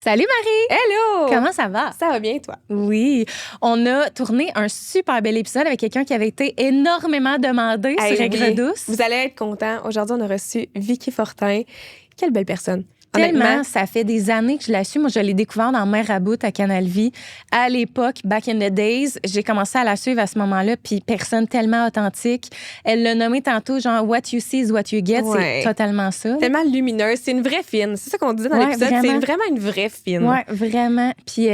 Salut Marie! Hello! Comment ça va? Ça va bien, toi? Oui, on a tourné un super bel épisode avec quelqu'un qui avait été énormément demandé sur Aigre-Douce. Vous allez être contents. Aujourd'hui, on a reçu Vicky Fortin. Quelle belle personne. Tellement, ça fait des années que je la suis. Moi, je l'ai découvert dans Mère à bout à Canal Vie. À l'époque, back in the days, j'ai commencé à la suivre à ce moment-là, puis personne tellement authentique. Elle l'a nommé tantôt, genre « What you see is what you get ». C'est totalement ça. Tellement lumineuse. C'est une vraie fine. C'est ça qu'on disait dans l'épisode. Vraiment. C'est vraiment une vraie fine. Oui, vraiment. Puis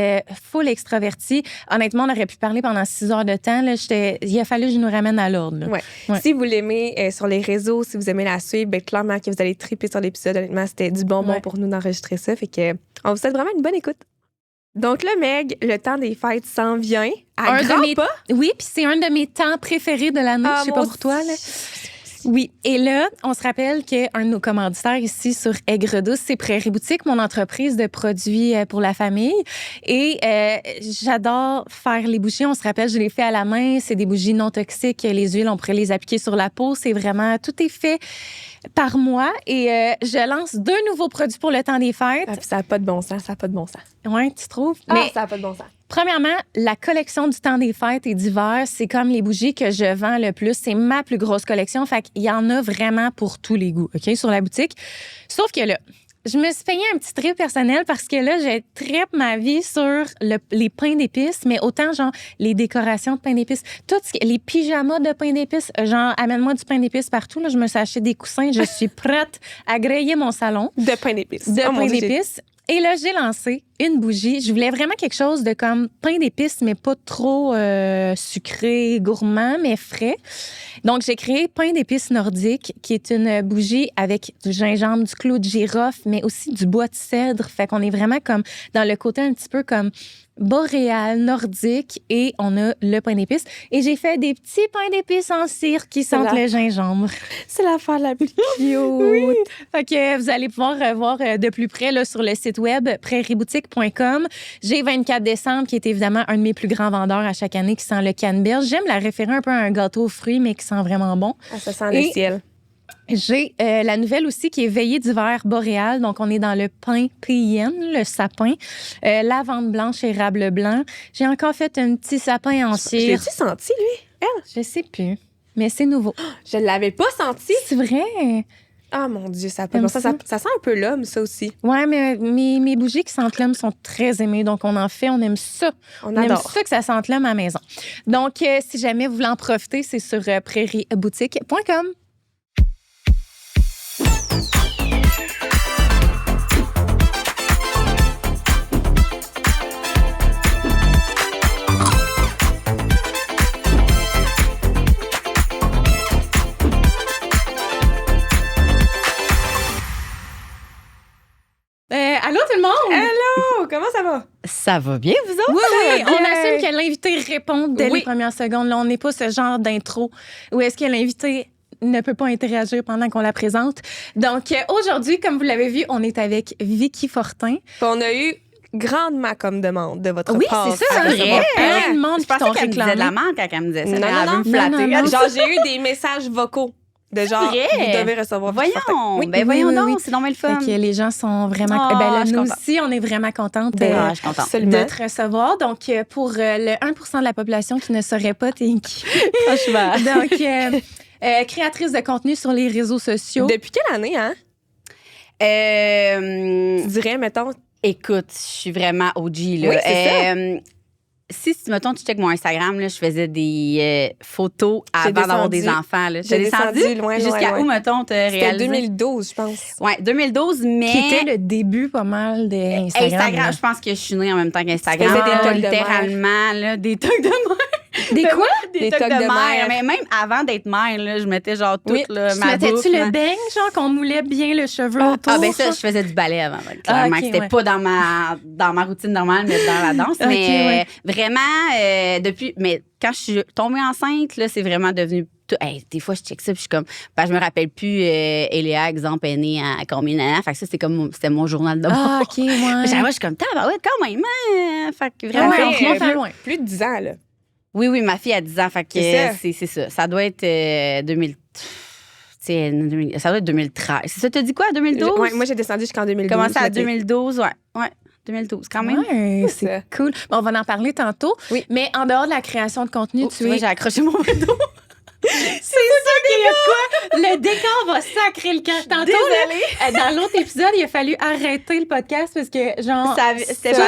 full extravertie. Honnêtement, on aurait pu parler pendant 6 heures de temps. Là, il a fallu que je nous ramène à l'ordre. Ouais. Si vous l'aimez sur les réseaux, si vous aimez la suivre, bien, clairement que vous allez triper sur l'épisode. Honnêtement, c'était du bonbon pour nous d'enregistrer ça. Fait que on vous souhaite vraiment une bonne écoute. Donc là, Meg, le temps des fêtes s'en vient. À grands pas. Oui, puis c'est un de mes temps préférés de l'année. Je sais pas pour toi, là. Oui. Et là, on se rappelle qu'un de nos commanditaires ici sur Aigre-Douce, c'est Prairie Boutique, mon entreprise de produits pour la famille. Et j'adore faire les bougies. On se rappelle, je les fais à la main. C'est des bougies non toxiques. Les huiles, on pourrait les appliquer sur la peau. C'est vraiment... Tout est fait par moi. Et je lance 2 nouveaux produits pour le temps des fêtes. Ça n'a pas de bon sens. Ça n'a pas de bon sens. Oui, tu trouves? Mais ça n'a pas de bon sens. Premièrement, la collection du temps des fêtes et d'hiver, c'est comme les bougies que je vends le plus. C'est ma plus grosse collection. Fait qu'il y en a vraiment pour tous les goûts, OK, sur la boutique. Sauf que là, je me suis payé un petit trip personnel parce que là, je trippe ma vie sur les pains d'épices, mais autant, genre, les décorations de pain d'épices, les pyjamas de pain d'épices, genre, amène-moi du pain d'épices partout. Là, je me suis acheté des coussins. Je suis prête à grailler mon salon. De pain d'épices. De pain d'épices. Et là, j'ai lancé une bougie. Je voulais vraiment quelque chose de comme pain d'épices, mais pas trop sucré, gourmand, mais frais. Donc, j'ai créé Pain d'épices nordique, qui est une bougie avec du gingembre, du clou de girofle, mais aussi du bois de cèdre. Fait qu'on est vraiment comme dans le côté un petit peu comme boréal, nordique, et on a le pain d'épices. Et j'ai fait des petits pains d'épices en cire qui sentent le gingembre. C'est l'affaire la plus cute. Oui. Fait que vous allez pouvoir voir de plus près là, sur le site web prairieboutique.com. J'ai 24 décembre, qui est évidemment un de mes plus grands vendeurs à chaque année, qui sent le canneberge. J'aime la référer un peu à un gâteau aux fruits, mais qui sent vraiment bon. Ah, ça sent le ciel. J'ai la nouvelle aussi qui est veillée d'hiver boréal. Donc, on est dans le pin PIN, le sapin. Lavande blanche, érable blanc. J'ai encore fait un petit sapin en cire. L'as-tu senti, lui? Elle? Je sais plus, mais c'est nouveau. Je l'avais pas senti. C'est vrai? Ah, mon Dieu, ça sent un peu l'homme, ça aussi. Ouais, mais mes bougies qui sentent l'homme sont très aimées. Donc, on en fait, on aime ça. On aime ça que ça sente l'homme à la maison. Donc, si jamais vous voulez en profiter, c'est sur prairieboutique.com. Allô tout le monde? Hello! Comment ça va? Ça va bien, vous autres? Oui, on assume que l'invité répond dès les premières secondes. Là, on n'est pas ce genre d'intro où est-ce que l'invité ne peut pas interagir pendant qu'on la présente. Donc, aujourd'hui, comme vous l'avez vu, on est avec Vicky Fortin. On a eu grandement comme demande de votre part. Oui, c'est ça, vrai. Plein de monde je pensais qu'elle me disait de la menthe quand elle me disait ça. Non, elle veut me flatter. Non. Genre, j'ai eu des messages vocaux. De genre, vous devez recevoir. Voyons, voyons donc, c'est normal le fun. Fait que les gens sont vraiment... là, nous aussi, on est vraiment contentes de te recevoir. Donc, pour le 1% de la population qui ne saurait pas, t'es qui? Franchement. Donc, créatrice de contenu sur les réseaux sociaux. Depuis quelle année, hein? Tu dirais, mettons... Écoute, je suis vraiment OG, là. Oui, c'est ça. Si, mettons, tu checkes mon Instagram, là, je faisais des photos avant d'avoir des enfants. Là. J'ai descendu loin, jusqu'à où, mettons, tu réalisé? C'était 2012, je pense. Oui, 2012, mais... Qui était le début pas mal d'Instagram. Instagram, je pense que je suis née en même temps qu'Instagram. C'était littéralement, là, des trucs de mère. Des quoi? Des tocs de mère. Mais même avant d'être mère, là, je mettais genre tout, là, ma boucle. Mettais-tu le beigne, genre qu'on moulait bien le cheveu autour? Ah, ben ça, je faisais du ballet avant. Clairement, c'était pas dans ma routine normale, mais dans la danse. Mais vraiment, depuis... Mais quand je suis tombée enceinte, là, c'est vraiment devenu... des fois, je check ça, puis je suis comme... je me rappelle plus, Eléa, exemple, est née à combien d'années. Fait que ça, c'était mon journal de bord. Ah, OK, ouais. Je suis comme, quand même. Fait que vraiment... on fait loin. Plus de 10 ans, là. Oui, ma fille a 10 ans. Fait que c'est ça. Ça doit être 2000. Ça doit être 2013. Ça te dit quoi, 2012? Oui, moi, j'ai descendu jusqu'en 2012. Commencé à 2012, ouais. 2012, quand même. Ouais, c'est cool. Bon, on va en parler tantôt. Oui. Mais en dehors de la création de contenu, tu es... J'ai accroché mon rideau. C'est ça qu'il y a de quoi? Le décor va sacrer le camp. Tantôt, là, dans l'autre épisode, il a fallu arrêter le podcast parce que, genre...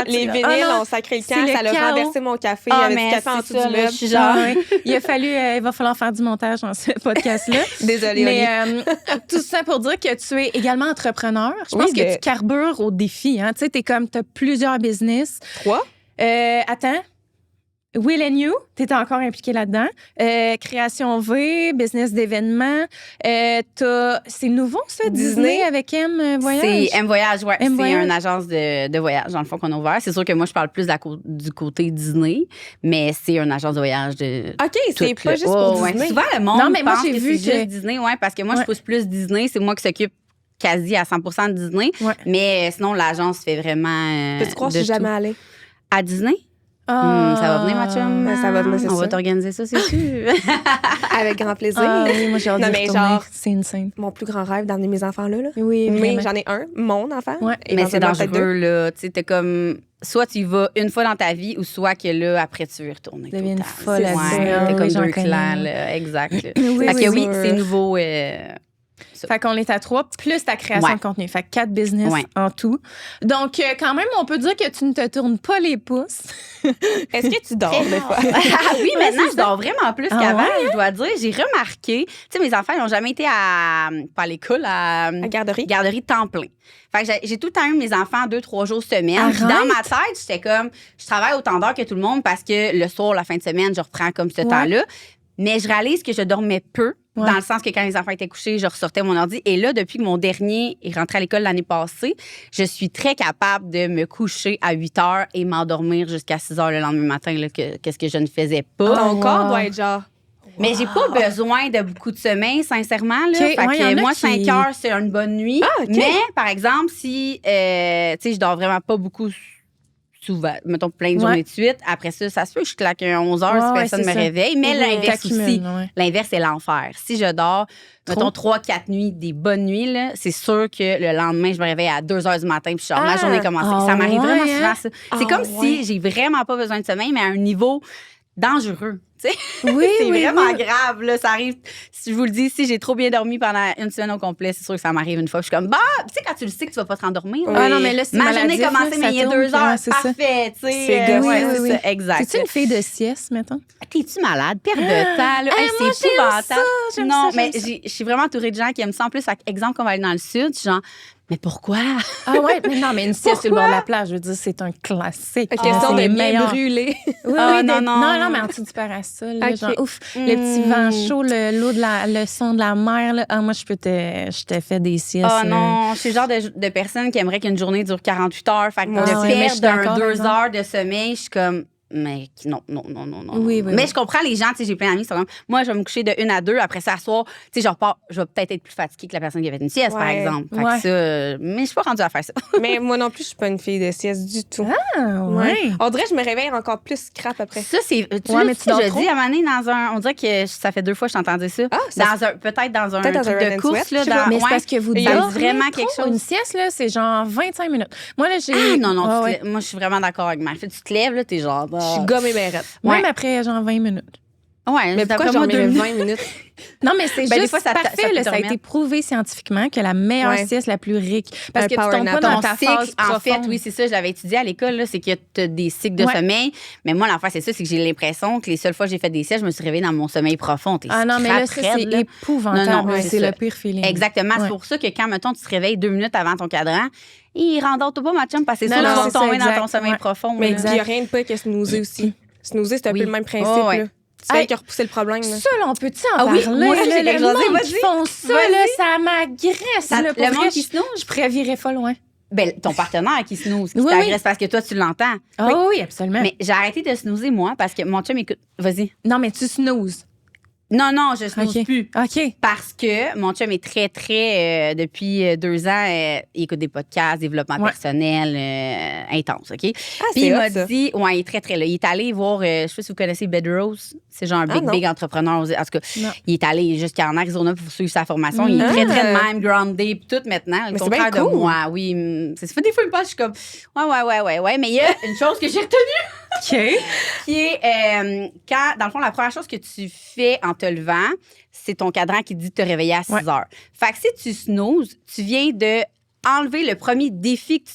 les vinyles ont sacré le camp. Ça a renversé mon café. Il y avait du café en dessous du meuble. Il va falloir faire du montage dans ce podcast-là. Désolée, mais tout ça pour dire que tu es également entrepreneur. Je pense que tu carbures au défi. Hein? Tu sais, t'as plusieurs business. 3? Attends. Will & You, tu es encore impliqué là-dedans. Création V, business d'événements. C'est nouveau, ça, Disney avec M Voyage? C'est M Voyage, oui. C'est Voyage. une agence de voyage, dans le fond, qu'on a ouvert. C'est sûr que moi, je parle plus du côté Disney, mais c'est une agence de voyage de. OK, c'est pas juste pour Disney. Souvent, le monde non, mais moi, pense j'ai que vu c'est juste Disney, parce que moi, je pousse plus Disney. C'est moi qui s'occupe quasi à 100% de Disney. Ouais. Mais sinon, l'agence fait vraiment. Peux-tu croire que je suis jamais allée? À Disney? Ça va venir, ma chum? Ça va venir, c'est On ça. va t'organiser ça, c'est sûr. Avec grand plaisir. Oui, moi, j'ai hâte de retourner. C'est une scène. Mon plus grand rêve d'emmener mes enfants là. Oui, mais j'en ai un, mon enfant. Ouais. Mais c'est dangereux, là. Tu sais, t'es comme... Soit tu y vas une fois dans ta vie ou soit que là, après, tu veux y retourner. Deviens une folle à ça. T'es comme deux clans, là. Exact. Fait que c'est nouveau... Fait qu'on est à 3, plus ta création de contenu. Fait que 4 business en tout. Donc, quand même, on peut dire que tu ne te tournes pas les pouces. Est-ce que tu dors des fois? Oui, maintenant, je dors vraiment plus qu'avant, je dois dire. J'ai remarqué, tu sais, mes enfants, ils n'ont jamais été pas à l'école, à garderie de temps plein. Fait que j'ai tout le temps eu mes enfants 2-3 jours semaine. Puis dans ma tête, j'étais comme, je travaille autant d'heures que tout le monde parce que le soir, la fin de semaine, je reprends comme ce temps-là. Mais je réalise que je dormais peu, dans le sens que quand les enfants étaient couchés, je ressortais mon ordi. Et là, depuis que mon dernier est rentré à l'école l'année passée, je suis très capable de me coucher à 8 heures et m'endormir jusqu'à 6 heures le lendemain matin, qu'est-ce que je ne faisais pas. Ton corps doit être genre... Mais j'ai pas besoin de beaucoup de sommeil, sincèrement. Là. Fait que moi, 5 heures, c'est une bonne nuit. Mais, par exemple, si je dors vraiment pas beaucoup souvent, mettons plein de journées de suite. Après ça, ça se peut que je claque 11 heures si personne me réveille. Mais l'inverse aussi. L'inverse, c'est l'enfer. Si je dors, mettons 3-4 nuits, des bonnes nuits, là, c'est sûr que le lendemain, je me réveille à 2 heures du matin puis ma journée est commencée. Ça m'arrive vraiment souvent, ça. C'est comme si j'ai vraiment pas besoin de sommeil, mais à un niveau dangereux. Oui, c'est vraiment grave. Là. Ça arrive, si je vous le dis, si j'ai trop bien dormi pendant une semaine au complet, c'est sûr que ça m'arrive une fois. Je suis comme, tu sais, quand tu le sais que tu vas pas te rendormir. Ah non, mais là, c'est ma journée commencée, mais il y a 2 heures. Parfait, tu sais. C'est ça, exact. Es-tu une fille de sieste, mettons? T'es-tu malade? Perte de temps, là. C'est épouvantable. Non, mais je suis vraiment entourée de gens qui aiment ça. En plus, exemple, qu'on va aller dans le sud, genre, mais pourquoi? Ah ouais, mais non, mais une sieste sur le bord de la plage, je veux dire, c'est un classique. Question de bien brûler. Oui, non, mais en dessous du parasol, là, genre, ouf, le petit vent chaud, l'eau le son de la mer, là. Ah, moi, je te fais des siestes. Ah non, je suis le genre de personne qui aimerait qu'une journée dure 48 heures. Fait que de perdre 2 heures de sommeil, je suis comme... Mais non. Oui. Mais je comprends les gens, tu sais, j'ai plein d'amis qui sont comme, moi, je vais me coucher de 1 à 2, après ça, à soir, tu sais, je vais peut-être être plus fatiguée que la personne qui avait une sieste, par exemple. Fait que ça, mais je suis pas rendue à faire ça. Mais moi non plus, je suis pas une fille de sieste du tout. Ah, ouais. On dirait que je me réveille encore plus crap après. Ça, c'est. Tu je dis à un moment donné, on dirait que ça fait 2 fois que je t'entendais ça. Peut-être dans un truc de course, là. Mais c'est parce que vous dormez vraiment quelque chose. Une sieste, là, c'est genre 25 minutes. Moi, là, j'ai. Ah, non, moi, je suis vraiment d'accord avec ma fille. Tu te lèves, là, t'es genre. Je suis gommée bérette. Même après, genre 20 minutes. Ouais, mais pourquoi j'en mets 20 minutes? Non, mais c'est juste parfait. Ça a été prouvé scientifiquement que la meilleure sieste, la plus riche. Parce que tu tombes pas dans ta phase profonde. En fait, oui, c'est ça. Je l'avais étudié à l'école, c'est que tu as des cycles de sommeil. Mais moi, l'affaire, c'est ça, c'est que j'ai l'impression que les seules fois que j'ai fait des siestes, je me suis réveillée dans mon sommeil profond. Ah non, mais là, c'est épouvantable. C'est le pire feeling. Exactement. C'est pour ça que quand, mettons, tu te réveilles 2 minutes avant ton cadran, il rendort pas, ma chum, parce que c'est sûr que tu vas tomber dans ton sommeil profond. Mais il n'y a rien de pas que snoozer aussi. Snoozer, c'est un peu le même principe. Tu fais qui a repoussé le problème. Ça, là, on peut-tu en parler? Moi aussi, j'ai quelque chose à dire. Qui font ça, là, ça m'agresse. Le monde qui snooze? Je pourrais virer pas loin. Ben, ton partenaire qui snooze, qui t'agresse parce que toi, tu l'entends. Ah oui, absolument. Mais j'ai arrêté de snoozer, moi, parce que mon chum écoute. Vas-y. Non, mais tu snoozes. Non, je snooze plus. OK. Parce que mon chum est très, très, depuis 2 ans, il écoute des podcasts, développement personnel, intense, OK? Puis il m'a dit, il est très, très là. Il est allé voir, je sais pas si vous connaissez Bedrose, c'est genre un big entrepreneur. En tout cas, il est allé jusqu'en Arizona pour suivre sa formation. Il est très, très de même, groundé, puis tout maintenant. Le contraire de moi, oui. C'est fait des fois, je suis comme, ouais. Mais il y a une chose que j'ai retenue. OK. Qui est quand, dans le fond, la première chose que tu fais en te levant, c'est ton cadran qui dit de te réveiller à 6 heures. Fait que si tu snoozes, tu viens de enlever le premier défi que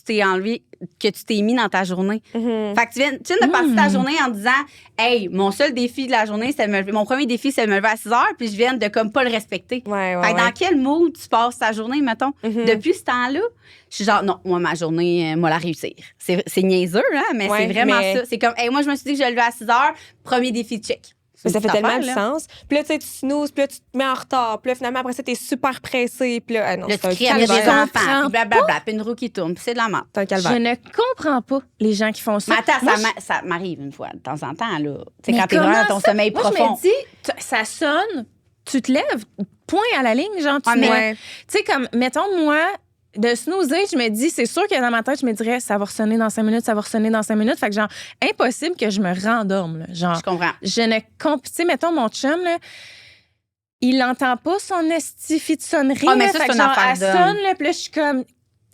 tu t'es mis dans ta journée. Fait que tu viens de passer ta journée en disant, hey, mon seul défi de la journée, c'est mon premier défi, c'est de me lever à 6 heures, puis je viens de comme pas le respecter. Fait que dans quel mood tu passes ta journée, mettons? Depuis ce temps-là, je suis genre, non, moi, ma journée, moi, la réussir. C'est niaiseux, hein, mais c'est vraiment ça. C'est comme, hey, moi, je me suis dit que je vais lever à 6 heures, premier défi, check. Mais ça fait tellement de sens. Puis là, tu sais, tu snoozes, puis là, tu te mets en retard. Puis là, finalement, après ça, t'es super pressé. Puis là, non, c'est un calvaire. Des enfants, blablabla, puis une roue qui tourne, puis c'est de la merde. C'est un calvaire. Je ne comprends pas les gens qui font ça. Mais attends, ça m'arrive une fois, de temps en temps, là. Tu sais, quand t'es vraiment dans ton sommeil profond. Moi, je me dis, ça sonne, tu te lèves, point à la ligne, genre, tu mets. Tu sais, comme, mettons, moi, de snoozer, je me dis, c'est sûr que dans ma tête, je me dirais, ça va ressonner dans 5 minutes, ça va ressonner dans 5 minutes. Fait que, genre, impossible que je me rendorme, là. Genre, je comprends. Je ne comprends. Tu sais, mettons, mon chum, là, il n'entend pas son estifie de sonnerie. Mais ça, fait c'est que, une genre, affaire elle sonne, là, puis là, je suis comme.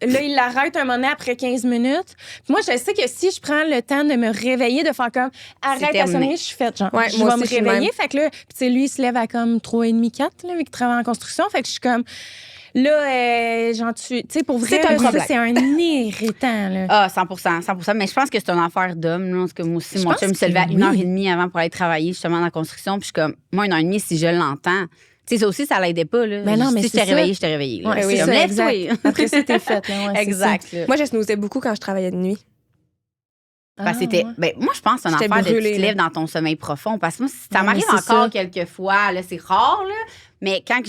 Là, il l'arrête un moment donné après 15 minutes. Puis moi, je sais que si je prends le temps de me réveiller, de faire comme arrête la sonnerie, je suis faite. Genre, je vais me réveiller. Fait que là, tu sais, lui, il se lève à comme 3h30, 4, là, vu qu'il travaille en construction. Fait que je suis comme. Là, genre, tu sais, pour vrai, c'est un irritant, là. Ah, 100%. Mais je pense que c'est une affaire d'homme, là. Parce que moi aussi, mon chum se levait à 1h30 avant pour aller travailler, justement, dans la construction. Puis je suis comme, moi, 1h30, si je l'entends. Tu sais, ça aussi, ça l'aidait pas, là. Mais non, mais si je t'ai réveillé, je t'ai réveillé. Ouais, c'est ça, exact. Après ça, t'es faite, là. Ouais, exact. Moi, je snoozais beaucoup quand je travaillais de nuit. Ben, moi, je pense que c'est une affaire de tu te lèves dans ton sommeil profond. Parce que moi, ça m'arrive encore quelques fois, là, c'est rare, là. Mais quand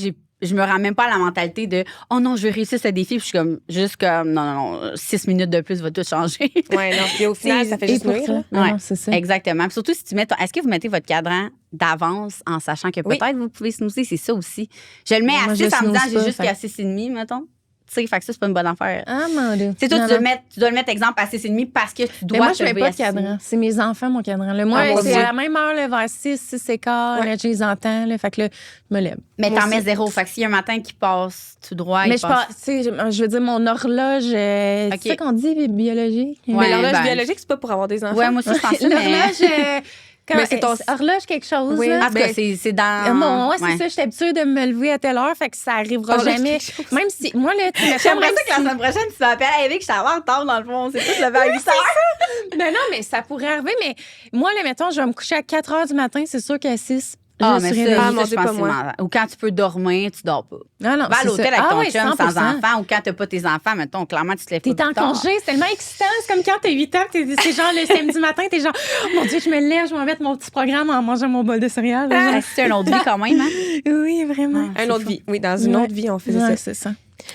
je me rends même pas à la mentalité de oh non, je vais réussir ce défi. Puis je suis comme, juste comme, non, 6 minutes de plus va tout changer. Ouais, non. Puis au final, ça fait juste nuire. Ouais, c'est ça. Exactement. Puis surtout, si tu mets est-ce que vous mettez votre cadran d'avance en sachant que peut-être vous pouvez snoozer? C'est ça aussi. Je le mets à 6 en me disant j'ai jusqu'à 6h30, mettons. Tu sais, fait que ça, c'est pas une bonne affaire. Ah, mon Dieu. C'est toi, tu dois le mettre, exemple, à 6h30 parce que tu dois. Mais moi, je mets pas de cadran. C'est mes enfants, mon cadran. Là, moi, c'est à la même heure, là, vers 6h15, là, je les entends. Là, fait que là, je me lève. Mais t'en mets 0. Fait que s'il y a un matin qui passe tout droit, mais je veux dire, mon horloge, c'est ça qu'on dit, biologique? Mais l'horloge biologique, c'est pas pour avoir des enfants. Ouais, moi aussi, je pense ça. L'horloge. Mais c'est ton horloge quelque chose. Oui, là. en tout cas, c'est dans. Moi, c'est ça. Je suis habituée de me lever à telle heure, fait que ça arrivera jamais. Même si, moi, là, tu me j'aimerais ça que la semaine prochaine, tu m'appelles avec, je t'avais en retard dans le fond. C'est tout lever à 8 heures. Ben non, mais ça pourrait arriver. Mais moi, là, mettons, je vais me coucher à 4 heures du matin, c'est sûr qu'à 6. Ah, mais ça, je pense pas. Ou quand tu peux dormir, tu dors pas. Non, va à l'hôtel avec ton chum sans enfant ou quand t'as pas tes enfants, mettons, clairement, tu te lèves pas. T'es en congé, c'est tellement excitant. C'est comme quand t'as 8 ans, c'est genre le samedi matin, t'es genre, oh, mon Dieu, je me lève, je vais mettre mon petit programme en mangeant mon bol de céréales. C'est une autre vie quand même, hein? Oui, vraiment. Une autre vie. Oui, dans une autre vie, on faisait ça. C'est ça.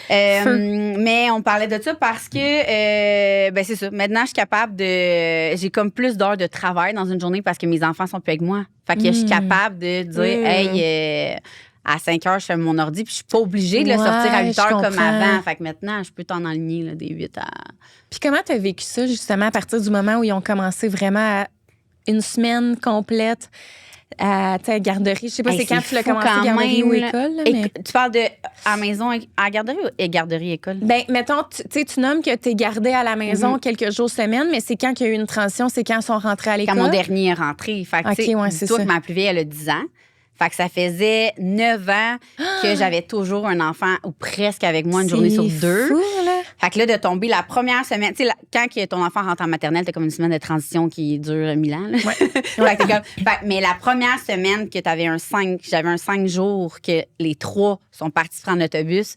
Mais on parlait de ça parce que c'est ça. Maintenant, je suis capable j'ai comme plus d'heures de travail dans une journée parce que mes enfants sont plus avec moi. Fait que je suis capable de dire hey, à 5 heures, je fais mon ordi puis je suis pas obligée de le sortir à 8 heures comme avant. Fait que maintenant, je peux t'en aligner là, des 8 à. Puis comment tu as vécu ça justement à partir du moment où ils ont commencé vraiment à une semaine complète à ta garderie? Je sais pas, c'est quand tu l'as commencé, garderie ou école? Là, mais... Tu parles de à la maison, à garderie ou garderie-école? Ben, mettons, tu nommes que tu es gardé à la maison quelques jours, semaine, mais c'est quand qu'il y a eu une transition, c'est quand ils sont rentrés à l'école? Quand mon dernier est rentré. Fait que, dis-toi que ma plus vieille, elle a 10 ans. Fait que ça faisait 9 ans que j'avais toujours un enfant ou presque avec moi une journée sur 2. Fou, là. Fait que là, de tomber la première semaine, tu sais, quand ton enfant rentre en maternelle, t'as comme une semaine de transition qui dure 1000 ans. Là. Ouais. Mais la première semaine que j'avais un 5 jours que les 3 sont partis prendre l'autobus,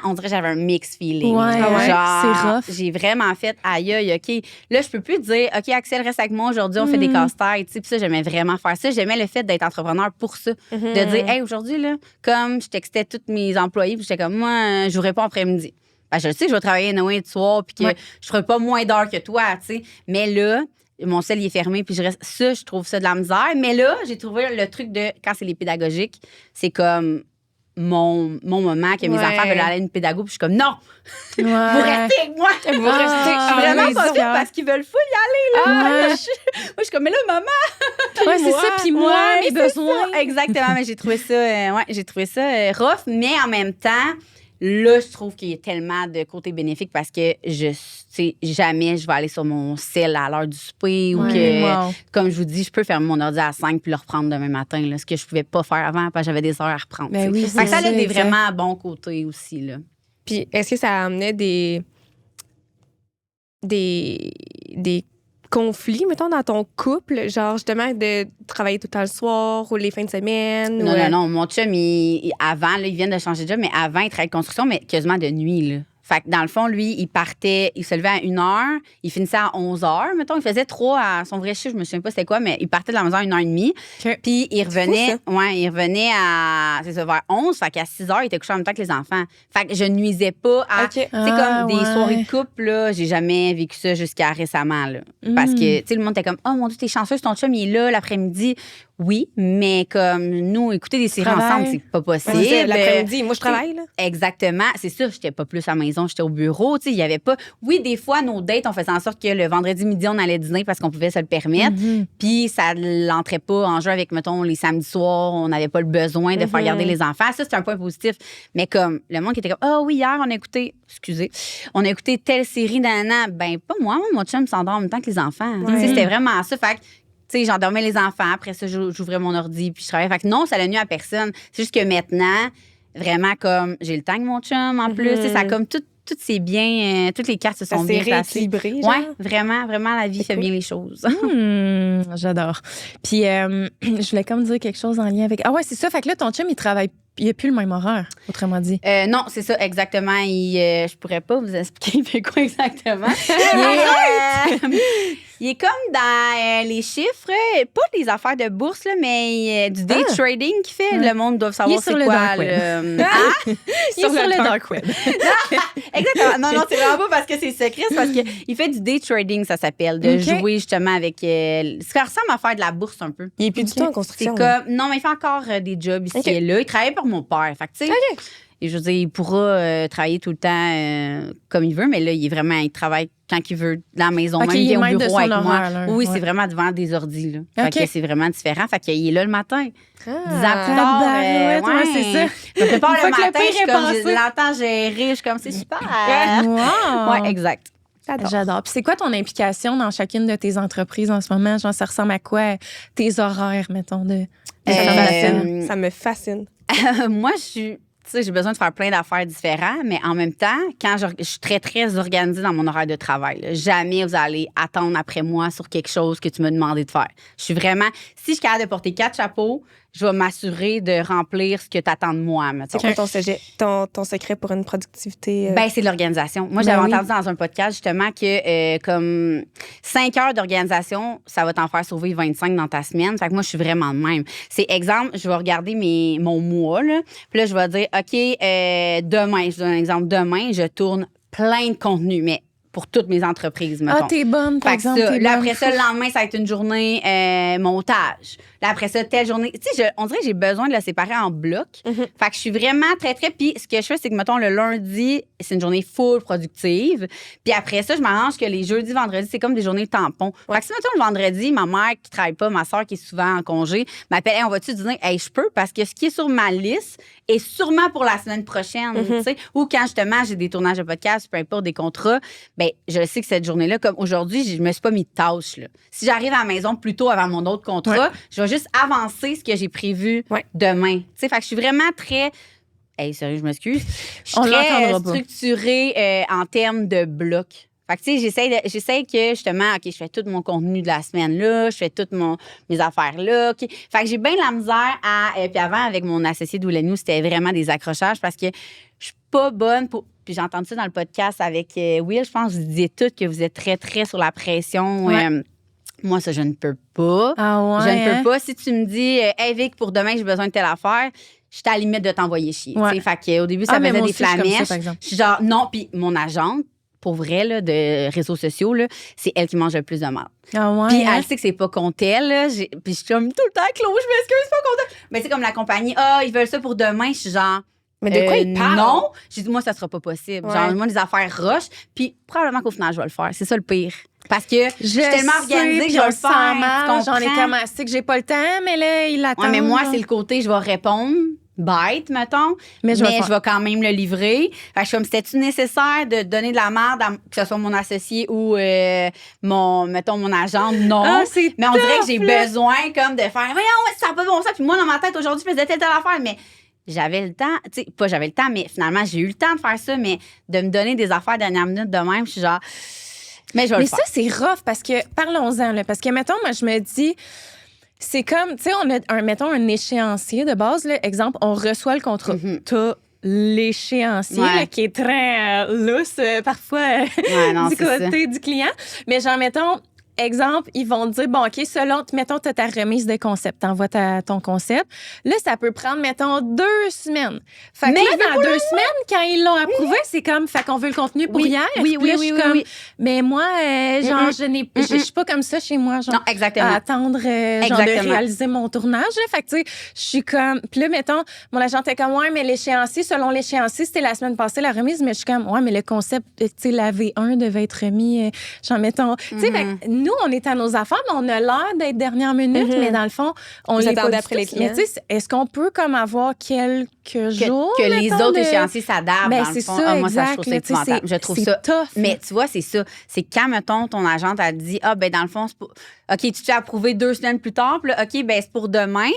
on dirait que j'avais un mix feeling. Ouais, genre, c'est rough. j'ai vraiment fait aïe, OK. Là, je peux plus dire, OK, Axel, reste avec moi. Aujourd'hui, on fait des casse-têtes. Puis ça, j'aimais vraiment faire ça. J'aimais le fait d'être entrepreneur pour ça. De dire, hey, aujourd'hui, là, comme je textais tous mes employés, puis j'étais comme, moi, je jouerai pas après-midi. Ben, je sais que je vais travailler Noé de soir, puis que je ferai pas moins d'heures que toi, tu sais. Mais là, mon cell il est fermé, puis je reste. Ça, je trouve ça de la misère. Mais là, j'ai trouvé le truc de quand c'est les pédagogiques, c'est comme mon moment que mes enfants veulent aller à une pédago, puis je suis comme non, vous restez avec moi. Vous restez. Je suis vraiment pas sûre parce qu'ils veulent full y aller. Là. Moi, je suis comme, mais là, maman. C'est ça, puis moi, mes besoins. Ça. Exactement, mais j'ai trouvé ça, rough, mais en même temps, là, je trouve qu'il y a tellement de côtés bénéfiques parce que jamais je vais aller sur mon cell à l'heure du souper ou que, comme je vous dis, je peux faire mon ordi à 5 puis le reprendre demain matin, là, ce que je pouvais pas faire avant parce que j'avais des heures à reprendre. Ben oui, ça a des vraiment bons côtés aussi. Là. Puis, est-ce que ça amenait des conflits, mettons, dans ton couple? Genre, justement, de travailler tout le temps le soir ou les fins de semaine? Non. Mon chum, avant, là, il vient de changer de job, mais avant, il travaillait de construction, mais quasiment de nuit, là. Fait que dans le fond, lui, il se levait à 1h, il finissait à 11h. Mettons, il faisait 3 à son vrai chiffre, je me souviens pas c'était quoi, mais il partait de la maison à 1h30. Okay. Puis il revenait à, c'est ça, vers 11. Fait qu'à 6h, il était couché en même temps que les enfants. Fait que je nuisais pas à. Okay. Comme des soirées de couple, là, j'ai jamais vécu ça jusqu'à récemment, là. Parce que, tu sais, le monde était comme, oh mon Dieu, t'es chanceuse, ton chum, il est là l'après-midi. Oui, mais comme nous, écouter des séries ensemble, c'est pas possible. L'après-midi, moi, je travaille, là. Exactement. C'est ça, j'étais pas plus à la maison, j'étais au bureau. Tu sais, il y avait pas. Oui, des fois, nos dates, on faisait en sorte que le vendredi midi, on allait dîner parce qu'on pouvait se le permettre. Puis ça l'entrait pas en jeu avec, mettons, les samedis soirs, on n'avait pas le besoin de faire garder les enfants. Ça, c'est un point positif. Mais comme le monde qui était comme, ah oui, hier, on a écouté telle série d'un ben pas moi, mon chum s'endort en même temps que les enfants. Tu sais, c'était vraiment ça. Fait que, tu sais, j'endormais les enfants. Après ça, j'ouvrais mon ordi puis je travaillais. Fait que non, ça l'a nu à personne. C'est juste que maintenant, vraiment, comme j'ai le temps que mon chum en plus. Tu sais, ça comme toutes ces biens, toutes les cartes se sont bien placées. Oui, vraiment, la vie fait bien les choses. J'adore. Puis, je voulais comme dire quelque chose en lien avec. Ah ouais, c'est ça. Fait que là, ton chum, il n'a plus le même horaire, autrement dit. Non, c'est ça, exactement. Je pourrais pas vous expliquer il fait quoi exactement. Il est comme dans les chiffres, pas les affaires de bourse, là, mais du day trading qu'il fait. Le monde doit savoir c'est quoi. Il est sur le dark web. Exactement. Non, c'est vraiment pas parce que c'est secret, c'est parce qu'il fait du day trading, ça s'appelle, de jouer justement avec. Ça ressemble à faire de la bourse un peu. Il est plus du tout en construction. Non, mais il fait encore des jobs ici et là. Il travaille pour mon père. Fait que, tu sais. Et je veux dire, il pourra travailler tout le temps comme il veut, mais là, il travaille quand il veut, dans la maison, même il vient au bureau avec moi. Là. Oui, c'est vraiment devant des ordis. Là. Fait que c'est vraiment différent. Fait qu'il est là le matin. 10 ans plus tard, c'est ça. Je me prépare le matin, je l'entends gérer, je suis comme, c'est super. Wow. Oui, exact. J'adore. Puis c'est quoi ton implication dans chacune de tes entreprises en ce moment? Genre, ça ressemble à quoi tes horaires, mettons, Ça me fascine. Moi, j'ai besoin de faire plein d'affaires différentes, mais en même temps, quand je suis très, très organisée dans mon horaire de travail. Là. Jamais vous allez attendre après moi sur quelque chose que tu m'as demandé de faire. Je suis vraiment... Si je suis capable de porter 4 chapeaux, je vais m'assurer de remplir ce que tu attends de moi. C'est quoi ton secret pour une productivité? Ben, c'est l'organisation. Moi, j'avais entendu dans un podcast, justement, que comme 5 heures d'organisation, ça va t'en faire sauver 25 dans ta semaine. Fait que moi, je suis vraiment de même. C'est exemple, je vais regarder mon mois, là. Puis là, je vais dire, OK, demain, je donne un exemple. Demain, je tourne plein de contenu, mais pour toutes mes entreprises, mettons. Ah, t'es bonne, par exemple. Là, après ça, le lendemain, ça va être une journée montage. Là, après ça, telle journée. Tu sais, on dirait que j'ai besoin de la séparer en blocs. Fait que je suis vraiment très, très... Puis ce que je fais, c'est que, mettons, le lundi, c'est une journée full productive. Puis après ça, je m'arrange que les jeudis, vendredis, c'est comme des journées tampons. Fait que si, mettons, le vendredi, ma mère qui travaille pas, ma soeur qui est souvent en congé, m'appelle, hey, on va-tu dîner? Hey, je peux, parce que ce qui est sur ma liste est sûrement pour la semaine prochaine, tu sais. Ou quand, justement, j'ai des tournages de podcasts, peu importe, des contrats, ben je sais que cette journée-là, comme aujourd'hui, je me suis pas mis de tâche, là. Si j'arrive à la maison plus tôt avant mon autre contrat, je vais juste avancer ce que j'ai prévu demain. Tu sais, fait que je suis vraiment très... Hey, sérieux, je m'excuse. Je suis très structurée en termes de blocs. Fait que, tu sais, j'essaie que, justement, OK, je fais tout mon contenu de la semaine là, je fais toutes mes affaires là. OK. Fait que j'ai bien la misère à... puis avant, avec mon associé d'Oulaniou, c'était vraiment des accrochages parce que je suis pas bonne pour... Puis j'ai entendu ça dans le podcast avec Will, je pense que vous disiez toutes que vous êtes très, très sur la pression. Moi, ça, je ne peux pas. Je ne peux pas. Si tu me dis, hey, Vic, pour demain, j'ai besoin de telle affaire, je suis à la limite de t'envoyer chier. Fait qu'au début, ça faisait des flamèches. Je suis genre, non, puis mon agente, pour vrai, là, de réseaux sociaux, là, c'est elle qui mange le plus de marde. Ah ouais, Puis hein? elle sait que c'est pas contre elle. Là. Puis je suis comme tout le temps, Claude, je m'excuse, c'est pas contre elle. Mais c'est comme la compagnie, ils veulent ça pour demain. Je suis genre. Mais de quoi ils parlent? Non. J'ai dit, moi, ça sera pas possible. Ouais. Genre, moi, des affaires rush. Puis probablement qu'au final, je vais le faire. C'est ça le pire. Parce que je suis tellement organisée que je vais le faire. Mal, j'en ai commencé que j'ai pas le temps, mais là, il attend. Ouais, mais moi, c'est le côté, je vais répondre. Bête, mettons, mais je vais quand même le livrer. Fait que je suis comme, c'était-tu nécessaire de donner de la merde, que ce soit mon associé ou mon agent? Non. Mais on dirait que j'ai besoin comme de faire, voyons, ça n'a pas de bon sens. Puis moi, dans ma tête, aujourd'hui, je faisais telle affaire, mais j'avais le temps, tu sais, pas j'avais le temps, mais finalement, j'ai eu le temps de faire ça, mais de me donner des affaires dernière minute de même, je suis genre, mais je vais le faire. Mais ça, c'est rough parce que, parlons-en, là, parce que, mettons, moi, je me dis, c'est comme, tu sais, on a, mettons, un échéancier de base, là. Exemple, on reçoit le contrat. T'as l'échéancier, là, qui est très lousse, parfois, du côté du client. Mais genre, mettons, exemple, ils vont te dire, bon, OK, selon, mettons, tu as ta remise de concept, t'envoies ton concept. Là, ça peut prendre, mettons, 2 semaines. Fait que là, dans 2 semaines, quand ils l'ont approuvé, c'est comme, fait qu'on veut le contenu pour hier. Oui. Mais moi, genre, je suis pas comme ça chez moi, genre, non, exactement. à attendre, genre, de réaliser mon tournage. Là. Fait que, tu sais, je suis comme, puis là, mettons, mon agent était comme, ouais, mais l'échéancier, selon l'échéancier, c'était la semaine passée, la remise, mais je suis comme, ouais, mais le concept, tu sais, la V1 devait être remis, genre, mettons, tu sais, nous, on est à nos affaires, mais on a l'air d'être dernière minute, mais dans le fond, on les attendait après les clients. Mais tu sais, est-ce qu'on peut comme avoir quelques jours que les autres échéanciers s'adaptent, ben, dans le fond. Ça, moi, ça, je trouve ça épouvantable. Je trouve ça tough. Mais tu vois, c'est ça. C'est quand, mettons, ton agente a dit, ben dans le fond, c'est pour... OK, tu t'es approuvé 2 semaines plus tard, puis là, OK, ben c'est pour demain.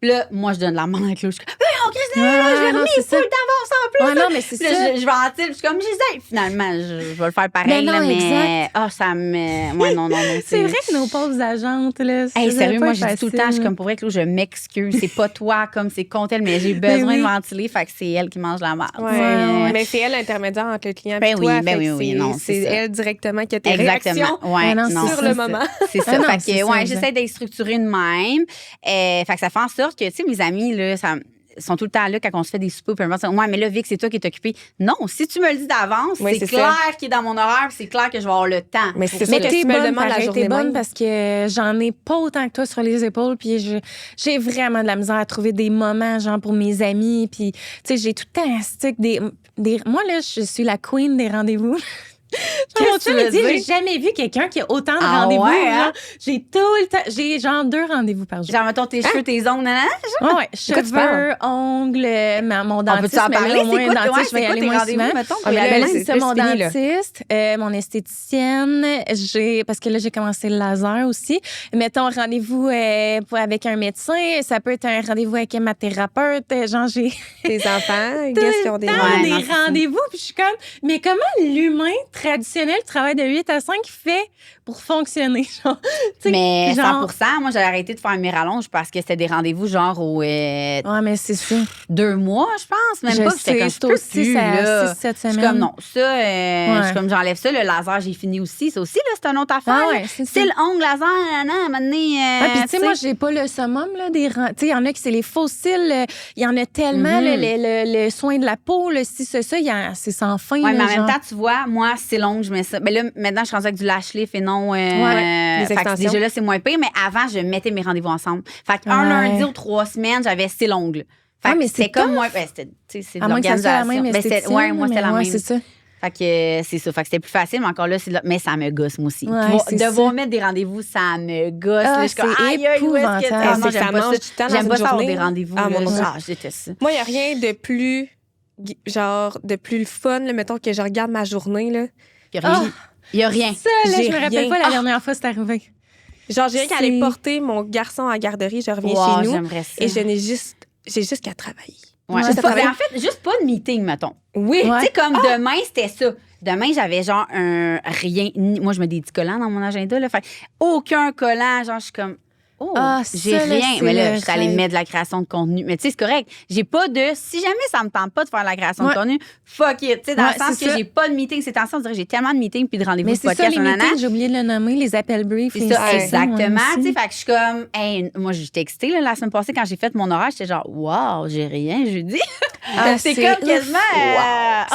Puis là, moi, je donne la main avec l'autre. Je suis comme, je l'ai remis full d'avance en plus. Ouais, non, mais c'est ça. Je ventile, je suis comme, finalement, je vais le faire pareil, mais ça me... Ouais, non. C'est vrai que nos pauvres agentes, là, sérieux, moi, je dis tout le temps, je suis comme, pour vrai, Claude, je m'excuse. C'est pas toi, comme c'est contre elle, mais j'ai besoin de ventiler, fait que c'est elle qui mange la merde. Ouais. Mais c'est elle l'intermédiaire entre le client et toi. Oui, non, c'est elle directement qui a tes réactions sur le moment. C'est ça. Fait que, j'essaie d'être structurée de même. Fait que ça fait en sorte que, tu sais, mes amis, là, sont tout le temps là quand on se fait des soupers. Puis ouais, mais là, Vic, c'est toi qui es occupée. Non, si tu me le dis d'avance, c'est clair qu'il est dans mon horaire, puis c'est clair que je vais avoir le temps. Mais c'est ça que tu me demandes la journée bonne parce que j'en ai pas autant que toi sur les épaules, puis j'ai vraiment de la misère à trouver des moments, genre, pour mes amis. Puis, tu sais, j'ai tout le temps un stick moi, là, je suis la queen des rendez-vous. Mon chum me dit, j'ai jamais vu quelqu'un qui a autant de rendez-vous. Hein? J'ai tout le temps. J'ai genre 2 rendez-vous par jour. Genre, mettons tes cheveux, tes ongles, ouais, cheveux, ongles, mon dentiste. On peut-tu en parler? C'est quoi, dentiste, je vais y aller moins souvent. C'est mon dentiste, mon esthéticienne. Parce que là, j'ai commencé le laser aussi. Mettons, rendez-vous avec un médecin. Ça peut être un rendez-vous avec ma thérapeute. Genre, j'ai... Tes enfants, qu'est-ce qu'ils ont des rendez-vous. Puis je suis comme, mais comment l'humain traditionnel travaille de 8 à 5 fait pour fonctionner? Genre, mais 100%, moi, j'ai arrêté de faire mes rallonges parce que c'était des rendez-vous genre au... ouais, mais c'est ça. 2 mois, je pense. Même pas, c'était comme je peux plus, là. 6-7 semaines. Je suis comme, non, ça, je suis comme, j'enlève ça. Le laser, j'ai fini aussi. Ça aussi, là, c'est une autre affaire. C'est le ongle laser, à un moment donné. Puis, tu sais, moi, j'ai pas le summum, là, des... Tu sais, il y en a qui c'est les faux cils. Il y en a tellement, le soin de la peau, le ci, ça, c'est sans fin. Oui, mais en même temps, tu vois, moi, c'est long, je mets ça. Mais là, maintenant, je suis rendue avec du lash lift et non. Les extensions. Déjà là, c'est moins pire, mais avant, je mettais mes rendez-vous ensemble. Fait qu'un lundi ou 3 semaines, j'avais c'est l'ongle. Fait que c'était comme moi. C'est de l'organisation. Moi, c'était la même. C'est ça. Fait que c'est ça. Fait que c'était plus facile, mais encore là, mais ça me gosse, moi aussi. Devoir mettre des rendez-vous, ça me gosse. Je suis comme, aïe, épouvantable. J'aime pas ça avoir des rendez-vous. Je déteste ça. Moi, il n'y a rien de plus, genre, de plus le fun, là, mettons que je regarde ma journée, là. Il n'y a rien. Ça, là, je me rappelle pas la dernière fois c'est arrivé. Genre, j'ai rien qu'à aller porter mon garçon à la garderie, je reviens chez nous. Et j'ai juste qu'à travailler. Ouais. En fait, juste pas de meeting, mettons. Oui. Tu sais, comme demain, c'était ça. Demain, j'avais genre rien. Moi, je mets des petits collants dans mon agenda. Là, fait aucun collant. Genre, je suis comme. oh, Ah, j'ai ça, là, rien. c'est Mais là, le je suis allée rêve. mettre de la création de contenu. Mais tu sais, c'est correct. J'ai pas de. Si jamais ça me tente pas de faire de la création Ouais. de contenu, fuck it. Tu sais, dans Ouais, le sens c'est que ça. j'ai pas de meeting. C'est en sens, on dirait que j'ai tellement de meetings puis de rendez-vous Mais de c'est ça, podcast. les nanana. meetings, j'ai oublié de le nommer, les appels briefs. C'est ça, les exactement. sessions, Tu sais, aussi. fait que je suis comme, hey, moi, j'étais excitée là, la semaine passée quand j'ai fait mon horaire. J'étais genre, wow, j'ai rien jeudi. Ah, c'est comme quasiment.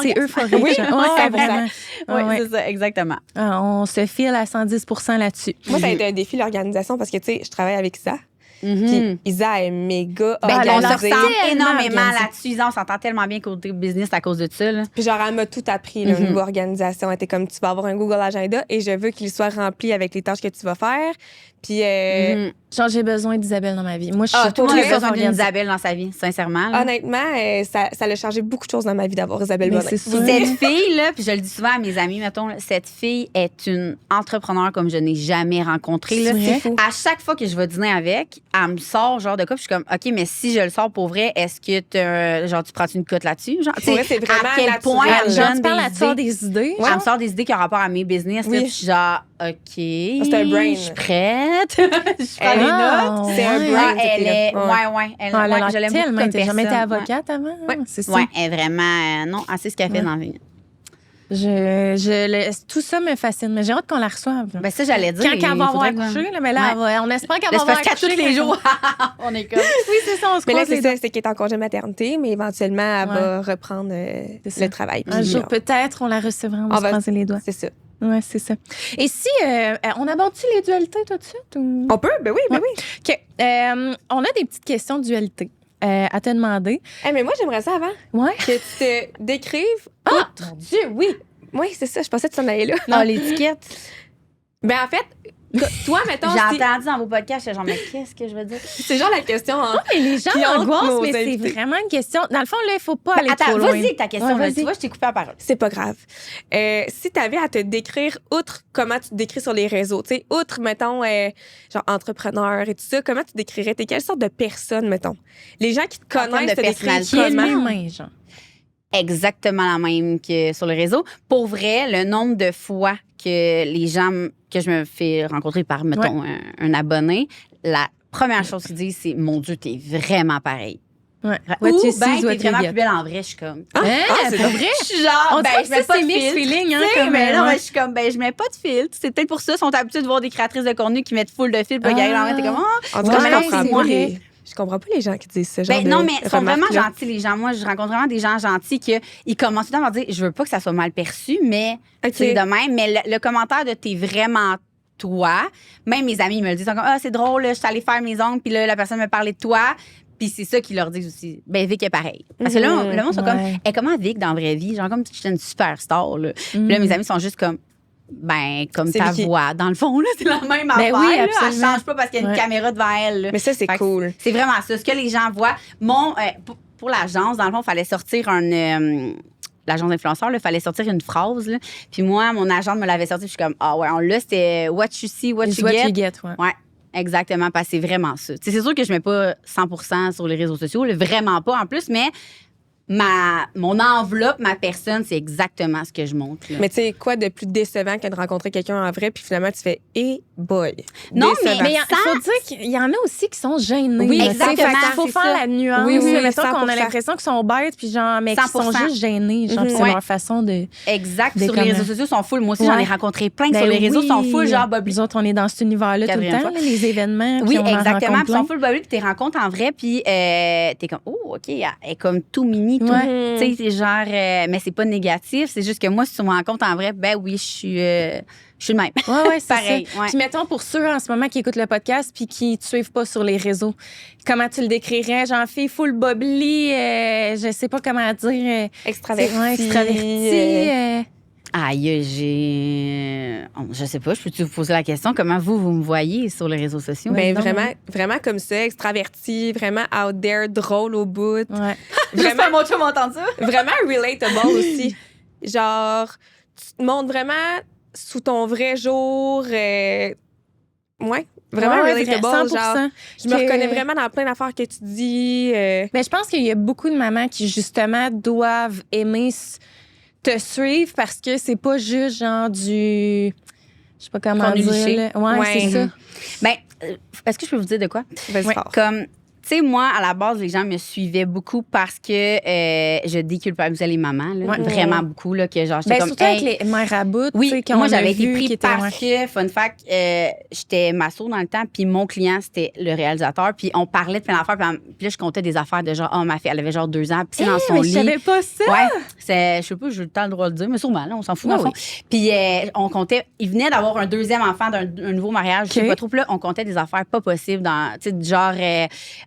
C'est euphorique. Oui, genre. Ouais, 100%. vraiment. Oui, Ouais. c'est ça, exactement. Ah, on se file à 110% là-dessus. Moi, ça a été un défi, l'organisation, parce que, tu sais, je travaille avec Isa. Mhm. Puis Isa est méga Ben, on se organisée. ressemble tellement énormément organisée. là-dessus. Isa, on s'entend tellement bien côté business à cause de ça. Là. Puis genre, elle m'a tout appris, là, au niveau organisation. Elle était comme, tu vas avoir un Google Agenda et je veux qu'il soit rempli avec les tâches que tu vas faire. Puis, Mhm. Genre, j'ai besoin d'Isabelle dans ma vie. Moi, je suis Tout le monde a très besoin d'une organisée. Isabelle dans sa vie, sincèrement. là. honnêtement, ça a changé beaucoup de choses dans ma vie d'avoir Isabelle Mais Bonin. c'est sûr. Cette fille, là, puis je le dis souvent à mes amis, mettons, là, cette fille est une entrepreneur comme je n'ai jamais rencontrée. là. C'est vrai? fou. À chaque fois que je vais dîner avec, elle me sort genre de quoi, puis je suis comme, OK, mais si je le sors pour vrai, est-ce que genre, tu prends une cote là-dessus? Genre, Pour vrai, c'est à vraiment quel naturel. point elle me Genre, donne tu parles à des toi idées. des idées. Elle me sort des idées qui ont rapport à mes business. Oui. Là, puis je suis genre, OK. C'est un brain. Je suis prête. Je prends les notes. Ah, C'est un ouais. brain. Ah, elle est. Ouais. Ouais. Elle, Ah, elle a ouais, l'air je l'aime beaucoup tellement comme intelligente. personne. Jamais été avocate avant? Ouais. C'est ça. Ouais, elle est vraiment. Non, elle sait ce qu'elle fait Ouais. dans la vie. Tout ça me fascine, mais j'ai hâte qu'on la reçoive. Ben, ça, j'allais dire. Quand elle va il avoir faudrait que- accouché, là, mais là, Ouais. on espère qu'elle Ben, va c'est avoir parce qu'à accouché tous les jours, on est comme. Oui, c'est ça, on se Mais là, croise les c'est doigts. ça, c'est qu'elle est en congé maternité, mais éventuellement, elle va reprendre C'est ça. le travail. Un Puis, jour, peut-être, on la recevra, on va On se va- croiser les doigts. c'est ça. Oui, c'est ça. Et si, on aborde-tu les dualités tout de suite? Ou... On peut? Ben oui, ben Ouais. oui. OK. On a des petites questions de dualité à te demander. Mais moi, j'aimerais ça avant Ouais. que tu te décrives. Ah, mon Dieu, oui. Oui, c'est ça, je pensais que tu en allais là. Non, l'étiquette. Ben en fait, toi, mettons, J'ai entendu dans vos podcasts, j'étais genre, mais qu'est-ce que je veux dire? c'est genre la question. Hein? Mais les gens Qui hante angoissent, nos mais c'est invités. vraiment une question. Dans le fond, là, il ne faut pas aller Attends, trop loin. vas-y avec ta question. Ouais, là. vas-y. Tu vois, je t'ai coupé la parole. C'est pas grave. Si tu avais à te décrire, outre comment tu te décris sur les réseaux, tu sais, outre, mettons, genre entrepreneur et tout ça, comment tu te décrirais? T'es quelle sorte de personne, mettons? Les gens qui te termes connaissent de te décrivent personnalité. Qui est comment? l'humain, genre. Exactement la même que sur le réseau. Pour vrai, le nombre de fois que les gens que je me fais rencontrer par, mettons, un abonné, la première chose qu'ils disent, c'est « Mon Dieu, t'es vraiment pareil. » Ouais. Ou What you ben, see is what t'es you vraiment get. plus belle en vrai. Je suis comme... Hein? c'est pas vrai? Je suis genre, On dirait ben, que je mets ça, pas c'est de mixed filtre. feeling, hein, Tu sais, comme, mais non, ouais. mais je suis comme, ben, je mets pas de filtre. C'est peut-être pour ça, ils sont habitués de voir des créatrices de contenu qui mettent full de filtres. Puis, Ah. t'es comme, oh. En tout cas, Ouais, je comprends c'est pas vrai. je comprends pas les gens qui disent ce genre Ben de non, mais ils sont vraiment remarques-là. gentils, les gens. Moi, je rencontre vraiment des gens gentils qui ils commencent tout le temps par dire je veux pas que ça soit mal perçu, mais OK. c'est de même. Mais le commentaire de t'es vraiment toi, même mes amis ils me le disent, ils sont comme ah, c'est drôle, là, je suis allée faire mes ongles, puis là, la personne me parlait de toi. Puis c'est ça qu'ils leur disent aussi. Ben, Vic est pareil. Parce que là, le monde sont comme, Ouais. hey, comment Vic dans la vraie vie? Genre, comme si j'étais une superstar, là. Puis là, mes amis sont juste comme, ben, comme C'est ta Vicky. voix. Dans le fond, là, c'est la même affaire. oui, là. Elle absolument. change pas parce qu'il y a une Ouais. caméra devant elle. là. Mais ça, c'est Fait que cool. C'est vraiment ça. Ce que les gens voient. Pour l'agence, dans le fond, il fallait sortir l'agence d'influenceur, il fallait sortir une phrase. Là. Puis moi, mon agent me l'avait sorti. Puis je suis comme, ah ouais, là, c'était what you see, what It's you what get. you get, ouais. Ouais, exactement, parce que c'est vraiment ça. Tu sais, c'est sûr que je mets pas 100% sur les réseaux sociaux, là, vraiment pas en plus, mais mon enveloppe, ma personne, c'est exactement ce que je montre. Là. Mais tu sais, quoi de plus décevant que de rencontrer quelqu'un en vrai, puis finalement, tu fais « Eh boy! » Non, Décevant. Mais il faut dire qu'il y en a aussi qui sont gênés. Oui, là, tu sais. exactement, Fait qu'il faut c'est faire ça. la nuance. Oui, oui, là. Mettons qu'on a 100%. l'impression qu'ils sont bêtes, puis genre, mais qu'ils sont 100%. juste gênés. Genre, puis c'est Ouais. leur façon de. Exact. Des Sur les commerces. réseaux sociaux, sont full. Moi aussi, j'en ai Ouais. rencontré plein Ben sur les réseaux, oui. sont full, genre Bobby. Nous autres, on est dans cet univers-là tout le Quatrième temps, fois. là, les événements. Oui, puis on en exactement. rencontre Puis ils sont plein. full Bobby, puis t'es rencontres en vrai, puis t'es comme, oh, OK, elle est comme tout mini, tout. Ouais. Tu sais, c'est genre, mais c'est pas négatif. C'est juste que moi, si tu me rencontres en vrai, ben oui, je suis le même. Ouais, ouais, c'est Pareil, ça. ouais. Puis mettons pour ceux en ce moment qui écoutent le podcast puis qui te suivent pas sur les réseaux, comment tu le décrirais? Genre fille full bubbly, je sais pas comment dire. Extraverti. Ouais, extraverti. Aïe, je sais pas, je peux-tu vous poser la question? Comment vous me voyez sur les réseaux sociaux? Ben donc, vraiment, vraiment comme ça, extraverti, vraiment out there, drôle au bout. Ouais. J'espère mon chum entend ça. Vraiment relatable aussi. Genre, tu te montres vraiment sous ton vrai jour. Ouais, vraiment Ouais, relatable. 100%. Genre, je me Que- reconnais vraiment dans plein d'affaires que tu dis. Mais je pense qu'il y a beaucoup de mamans qui, justement, doivent aimer te suivre parce que c'est pas juste genre du. je sais pas comment dire. Là. Ouais, c'est ça. Ben, est-ce que je peux vous dire de quoi? Vas-y fort. Comme, tu sais, moi, à la base, les gens me suivaient beaucoup parce que je déculpabilisais les mamans, là, vraiment beaucoup, là, que genre, j'étais comme... Surtout avec les mères à bout, oui, qu'on moi, j'avais a été vu, pris qui étaient, parce que, fun fact, j'étais masso dans le temps, puis mon client, c'était le réalisateur, puis on parlait de plein d'affaires, puis là, je comptais des affaires de genre, ma fille, elle avait genre 2 ans, puis c'est dans son lit. Je savais pas ça! Ouais, je sais pas, j'ai le temps le droit de le dire, mais sûrement, là, on s'en fout, dans le fond. Puis on comptait, il venait d'avoir un 2e enfant d'un nouveau mariage, je sais pas trop, puis là, on comptait des affaires pas possibles dans, tu sais, genre,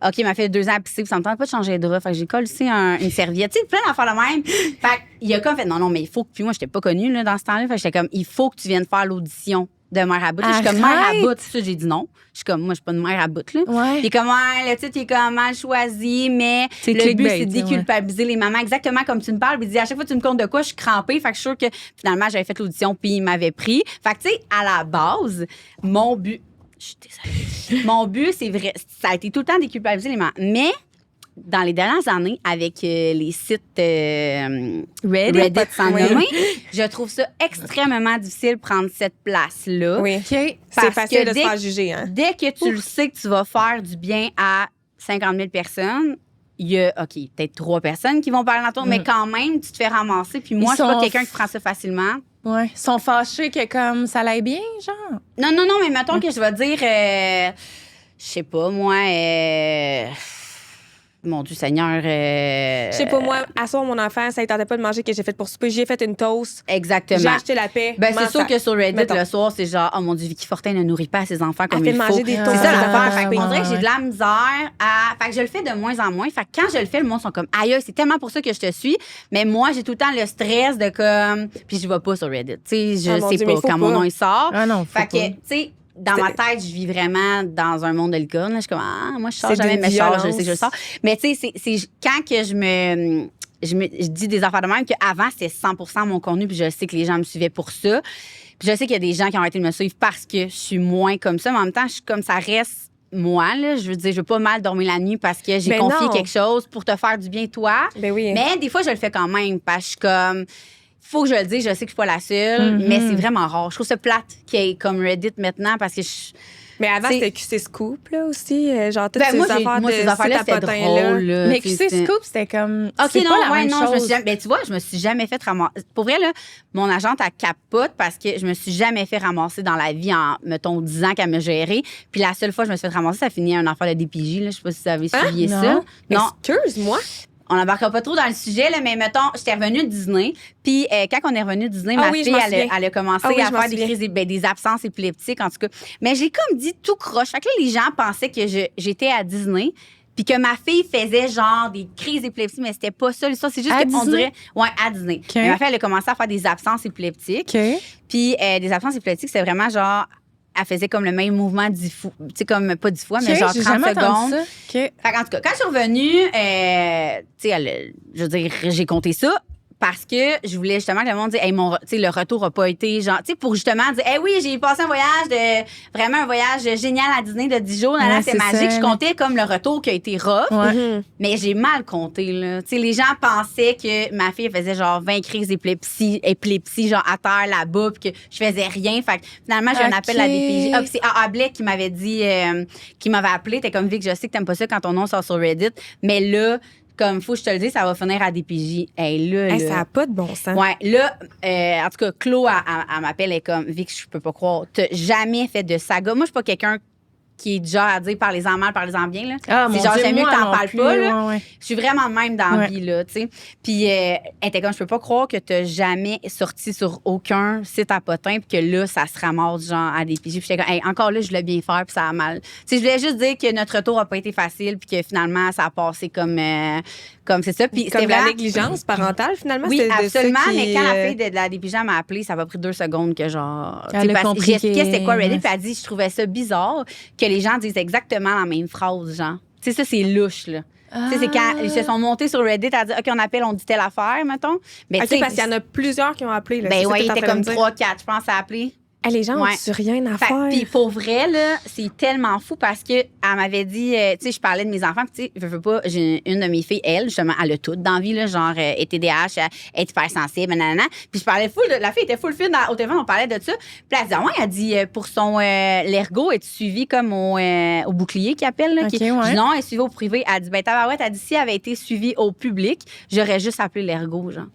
OK, ma fille a 2 ans, puis ça me tente pas de changer de drap. Fait que j'ai collé une serviette. Tu sais, plein d'affaires de même. Fait qu'il a comme fait, non, mais il faut que. Puis moi, j'étais pas connue là, dans ce temps-là. Fait que j'étais comme, il faut que tu viennes faire l'audition de mère à bout. Je suis comme, mère à bout. Ça, j'ai dit non. Je suis comme, moi, je suis pas de mère à bout. Là. Ouais. Puis comme, le titre est comme mal choisi, mais le but, c'est de déculpabiliser les mamans. Exactement comme tu me parles. Puis il dit, à chaque fois que tu me comptes de quoi, je suis crampée. Fait que je suis sûre que finalement, j'avais fait l'audition, puis il m'avait pris. Fait que, tu sais, à la base, mon but. Je suis désolée. Mon but, c'est vrai. Ça a été tout le temps déculpabiliser les mamans. Mais dans les dernières années, avec les sites Reddit sans nommer, je trouve ça extrêmement difficile de prendre cette place-là. Oui. Okay. C'est facile de se faire juger. Hein? Dès que tu le sais que tu vas faire du bien à 50 000 personnes, il y a, OK, peut-être 3 personnes qui vont parler dans ton, mais quand même, tu te fais ramasser. Puis moi, je suis pas quelqu'un qui prend ça facilement. Ouais. Ils sont fâchés que comme ça l'aille bien, genre? Non, mais mettons que je vais dire, je sais pas, moi... Mon Dieu Seigneur. Je sais pas, moi, à soir, mon enfant, ça ne tentait pas de manger que j'ai fait pour souper. J'ai fait une toast. Exactement. J'ai acheté la paix. Ben, c'est sûr que sur Reddit, le soir, c'est genre, oh mon Dieu, Vicky Fortin ne nourrit pas ses enfants comme il faut. Manger des toasts. C'est ça l'affaire. Fait on dirait que j'ai de la misère à. Fait que je le fais de moins en moins. Fait que quand je le fais, le monde sont comme, aïe, c'est tellement pour ça que je te suis. Mais moi, j'ai tout le temps le stress de comme. Puis je vais pas sur Reddit. Tu sais, je sais pas quand mon nom il sort. Ah non, fait que, tu sais, dans ma tête, je vis vraiment dans un monde de licorne. Je suis comme, moi, je sors jamais, mais je sais que je le sors. Mais tu sais, c'est quand que je dis des affaires de même qu'avant, c'était 100% mon contenu, puis je sais que les gens me suivaient pour ça. Puis je sais qu'il y a des gens qui ont arrêté de me suivre parce que je suis moins comme ça, mais en même temps, je suis comme ça reste moi, là. Je veux dire, je veux pas mal dormir la nuit parce que j'ai confié quelque chose pour te faire du bien, toi. Ben oui. Mais des fois, je le fais quand même parce que je suis comme... Faut que je le dise, je sais que je suis pas la seule, mais c'est vraiment rare. Je trouve ça plate qu'il y ait comme Reddit maintenant parce que mais avant, c'était QC Scoop, là, aussi. Genre, toutes ces affaires ces affaires-là, c'était drôle. Là, mais QC Scoop, c'était comme... OK, non, pas la même chose. Tu vois, je me suis jamais fait ramasser. Pour vrai, là, mon agente, elle capote parce que je me suis jamais fait ramasser dans la vie en, mettons, 10 ans qu'elle me gérait. Puis la seule fois que je me suis fait ramasser, ça finit un affaire de DPJ. Là. Je sais pas si vous avez suivi ça. Non. Excuse-moi. On n'embarquera pas trop dans le sujet, là, mais mettons, j'étais revenue de Disney. Puis quand on est revenu de Disney, ma fille, elle a commencé à faire des crises, des absences épileptiques, en tout cas. Mais j'ai comme dit tout croche. Fait que là, les gens pensaient que j'étais à Disney. Puis que ma fille faisait genre des crises épileptiques, mais c'était pas ça l'histoire. C'est juste qu'on dirait. Ouais, à Disney. Okay. Mais ma fille, elle a commencé à faire des absences épileptiques. Okay. Puis des absences épileptiques, c'est vraiment genre. Elle faisait comme le même mouvement 10 fois. Tu sais, comme pas 10 fois, mais genre 30 secondes. Fait en tout cas, quand je suis revenue, tu sais, je veux dire, j'ai compté ça parce que je voulais justement que le monde dise, hey, le retour n'a pas été genre, tu sais, pour justement dire, hey, oui, j'ai passé vraiment un voyage génial à Disney de 10 jours. Là, c'est magique. Je comptais comme le retour qui a été rough. Ouais. Mais j'ai mal compté, là. Tu sais, les gens pensaient que ma fille faisait genre 20 crises d'épilepsie, genre à terre là-bas, puis que je faisais rien. Fait que finalement, j'ai un appel à la DPJ. Ah, puis c'est AA Black qui m'avait dit, qui m'avait appelé. T'es comme, Vic, je sais que t'aimes pas ça quand ton nom sort sur Reddit, mais là, comme faut que je te le dise, ça va finir à DPJ. Hey, là, ça n'a pas de bon sens. Ouais, là, en tout cas, Chlo, elle m'appelle, elle est comme, Vic, je peux pas croire. T'as jamais fait de saga. Moi, je suis pas quelqu'un qui est déjà à dire parlez-en mal, parlez-en bien. Là. C'est genre, j'aime mieux que t'en parles pas. Là. Ouais. Je suis vraiment de même dans la vie, là, tu sais. Puis, elle était comme, je peux pas croire que t'as jamais sorti sur aucun site à potins, puis que là, ça se ramasse, genre, à des piges. Puis, j'étais comme, hey, encore là, je voulais bien faire, puis ça a mal. Tu sais, je voulais juste dire que notre retour a pas été facile, puis que finalement, ça a passé comme c'est ça. Puis, comme la négligence parentale, finalement. Oui, absolument. Mais quand la fille de la DPJ m'a appelé, ça m'a pris 2 secondes que genre. J'expliquais c'était quoi Reddit, puis elle a dit, je trouvais ça bizarre que les gens disent exactement la même phrase, genre. Tu sais, ça, c'est louche, là. Tu sais, c'est quand ils se sont montés sur Reddit à dire, OK, on appelle, on dit telle affaire, mettons. Mais OK, parce qu'il y en a plusieurs qui ont appelé. Là, ben oui, il était comme 3-4, je pense, à appeler. Les gens ont-tu rien à faire? Puis pour vrai, là, c'est tellement fou parce qu'elle m'avait dit, tu sais, je parlais de mes enfants, puis tu sais, veux pas, j'ai une de mes filles, elle, justement, elle a tout dans la vie, là, genre, est TDAH, elle est hypersensible, nanana. Puis je parlais full, la fille était full fine au téléphone, on parlait de ça. Puis elle dit, elle dit, pour son l'ergo, est suivie comme au bouclier qu'il appelle, là. Okay, Je dis, non, elle est suivie au privé. Elle dit, tabarouette, elle dit, si elle avait été suivie au public, j'aurais juste appelé l'ergo, genre.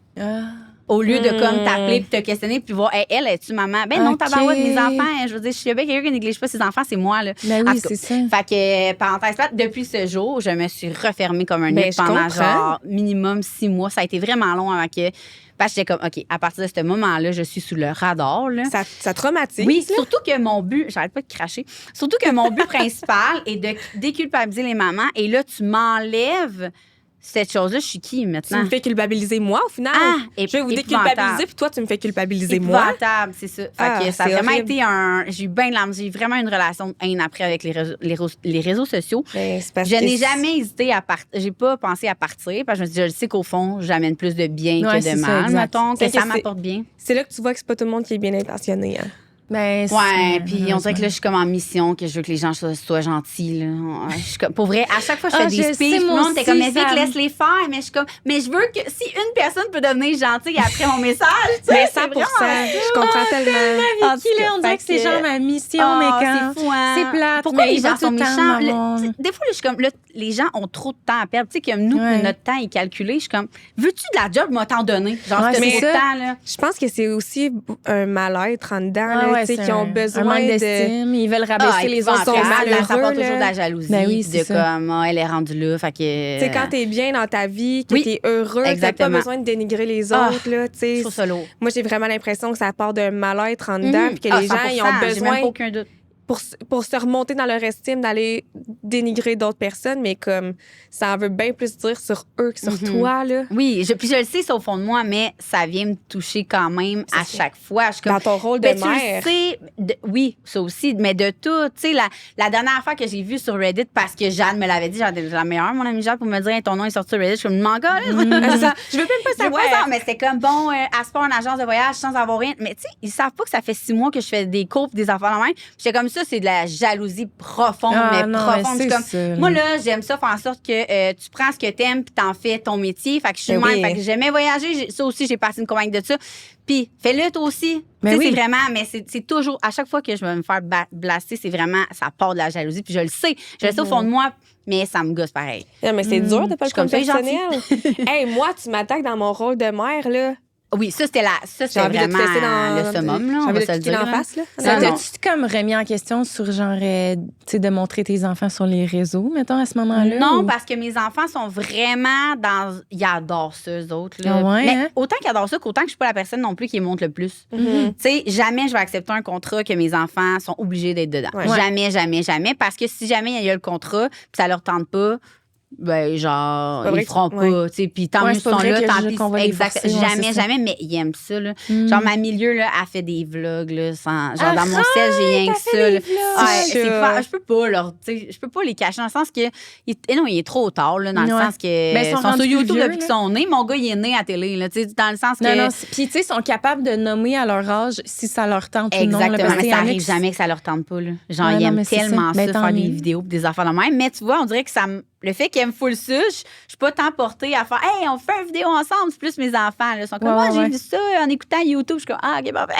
Au lieu de comme t'appeler puis te questionner puis voir elle es-tu maman? Ben non, tabarouette, mes enfants, je veux dire, je suis bien quelqu'un qui néglige pas ses enfants, c'est moi là. Ben oui, c'est ça. Fait que parenthèse plate, depuis ce jour, je me suis refermée comme un nid pendant genre minimum 6 mois. Ça a été vraiment long avant que parce que j'étais comme OK, à partir de ce moment-là, je suis sous le radar là. Ça traumatise. Oui, surtout que mon but, j'arrête pas de cracher. Surtout que mon but principal est de déculpabiliser les mamans et là tu m'enlèves cette chose-là, je suis qui maintenant? Tu me fais culpabiliser moi, au final. Je vais vous déculpabiliser, puis toi, tu me fais culpabiliser moi. C'est ça. Fait que ça a vraiment été j'ai eu bien de l'âme. J'ai vraiment une relation de haine après avec les réseaux sociaux. Je n'ai jamais hésité à partir. J'ai pas pensé à partir parce que je sais qu'au fond, j'amène plus de bien que de mal. Mettons que ça m'apporte bien. C'est là que tu vois que c'est pas tout le monde qui est bien intentionné. Hein. Ben, puis on dirait que là, je suis comme en mission, que je veux que les gens soient gentils. Là. Pour vrai, à chaque fois que je fais des speeches, tout le monde était comme, mais vite, laisse-les faire. Mais je suis comme, mais je veux que si une personne peut devenir gentille après mon message, tu sais, 100%. Je comprends tellement. On dirait que c'est genre ma mission, mais quand c'est fou, hein? c'est plate. Pourquoi mais les gens sont méchants? Des fois, je suis comme, les gens ont trop de temps à perdre. Tu sais, que nous, notre temps est calculé. Je suis comme, veux-tu de la job, moi t'en donner? Genre, trop de temps, là. Je pense que c'est aussi un mal-être en dedans, tu sais, qui ont besoin un manque d'estime, ils veulent rabaisser les autres. Sont malheureux, ça porte toujours de la jalousie. Ben oui, de comme, elle est rendue là. Fait que. Tu sais, quand t'es bien dans ta vie, que t'es heureux, t'as pas besoin de dénigrer les autres, là, tu sais. Je trouve ça lourd. Moi, j'ai vraiment l'impression que ça part d'un mal-être en dedans, puis que les gens, ils ont besoin. J'ai même aucun doute. Pour se remonter dans leur estime, d'aller dénigrer d'autres personnes, mais comme ça en veut bien plus dire sur eux que sur toi, là. Oui, puis je le sais, c'est au fond de moi, mais ça vient me toucher quand même à chaque fois. Je comme, dans ton rôle de mère. Tu sais, oui, ça aussi, mais de tout. Tu sais, la dernière fois que j'ai vue sur Reddit, parce que Jeanne me l'avait dit, j'ai la meilleure, mon amie Jeanne, pour me dire, ton nom est sorti sur Reddit, je suis comme, manga, je veux même pas savoir. Mais c'était comme, bon, à ce pas une agence de voyage sans avoir rien. Mais tu sais, ils savent pas que ça fait 6 mois que je fais des cours des affaires de même. J'étais comme ça, c'est de la jalousie profonde, profonde. Mais comme, ça, moi, là, j'aime ça faire en sorte que tu prends ce que t'aimes puis t'en fais ton métier. Fait que je suis même. Fait que j'aimais voyager. Ça aussi, j'ai parti une compagnie de ça. Puis, fais-le toi aussi. C'est vraiment, mais c'est toujours, à chaque fois que je vais me faire blaster, c'est vraiment, ça part de la jalousie. Puis je le sais au fond de moi, mais ça me gosse pareil. Non, mais c'est dur de pas le comme ça, personnel. Hey, moi, tu m'attaques dans mon rôle de mère, là. Oui, ça, c'était vraiment le summum, là. On va se le dire. Face, là. T'as-tu comme remis en question sur genre, tu sais, de montrer tes enfants sur les réseaux, mettons, à ce moment-là? Non, parce que mes enfants sont vraiment dans. Ils adorent ça, eux autres. Là. Ah ouais, mais autant qu'ils adorent ça qu'autant que je suis pas la personne non plus qui les montre le plus. Tu sais, jamais je vais accepter un contrat que mes enfants sont obligés d'être dedans. Ouais. Jamais, jamais, jamais. Parce que si jamais il y a le contrat puis ça leur tente pas, ben genre ils feront pas, tu sais, puis tant mieux ils sont là, tant pis. Exact, jamais, mais ils aiment ça là. Genre ma milieu là, a fait des vlogs là, genre dans mon sel, j'ai rien que ça. Je peux pas leur, tu sais, je peux pas les cacher dans le sens que il est trop tard là, dans le sens que ils sont sur YouTube depuis qu'ils sont nés. Mon gars il est né à télé là, tu sais, dans le sens que puis tu sais, ils sont capables de nommer à leur âge si ça leur tente ou non. Exactement, mais ça arrive jamais que ça leur tente pas là. Genre ils aiment tellement ça faire des vidéos, des affaires de même, mais tu vois, on dirait que ça le fait qu'ils aiment full ça, je suis pas tant portée à faire « Hey, on fait une vidéo ensemble! » C'est plus mes enfants. Là, ils sont comme « Moi, j'ai vu ça en écoutant YouTube. » Je suis comme « Ah, OK, parfait. »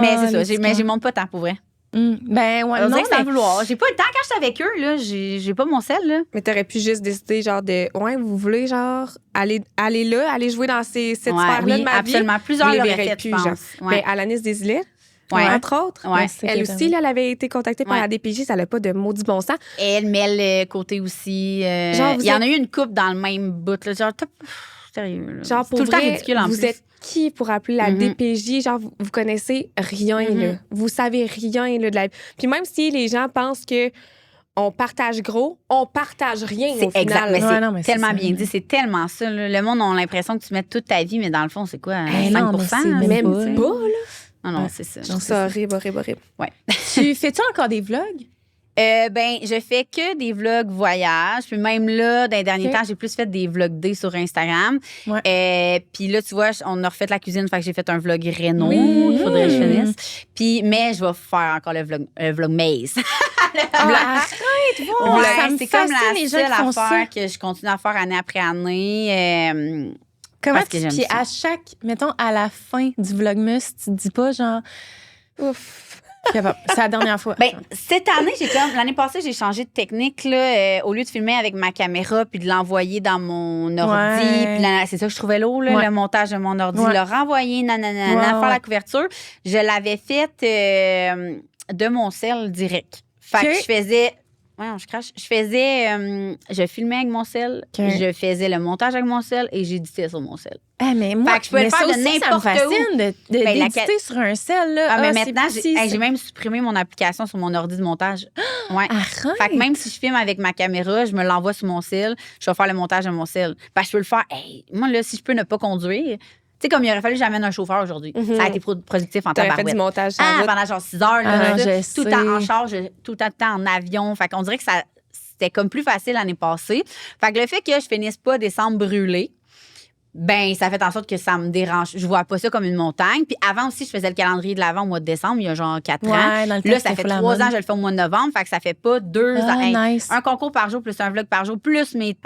Mais c'est ça, mais j'y montre pas tant pour vrai. Ben ouais, on dirait que sans vouloir. J'ai pas le temps quand je suis avec eux, là. J'ai pas mon sel, là. Mais t'aurais pu juste décider, genre, vous voulez, genre, aller là, aller jouer dans cette sphère-là de ma vie. Absolument. Plusieurs l'auraient fait, je pense. Mais Alanis Desilets, entre autres. Elle aussi, là, elle avait été contactée par la DPJ, ça n'a pas de maudit bon sens. Elle met le côté aussi. Il y en a eu une couple dans le même bout, là. Genre, sérieux. Genre, pour tout le temps ridicule en plus. Vous êtes qui pour appeler la DPJ? Genre, vous connaissez rien, là. Vous savez rien, là, de la... Puis même si les gens pensent que on partage gros, on partage rien au final. Exact, mais c'est tellement bien dit, c'est tellement ça. Là. Le monde a l'impression que tu mets toute ta vie, mais dans le fond, c'est quoi? 5%? Même pas, là. Non, c'est ça. Je trouve ça horrible. Ouais. Tu fais-tu encore des vlogs? Je fais que des vlogs voyages. Puis même là, dans les derniers temps, j'ai plus fait des vlogs D sur Instagram. Ouais. Puis là, tu vois, on a refait la cuisine. Fait que j'ai fait un vlog Réno. Il faudrait que je finisse. Puis, mais je vais faire encore le vlog Maze. Arrête, wow, ça me c'est comme fascine, les gens la qui seule font ça. affaire que je continue à faire année après année. Comment parce que j'aime puis ça. à chaque, mettons, à la fin du Vlogmas, tu te dis pas genre, ouf, capable. C'est la dernière fois. Cette année, l'année passée, j'ai changé de technique, là, au lieu de filmer avec ma caméra puis de l'envoyer dans mon ordi. Puis c'est ça que je trouvais lourd, là, le montage de mon ordi. Le renvoyer, faire la couverture. Je l'avais faite de mon cell direct. Fait que je faisais... je filmais avec mon cell, je faisais le montage avec mon cell et j'éditais sur mon cell. Mais moi, fait que je pouvais le faire de n'importe où. Ça me fascine d'éditer sur un cell. Là. Mais maintenant, j'ai même supprimé mon application sur mon ordi de montage. Ouais. Arrête! Fait que même si je filme avec ma caméra, je me l'envoie sur mon cell, je vais faire le montage de mon cell. Fait que je peux le faire. Moi, là, si je peux ne pas conduire... Tu sais, comme il aurait fallu que j'amène un chauffeur aujourd'hui. Ça a été productif en tabarouette. Fait du montage pendant genre 6 heures. Là, tout le temps en charge, tout le temps en avion. Fait qu'on dirait que c'était comme plus facile l'année passée. Fait que le fait que je finisse pas décembre brûlé, ça fait en sorte que ça me dérange. Je vois pas ça comme une montagne. Puis avant aussi, je faisais le calendrier de l'Avent au mois de décembre, il y a genre 4 ans. Là, ça fait 3 ans que je le fais au mois de novembre. Fait que ça fait pas 2 ans. Nice. Un concours par jour plus un vlog par jour plus mes tout,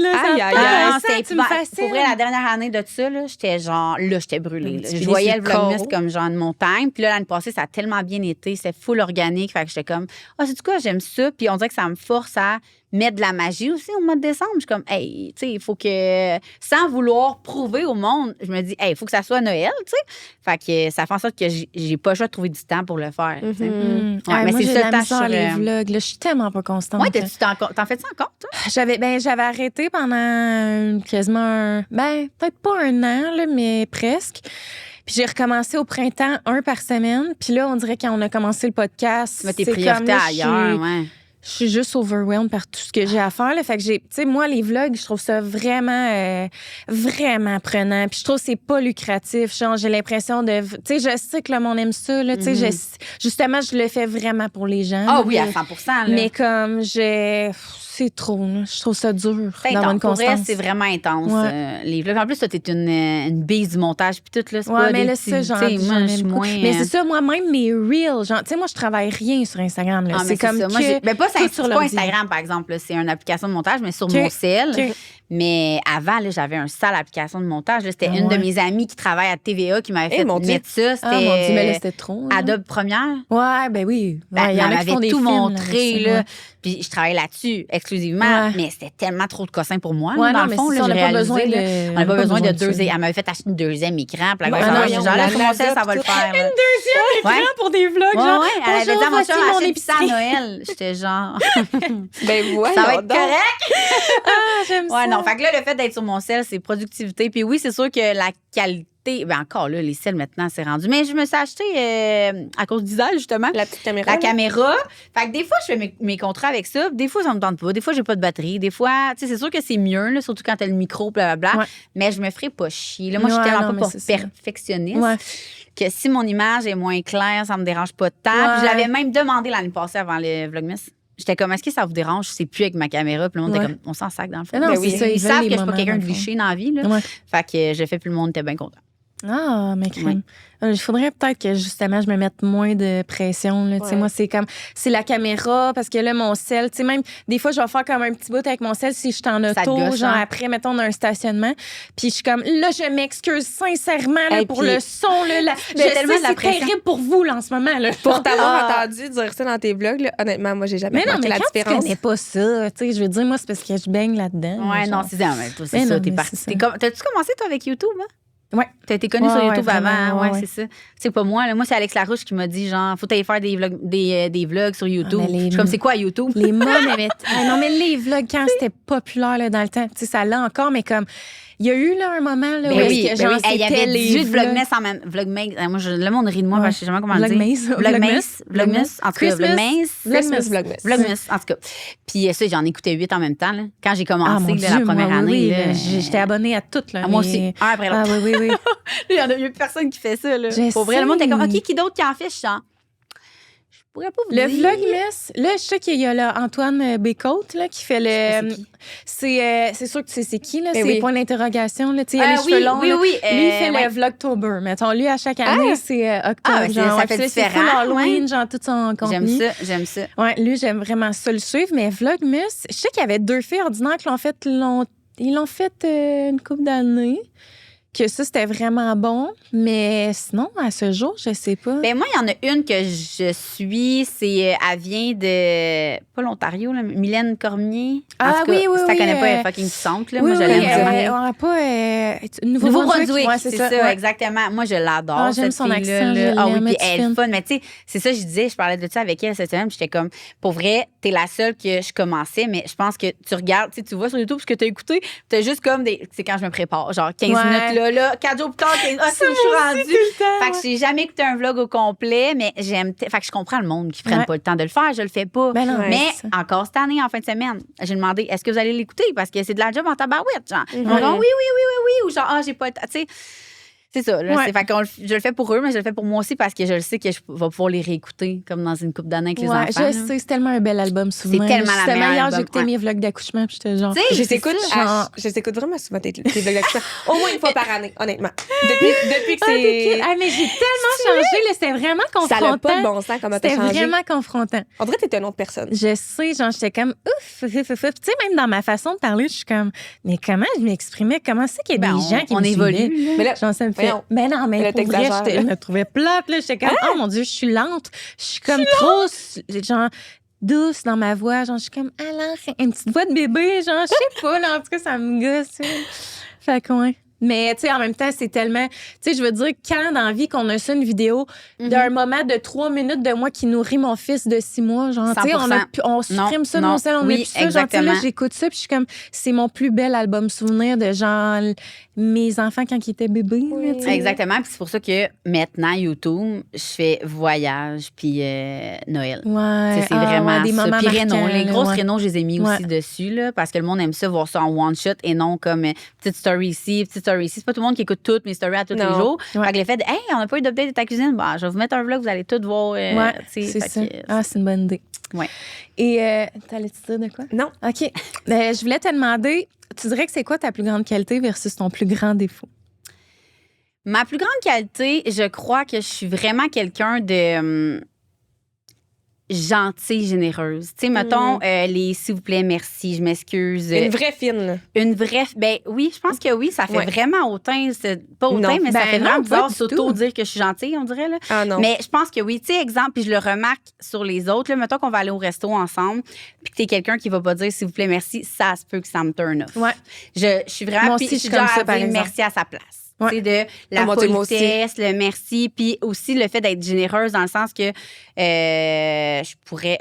là, c'est pour vrai, la dernière année de ça, là, j'étais brûlée. Je voyais le Vlogmas comme genre une montagne. Puis là, l'année passée, ça a tellement bien été. C'est full organique. Fait que j'étais comme, c'est du quoi, j'aime ça. Puis on dirait que ça me force à mettre de la magie aussi au mois de décembre. Je suis comme, tu sais, il faut que, sans vouloir prouver au monde, je me dis, il faut que ça soit Noël, tu sais. Fait que ça fait en sorte que j'ai pas le choix de trouver du temps pour le faire. Mais c'est ça le temps sur les vlogs. Là, je suis tellement pas constante. Ouais, t'en fais ça encore, toi? J'avais arrêté pendant quasiment peut-être pas un an, là, mais presque. Puis j'ai recommencé au printemps, 1 par semaine. Puis là, on dirait quand on a commencé le podcast, mais tes priorités ailleurs, je suis juste overwhelmed par tout ce que j'ai à faire. Là. Fait que tu sais, moi, les vlogs, je trouve ça vraiment, vraiment prenant. Puis je trouve que c'est pas lucratif. Genre, j'ai l'impression de... Tu sais, je sais que le monde aime ça, là. Tu sais, justement, je le fais vraiment pour les gens. Ah oui, à 100%. Là. Mais comme c'est trop, là. Je trouve ça dur d'avoir une constance. Pour vrai, c'est vraiment intense, les vlogs. En plus, toi, t'es une bise du montage, puis tout, là, c'est pas mais des là, petits... ça, j'en moi, je suis moins... Mais c'est ça, moi-même, mes reels, genre, tu sais, moi, je travaille rien sur Instagram, là. C'est comme ça. Moi, c'est pas Instagram, par exemple, là. C'est une application de montage, mais sur mon cell. Mais avant, là, j'avais une sale application de montage. Là, c'était une de mes amies qui travaille à TVA qui m'avait fait mettre ça. C'était mais là, c'était trop. Adobe Premiere. Ouais, ben oui. Elle m'avait tout montré, là. Puis je travaillais là-dessus exclusivement, mais c'était tellement trop de cossins pour moi. Ouais, dans le fond, là, on n'a pas besoin on n'a pas besoin de deux. Elle m'avait fait acheter une deuxième écran. Puis là, sur mon sel, ça va le faire. Une deuxième écran pour des vlogs, genre. Ouais, elle avait dit à mon chum, achète ça à Noël. J'étais genre... ça va être correct. J'aime ça. Non, fait que là, le fait d'être sur mon sel, c'est productivité. Puis oui, c'est sûr que la qualité, encore là, les sels maintenant, c'est rendu. Mais je me suis acheté, à cause d'Isa, justement, la petite caméra. La caméra. Fait que des fois, je fais mes contrats avec ça. Des fois, ça me tente pas. Des fois, j'ai pas de batterie. Des fois, tu sais, c'est sûr que c'est mieux, là, surtout quand t'as le micro, blablabla. Mais je me ferai pas chier. Là, moi, je suis tellement pas perfectionniste que si mon image est moins claire, ça me dérange pas tant. Puis je l'avais même demandé l'année passée avant le Vlogmas. J'étais comme, est-ce que ça vous dérange? C'est plus avec ma caméra. Puis le monde était comme, on s'en sac dans le fond. Non, ça, ils savent que je suis pas quelqu'un de liché dans la vie. Là. Fait que je fais, puis le monde était bien content. Ah, mais crème. Il faudrait peut-être que, justement, je me mette moins de pression. Là. Moi, c'est la caméra, parce que là, mon sel, tu sais, même, des fois, je vais faire comme un petit bout avec mon sel si je suis en auto, genre après, mettons, dans un stationnement. Puis je suis comme, là, je m'excuse sincèrement là, pour le son. Là, je sais, c'est terrible pour vous, là, en ce moment. Là. Pour t'avoir entendu dire ça dans tes vlogs, là, honnêtement, moi, j'ai jamais remarqué la différence. Mais non, mais quand tu connais pas ça, tu sais, je veux dire, moi, c'est parce que je baigne là-dedans. Ouais, non, c'est ça. C'est ça, t'es parti. T'as-tu commencé, toi, avec YouTube, hein? Ouais. T'as été connue sur YouTube avant. Ouais, c'est ça. C'est pas moi. Là. Moi, c'est Alex Larouche qui m'a dit, genre, faut aller faire des vlogs sur YouTube. Je suis comme, c'est quoi YouTube? Les mots, non, mais les vlogs, quand c'était populaire là, dans le temps, tu sais, ça l'a encore, mais comme. Il y a eu là, un moment là, où il y avait 18 Vlogmas en même Vlogmas. Moi, le monde rit de moi parce que je sais jamais comment le dire. Vlogmas. En tout cas, Vlogmas. En tout cas. Puis ça, j'en écoutais 8 en même temps. Là. Quand j'ai commencé la première année. J'étais abonnée à toutes. Là, moi aussi. Un après l'autre. Ah oui. Il y a personne qui fait ça. Là. Pour vrai, le monde était comme, OK, qui d'autre qui en fait? Je sens. pourrais pas vous Le dire. Vlogmas, là, je sais qu'il y a là, Antoine Bécote là, qui fait le. C'est sûr que tu sais c'est qui, là. C'est oui. point d'interrogation, là. Tu sais, il a les oui, cheveux longs. oui, là. oui. Lui, il fait ouais. le Vlogtober. Mettons, lui, à chaque année, c'est octobre. Ah, genre, ça fait puis là, c'est différent, full Halloween, ouais. genre, tout son contenu. J'aime ça. Ouais, lui, j'aime vraiment ça le suivre. Mais Vlogmas, je sais qu'il y avait 2 filles ordinaires qui l'ont fait ils l'ont fait une couple d'années. Que ça, c'était vraiment bon. Mais sinon, à ce jour, je sais pas. Ben moi, il y en a une que je suis, elle vient de, pas l'Ontario, là, Mylène Cormier. En tout cas, oui, si tu connais pas, elle est oui. fucking puissante, là. Oui, moi, je l'aime vraiment. on n'a pas Nouveau-Brunswick, ouais, c'est ça, ouais. exactement. Moi, je l'adore, Ah, j'aime cette son fille-là, accent, là. je Ah oui, l'aime, puis elle est elle est fine. fun. Mais tu sais, c'est ça, je disais, je parlais de ça avec elle cette semaine, puis j'étais comme, pour vrai, t'es la seule que je commençais, mais je pense que tu regardes, tu vois sur YouTube ce que t'as écouté, t'as juste comme c'est quand je me prépare, genre 15 minutes là, 4 jours plus tard, 15, c'est je suis rendue. Fait que j'ai jamais écouté un vlog au complet, mais fait que je comprends le monde qui prenne pas le temps de le faire, je le fais pas. Ben non, mais c'est ça. encore cette année, en fin de semaine, j'ai demandé, est-ce que vous allez l'écouter? Parce que c'est de la job en tabarouette, genre. Ils m'ont dit, oui, ou genre, j'ai pas le temps, tu sais. C'est ça. Là, Ouais. fait que je le fais pour eux, mais je le fais pour moi aussi parce que je le sais que je vais pouvoir les réécouter comme dans une couple d'années avec les enfants. Je là. sais, c'est tellement un bel album souvenir. C'est tellement la Justement, meilleure hier, album, j'ai écouté mes vlogs d'accouchement, puis j'étais genre... Tu sais, Je c'est t'écoute ça. je t'écoute vraiment souvent tes vlogs d'accouchement. Au moins une fois par année, honnêtement. Depuis que c'est... mais j'ai tellement changé, là, c'était vraiment Ça n'a pas de confrontant. bon sens comment t'as C'était changé. vraiment confrontant. On dirait que t'es une autre personne. Je sais, genre, j'étais comme ouf. Tu sais, même dans ma façon de parler, je suis comme, mais comment je m'exprimais? Comment c'est qu'il y a des gens qui on me suivaient? évolue. Là. Mais là, Genre, ça me fait. voyons. Mais non, mais Là, pour vrai, t'exagères, là. je me trouvais plate, là. J'étais comme, oh mon Dieu, je suis lente. Je suis comme trop, genre, douce dans ma voix. Genre, je suis comme, alors, une petite voix de bébé. Genre, je sais pas, là. En tout cas, ça me gosse. Fait que, ouais. Mais, tu sais, en même temps, c'est tellement. Tu sais, je veux dire, quand dans la vie qu'on a ça, une vidéo d'un moment de 3 minutes de moi qui nourrit mon fils de 6 mois, genre, tu sais, on supprime ça de mon sel, on met plus ça. Genre, tu sais, exactement. là, j'écoute ça, puis je suis comme, c'est mon plus bel album souvenir de genre mes enfants quand ils étaient bébés. Oui. tu sais. Exactement. Puis c'est pour ça que maintenant, YouTube, je fais voyage puis Noël. Ouais. Tu sais, c'est vraiment des ça. moments Puis rénaux. marquants, Les là, grosses ouais. rénaux, je les ai mis Ouais. aussi dessus, là, parce que le monde aime ça, voir ça en one-shot et non comme petite story ici, petite story ici. C'est pas tout le monde qui écoute toutes mes stories à tous les Non. jours. Ouais. Fait que le fait de, hey, on n'a pas eu d'update de ta cuisine, bah, je vais vous mettre un vlog, vous allez tout voir. Ouais, tu sais, c'est fait ça. que, Ah, c'est une bonne idée. Ouais. Et t'allais-tu dire de quoi? Non. OK. Je voulais te demander, tu dirais que c'est quoi ta plus grande qualité versus ton plus grand défaut? Ma plus grande qualité, je crois que je suis vraiment quelqu'un de gentille, généreuse. Tu sais, mettons, les s'il vous plaît, merci, je m'excuse. Une vraie fine, là. Une vraie. Ben oui, je pense que oui, ça fait Ouais. vraiment autant. Pas autant, Non. mais ça Ben fait non, vraiment pas bizarre du s'auto-dire que je suis gentille, on dirait. Là. Ah non. Mais je pense que oui. Tu sais, exemple, puis je le remarque sur les autres. Là, mettons qu'on va aller au resto ensemble, puis que t'es quelqu'un qui va pas dire s'il vous plaît, merci, ça se peut que ça me turn off. Ouais. Je suis vraiment. Moi Puis aussi, je suis je suis comme genre ça, à par dire exemple. merci à sa place. Ouais. Tu sais, de la moi aussi. politesse, le merci, puis aussi le fait d'être généreuse dans le sens que je pourrais.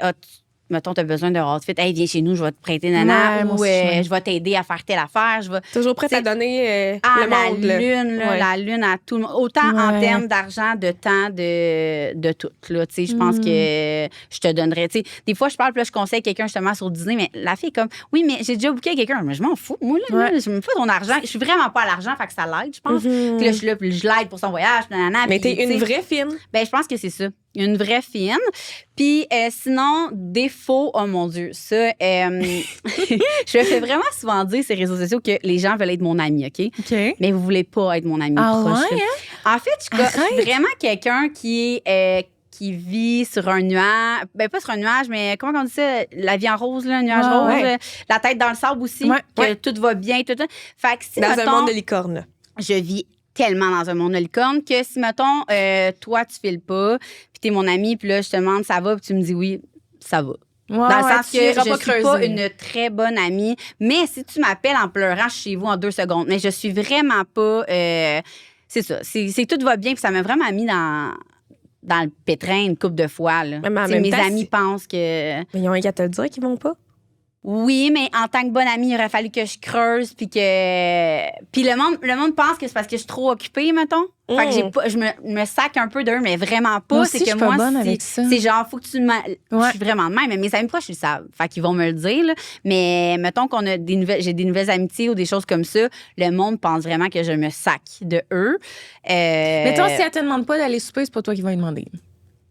Mettons, tu as besoin d'un outfit. Hey, viens chez nous, je vais te prêter nana. Ouais, moi ou aussi, je vais t'aider à faire telle affaire. Je vais. Toujours prête à C'est- donner le Ah, monde, la là. lune, là, Ouais. la lune à tout le monde. Autant en Ouais. termes d'argent, de temps, de tout. Là, tu sais, je pense que je te donnerais. Tu sais, des fois, je parle, puis là, je conseille quelqu'un justement sur Disney, mais la fille est comme, oui, mais j'ai déjà booké quelqu'un. Mais je m'en fous. Moi, là, Ouais. je me fais ton argent. Je suis vraiment pas à l'argent, fait que ça l'aide, je pense. Mhm. Puis là, je suis là, puis je l'aide pour son voyage, nanana. Mais puis, t'es une tu sais, vraie fine. ben, je pense que c'est ça. Une vraie fine. Puis sinon, défaut, oh mon Dieu, ça, je me fais vraiment souvent dire sur les réseaux sociaux que les gens veulent être mon ami, OK? OK. Mais vous voulez pas être mon ami Ah proche. ouais, là. En fait, je suis Arrête. vraiment quelqu'un qui vit sur un nuage. Ben, pas sur un nuage, mais comment on dit ça? La vie en rose, là, un nuage Ah, rose. ouais. La tête dans le sable aussi. Ouais, que ouais. tout va bien. Tout. Fait que si, Dans mettons, un monde de licorne. je vis tellement dans un monde de licorne que si, mettons, toi, tu files pas, puis t'es mon ami, puis là, je te demande, ça va, puis tu me dis oui, ça va. Ouais, Dans le sens tu que iras je pas suis pas creuser. une très bonne amie. Mais si tu m'appelles en pleurant, je suis chez vous en 2 secondes. Mais je suis vraiment pas... c'est ça. C'est tout va bien. Puis ça m'a vraiment mis dans le pétrin une couple de fois. Là. Mais en Tu sais, même mes temps, amis c'est- pensent que... Mais ils ont rien qu'à te le dire qu'ils vont pas. Oui, mais en tant que bonne amie, il aurait fallu que je creuse. Puis que... Puis le monde pense que c'est parce que je suis trop occupée, mettons. Fait que j'ai pas, je me sac un peu d'eux, mais vraiment pas. Moi aussi, c'est que je suis pas moi, bonne avec ça. c'est genre, faut que tu me. Je Ouais. suis vraiment de même. Mais mes amis proches, ils le savent. Fait qu'ils vont me le dire. Là. Mais mettons qu'on a j'ai des nouvelles amitiés ou des choses comme ça, le monde pense vraiment que je me sac de eux. Mais toi, si elle te demande pas d'aller souper, c'est pas toi qui vas lui demander.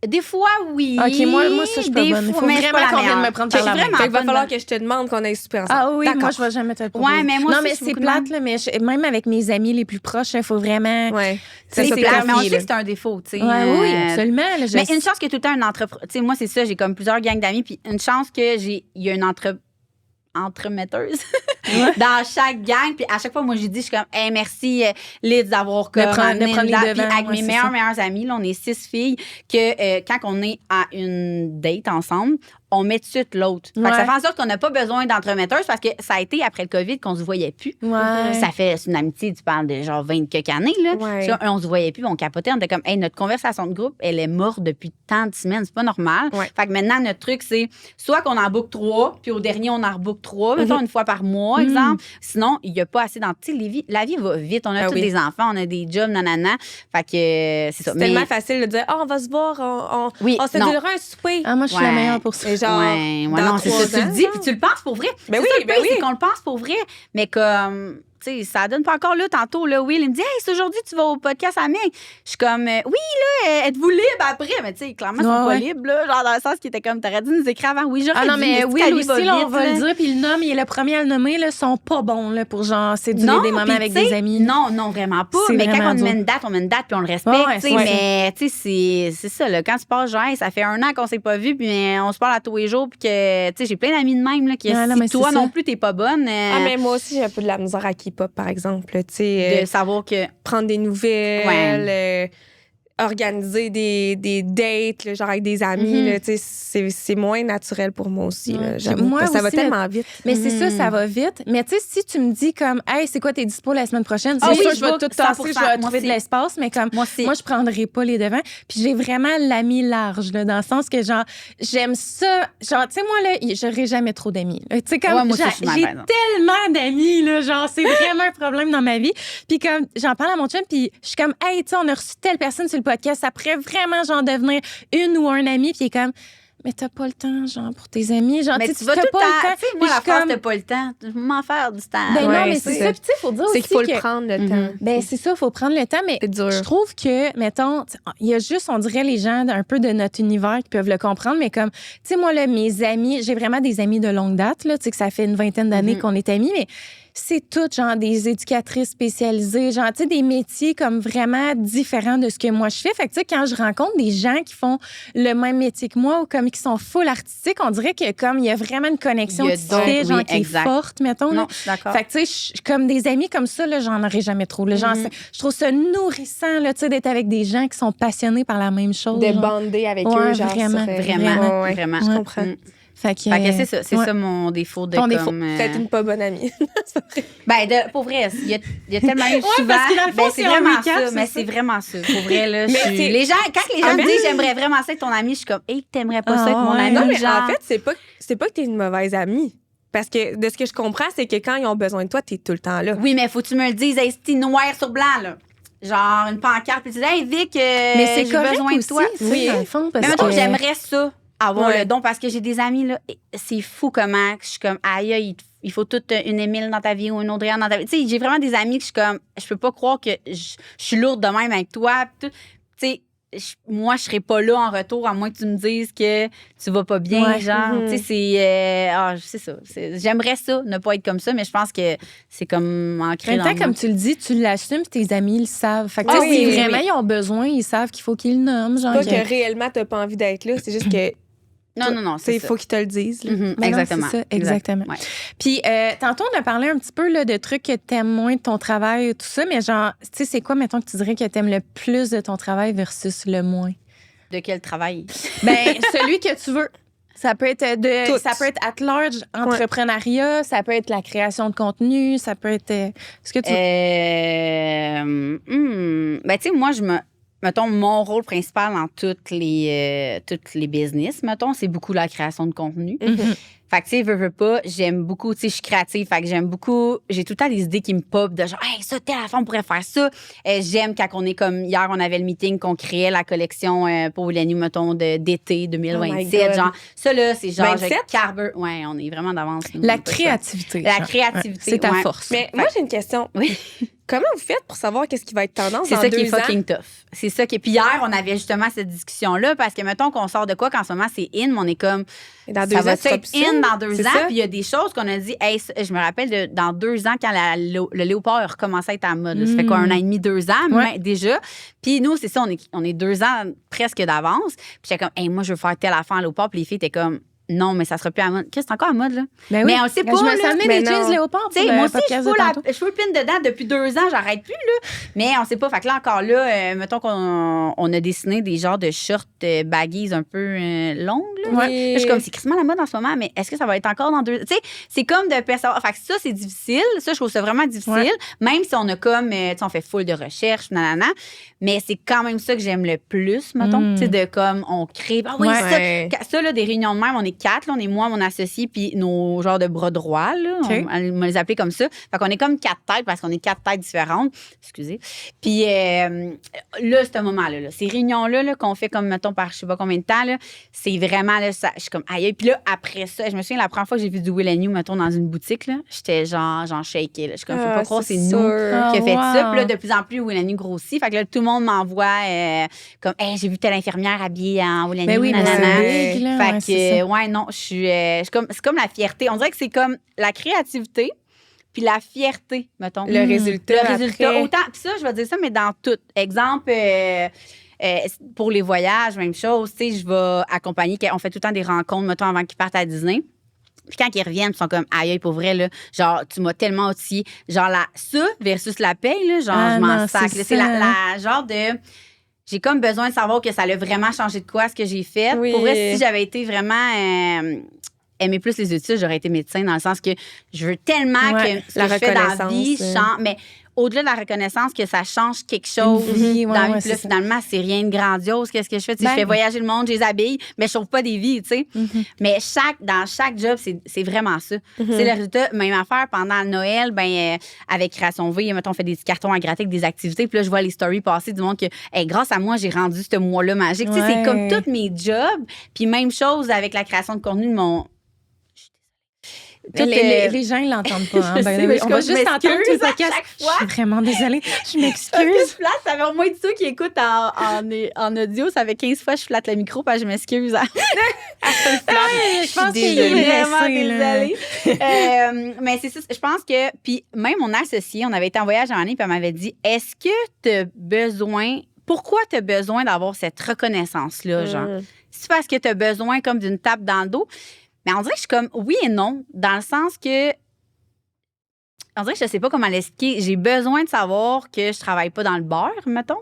Des fois, oui. OK, moi ça, je suis pas bonne. Il faut vraiment qu'on vienne me prendre par la main. Il va falloir que je te demande qu'on aille souper ensemble. Ah oui, moi, je vais jamais te le proposer. Ouais, mais moi non, aussi, mais c'est plate, là, mais même avec mes amis les plus proches, il faut vraiment... Ouais. C'est plate, mais on sait que c'est un défaut, tu sais. Oui, absolument. Là, mais une chance que tout le temps un entrepreneur... Tu sais, moi, c'est ça, j'ai comme plusieurs gangs d'amis, puis une chance que il y a une entremetteuse dans chaque gang. Puis à chaque fois, moi, je dis, je suis comme, hey, merci, Liz, d'avoir comme. de prendre les devants. Puis avec mes meilleures amies, là, on est 6 filles, que quand on est à une date ensemble, on met tout de suite l'autre. Fait que ça fait en sorte qu'on n'a pas besoin d'entremetteuse parce que ça a été après le COVID qu'on se voyait plus. Ça fait une amitié, tu parles de genre 20 quelques années, là. On se voyait plus, on capotait, on était comme, hey, notre conversation de groupe, elle est morte depuis tant de semaines, c'est pas normal. Fait que maintenant, notre truc, c'est soit qu'on en book 3, puis au dernier, on en rebook 3, mettons une fois par mois, exemple. Sinon, il n'y a pas assez dans. Tu sais, la vie va vite. On a tous des enfants, on a des jobs, nanana. Fait que c'est ça. C'est tellement facile de dire, on va se voir, on se délira un souper. Ah, moi, je suis la meilleure pour ça. Genre, non, c'est ça, tu le dis, puis tu le penses pour vrai. Ben oui, c'est qu'on le pense pour vrai. Mais comme, tu sais, ça donne pas encore là. Tantôt, là, Will, il me dit, hey, c'est aujourd'hui, tu vas au podcast à Meg. Je suis comme, oui, là, êtes-vous libre après? Mais tu sais, clairement, ils sont pas libres, là. Genre, dans le sens qui était comme, t'aurais dû nous écrire avant. Oui, j'aurais dit. Ah non, mais Will aussi, on va le dire, puis le nom, il est le premier à le nommer, là, sont pas bons, là, pour genre, séduire des moments avec des amis. Non, vraiment pas. Mais quand on met une date, puis on le respecte, tu sais. Mais, tu sais, c'est ça, là. Quand tu passes, genre, ça fait 1 an qu'on s'est pas vu, puis on se parle à tous les jours, puis que, tu sais, j'ai plein d'amis de même, là, qui, si toi non plus, t'es pas bonne. Ah, mais moi aussi, j'ai un peu de la misère à K-pop, par exemple. De savoir que. Prendre des nouvelles, organiser des dates, là, genre avec des amis, là, c'est moins naturel pour moi aussi. Là, moi ça va aussi, tellement vite. Mais c'est ça va vite. Mais tu sais, si tu me dis comme, hey, c'est quoi tes dispo la semaine prochaine? C'est sûr, je vais tout tasser, je vais trouver de l'espace, mais comme, moi, je prendrai pas les devants. Puis j'ai vraiment l'ami large, là, dans le sens que, genre, j'aime ça. Genre, tu sais, moi, là, j'aurai jamais trop d'amis. Tu sais, comme, j'ai tellement d'amis, là, genre, c'est vraiment un problème dans ma vie. Puis comme, j'en parle à mon chum, puis je suis comme, hey, tu sais, on a reçu telle personne sur le podcast, ça pourrait vraiment, genre, devenir une ou un ami, puis il est comme, mais t'as pas le temps, genre, pour tes amis. Genre, mais tu vas tout le temps. Moi, la phrase, t'as pas le temps. Je vais m'en faire du temps. Ben non, mais c'est ça. Puis, tu sais, il faut dire aussi qu'il faut le prendre, le temps. Ben, c'est ça, il faut prendre le temps. Mais je trouve que, mettons, il y a juste, on dirait, les gens un peu de notre univers qui peuvent le comprendre. Mais comme, tu sais, moi, là, mes amis, j'ai vraiment des amis de longue date, là, tu sais, que ça fait une 20aine d'années qu'on est amis, mais c'est tout, genre, des éducatrices spécialisées, genre, tu sais, des métiers comme vraiment différents de ce que moi je fais. Fait que, tu sais, quand je rencontre des gens qui font le même métier que moi ou comme qui sont full artistiques, on dirait que comme il y a vraiment une connexion qui se fait, genre, qui est forte, mettons. Non, là. je suis d'accord. Fait que, tu sais, comme des amis comme ça, là, j'en aurais jamais trop. Là, genre, je trouve ça nourrissant, là, tu sais, d'être avec des gens qui sont passionnés par la même chose. De bander avec eux, genre. Vraiment. Je comprends. Fait que c'est ça. C'est ça mon défaut de. Ton défaut. Peut-être une pas bonne amie. Pour vrai, il y a tellement eu souvent. Parce que dans le fond, c'est vraiment ça. Mais c'est vraiment ça. Pour vrai, là. Quand les gens me disent j'aimerais vraiment ça avec ton ami, je suis comme, hey, t'aimerais pas ça avec mon ami. Non, mais genre... en fait, c'est pas que t'es une mauvaise amie. Parce que de ce que je comprends, c'est que quand ils ont besoin de toi, t'es tout le temps là. Oui, mais faut que tu me le dises, c'est noir sur blanc, là. Genre une pancarte, puis tu dis, hey, Vic, mais c'est j'ai besoin de toi. Oui, dans le fond, parce mais mettons, que j'aimerais ça. Avoir le don parce que j'ai des amis, là, c'est fou comment je suis comme, aïe, il faut toute une Émile dans ta vie ou une Audriane dans ta vie. Tu sais, j'ai vraiment des amis que je suis comme, je peux pas croire que je suis lourde de même avec toi. Tu sais, moi, je serais pas là en retour à moins que tu me dises que tu vas pas bien, genre. Tu sais, c'est ça. J'aimerais ça, ne pas être comme ça, mais je pense que c'est comme ancré dans le monde. comme tu le dis, tu l'assumes puis tes amis le savent. Fait que si vraiment ils ont besoin, ils savent qu'il faut qu'ils le nomment. Genre, pas que réellement t'as pas envie d'être là, c'est juste que non, c'est ça. Il faut qu'ils te le disent. Exactement. C'est ça, exactement. Ouais. Puis, tantôt, on a parlé un petit peu là, de trucs que t'aimes moins de ton travail et tout ça, mais genre, tu sais, c'est quoi, mettons, que tu dirais que t'aimes le plus de ton travail versus le moins? De quel travail? Ben, celui que tu veux. Ça peut être ça peut être at large, entrepreneuriat, ça peut être la création de contenu, ça peut être ce que tu veux. Ben, tu sais, moi, mettons, mon rôle principal dans toutes les business, mettons, c'est beaucoup la création de contenu. Fait Fait que, tu sais, veux pas, j'aime beaucoup, tu sais, je suis créative. Fait que j'aime beaucoup, j'ai tout le temps des idées qui me pop de genre, hey, ça, telle affaire, on pourrait faire ça. J'aime quand on est comme, hier, on avait le meeting qu'on créait la collection pour l'année, mettons, d'été 2027. Genre, ça, là, c'est genre, 27? Ouais, on est vraiment d'avance. La créativité. La créativité. C'est ta force. Mais moi, j'ai une question. Oui. Comment vous faites pour savoir qu'est-ce qui va être tendance C'est dans ça 2 qui est ans? fucking tough. C'est ça qui est. Puis hier, on avait justement cette discussion-là parce que, mettons qu'on sort de quoi qu'en ce moment, c'est in, mais on est comme. Dans 2 ça ans, va tu seras être plus in dans 2 c'est ans. ça? Puis il y a des choses qu'on a dit. Hey, je me rappelle dans 2 ans, quand le léopard a recommencé à être à mode. Là. Ça fait quoi, 1 an et demi, 2 ans, mais déjà. Puis nous, c'est ça, on est 2 ans presque d'avance. Puis j'étais comme, hey, moi, je veux faire telle affaire en léopard. Puis les filles étaient comme. Non, mais ça sera plus à mode. Qu'est-ce que c'est encore à mode, là? Ben oui. Mais on le sait pas. Je me suis amené mais des jeans non. léopard. Tu sais, moi aussi, je fais le pin dedans depuis 2 ans, j'arrête plus, là. Mais on sait pas. Fait que là, encore là, mettons qu'on a dessiné des genres de shorts baggies un peu longues, là. Oui. Là, je suis comme, c'est crissement la mode en ce moment, mais est-ce que ça va être encore dans 2 ans? Tu sais, c'est comme de percevoir. Fait que ça, c'est difficile. Ça, je trouve ça vraiment difficile. Ouais. Même si on a comme, tu sais, on fait full de recherche, nanana. Mais c'est quand même ça que j'aime le plus, mettons. Tu sais, de comme, on crée. Ah oui, Ouais. ça, là, des réunions de même, on est 4, là, on est moi, mon associé, puis nos genres de bras droits, là. OK. On va les appeler comme ça. Fait qu'on est comme 4 têtes parce qu'on est 4 têtes différentes. Excusez. Puis là, ce moment-là, là, ces réunions-là là, qu'on fait comme, mettons, par je sais pas combien de temps, là, c'est vraiment, là, ça, je suis comme, aïe. Puis là, après ça, je me souviens, la première fois que j'ai vu du Will & You, mettons, dans une boutique, là, j'étais genre shaké, là. Je suis comme, faut pas croire, c'est nous qui a fait ça. Puis là, de plus en plus, Will & You grossit. Fait que là, tout le monde m'envoie comme, hey, j'ai vu telle infirmière habillée en Will & You. Ben oui, mais nanana. c'est big, là. Fait Ouais, que, c'est ça. ouais, non, c'est comme la fierté. On dirait que c'est comme la créativité puis la fierté, mettons. Le résultat. Le résultat. après. Autant, puis ça, je vais dire ça, mais dans tout. Exemple, pour les voyages, même chose. Tu sais, je vais accompagner, on fait tout le temps des rencontres, mettons, avant qu'ils partent à Disney. Puis quand ils reviennent, ils sont comme, aïe, pour vrai, là, genre, tu m'as tellement outillé. Genre, ça versus la paye, là, genre, je m'en sac. c'est Là, c'est ça. la genre de. J'ai comme besoin de savoir que ça a vraiment changé de quoi, ce que j'ai fait. Oui. Pour vrai, si j'avais été vraiment. Aimer plus les études, j'aurais été médecin dans le sens que je veux tellement Ouais, que ce la que je fais dans la reconnaissance, vie change. Mais au-delà de la reconnaissance, que ça change quelque chose vie, dans ouais, la vie. ouais, Puis là, c'est ça. finalement, c'est rien de grandiose. Qu'est-ce que je fais? Tu sais, je Ben- fais voyager le monde, je les habille, mais je sauve pas des vies, tu sais. Mais dans chaque job, c'est vraiment ça. C'est le résultat. Même affaire, pendant Noël, avec Création V, mettons, on fait des petits cartons à gratter avec des activités. Puis là, je vois les stories passer du monde que, hey, grâce à moi, j'ai rendu ce mois-là magique. Tu sais, c'est Ouais. comme tous mes jobs. Puis même chose avec la création de contenu de mon. Les gens, ils l'entendent pas. Hein. Je Ben sais, oui, mais on je va comme, juste je entendre tout le m'excuse à podcast. chaque Je fois. suis vraiment désolée. Je Parce que m'excuse. je flatte, ça fait au moins de ça qui écoute en audio. Ça fait 15 fois que je flatte le micro, parce que je m'excuse. Je pense qu'il est vraiment blessé, là. désolée. Mais c'est ça, je pense que... Puis même mon associé, on avait été en voyage en année, puis elle m'avait dit, est-ce que tu as besoin... Pourquoi tu as besoin d'avoir cette reconnaissance-là, genre? C'est parce que tu as besoin comme d'une tape dans le dos? Mais on dirait que je suis comme oui et non, dans le sens que on dirait que je sais pas comment l'expliquer. J'ai besoin de savoir que je travaille pas dans le beurre, mettons.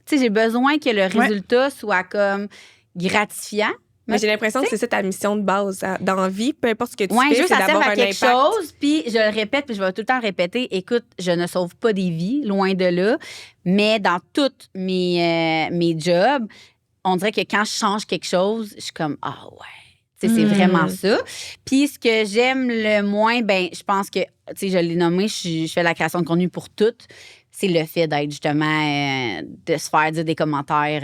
Tu sais, j'ai besoin que le résultat soit comme gratifiant. Mais j'ai l'impression que c'est ça ta mission de base dans la vie, peu importe ce que tu Ouais, fais, juste c'est ça sert d'avoir à un quelque impact. chose, puis je le répète, puis je vais tout le temps le répéter. Écoute, je ne sauve pas des vies, loin de là, mais dans tous mes jobs, on dirait que quand je change quelque chose, je suis comme ah ouais. Tu sais, c'est vraiment ça. Puis ce que j'aime le moins, je pense que, tu sais, je l'ai nommé, je fais la création de contenu pour toutes. C'est le fait d'être justement, de se faire dire des commentaires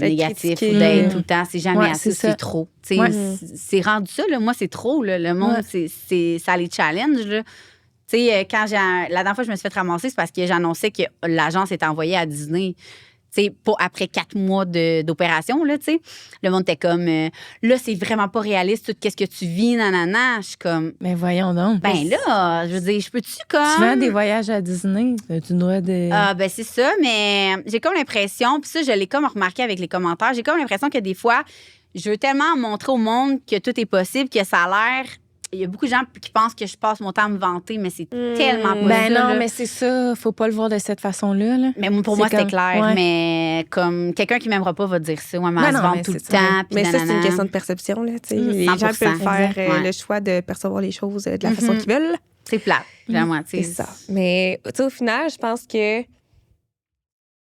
négatifs critiqué. ou d'être tout le temps. C'est jamais Ouais, assez, c'est ça. c'est trop. Tu sais, Ouais. c'est rendu ça, là. Moi, c'est trop, là. Le monde, ça les challenge, là. Tu sais, quand la dernière fois que je me suis fait ramasser, c'est parce que j'annonçais que l'agence était envoyée à Disney. Tu sais, pas après 4 mois d'opération, là, tu sais. Le monde était comme, là, c'est vraiment pas réaliste, tout qu'est-ce que tu vis, nanana. Je suis comme, Mais voyons donc. ben là, je veux dire, je peux-tu comme... Tu vends des voyages à Disney, tu dois de... Ah, ben c'est ça, mais j'ai comme l'impression, puis ça, je l'ai comme remarqué avec les commentaires, j'ai comme l'impression que des fois, je veux tellement montrer au monde que tout est possible, que ça a l'air... Il y a beaucoup de gens qui pensent que je passe mon temps à me vanter, mais c'est tellement pas ça. Ben non, là. mais c'est ça. Faut pas le voir de cette façon-là. Là. Mais pour C'est moi, c'était comme- clair. ouais. Mais comme quelqu'un qui m'aimera pas va dire ça. Ouais, mais Ben elle se non, vante mais tout le c'est ça. temps. puis Mais ça, c'est une nanana. question de perception. Là, tu sais. Les gens 100%. peuvent faire Exact, ouais. le choix de percevoir les choses de la façon qu'ils veulent. C'est plate, vraiment. C'est ça. Mais tu sais, au final, je pense que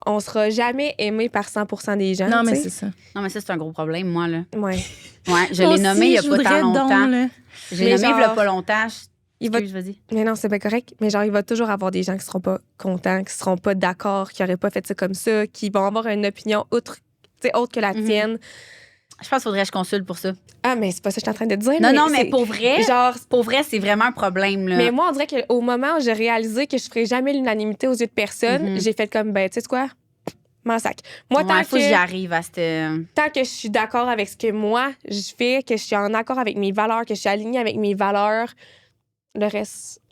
on sera jamais aimé par 100% des gens. Non, mais t'sais. c'est ça. Non, mais ça, c'est un gros problème, moi, là. Ouais. Ouais, je Moi l'ai nommé il y a aussi, pas je tant voudrais longtemps. là. J'ai Mais nommé il y a genre, pas longtemps. il va- Excuse, vas-y. Mais non, c'est bien correct. Mais genre, il va toujours avoir des gens qui seront pas contents, qui seront pas d'accord, qui n'auraient pas fait ça comme ça, qui vont avoir une opinion autre que la tienne. Je pense qu'il faudrait que je consulte pour ça. Ah, mais c'est pas ça que je suis en train de dire. Non, mais c'est- pour vrai, Genre, c'est vraiment un problème, là. mais moi, on dirait qu'au moment où j'ai réalisé que je ferais jamais l'unanimité aux yeux de personne, j'ai fait comme, ben, tu sais quoi? M'en sac. Moi, Ouais, faut que j'y arrive à cette... tant que je suis d'accord avec ce que moi, je fais, que je suis en accord avec mes valeurs, que je suis alignée avec mes valeurs, le reste,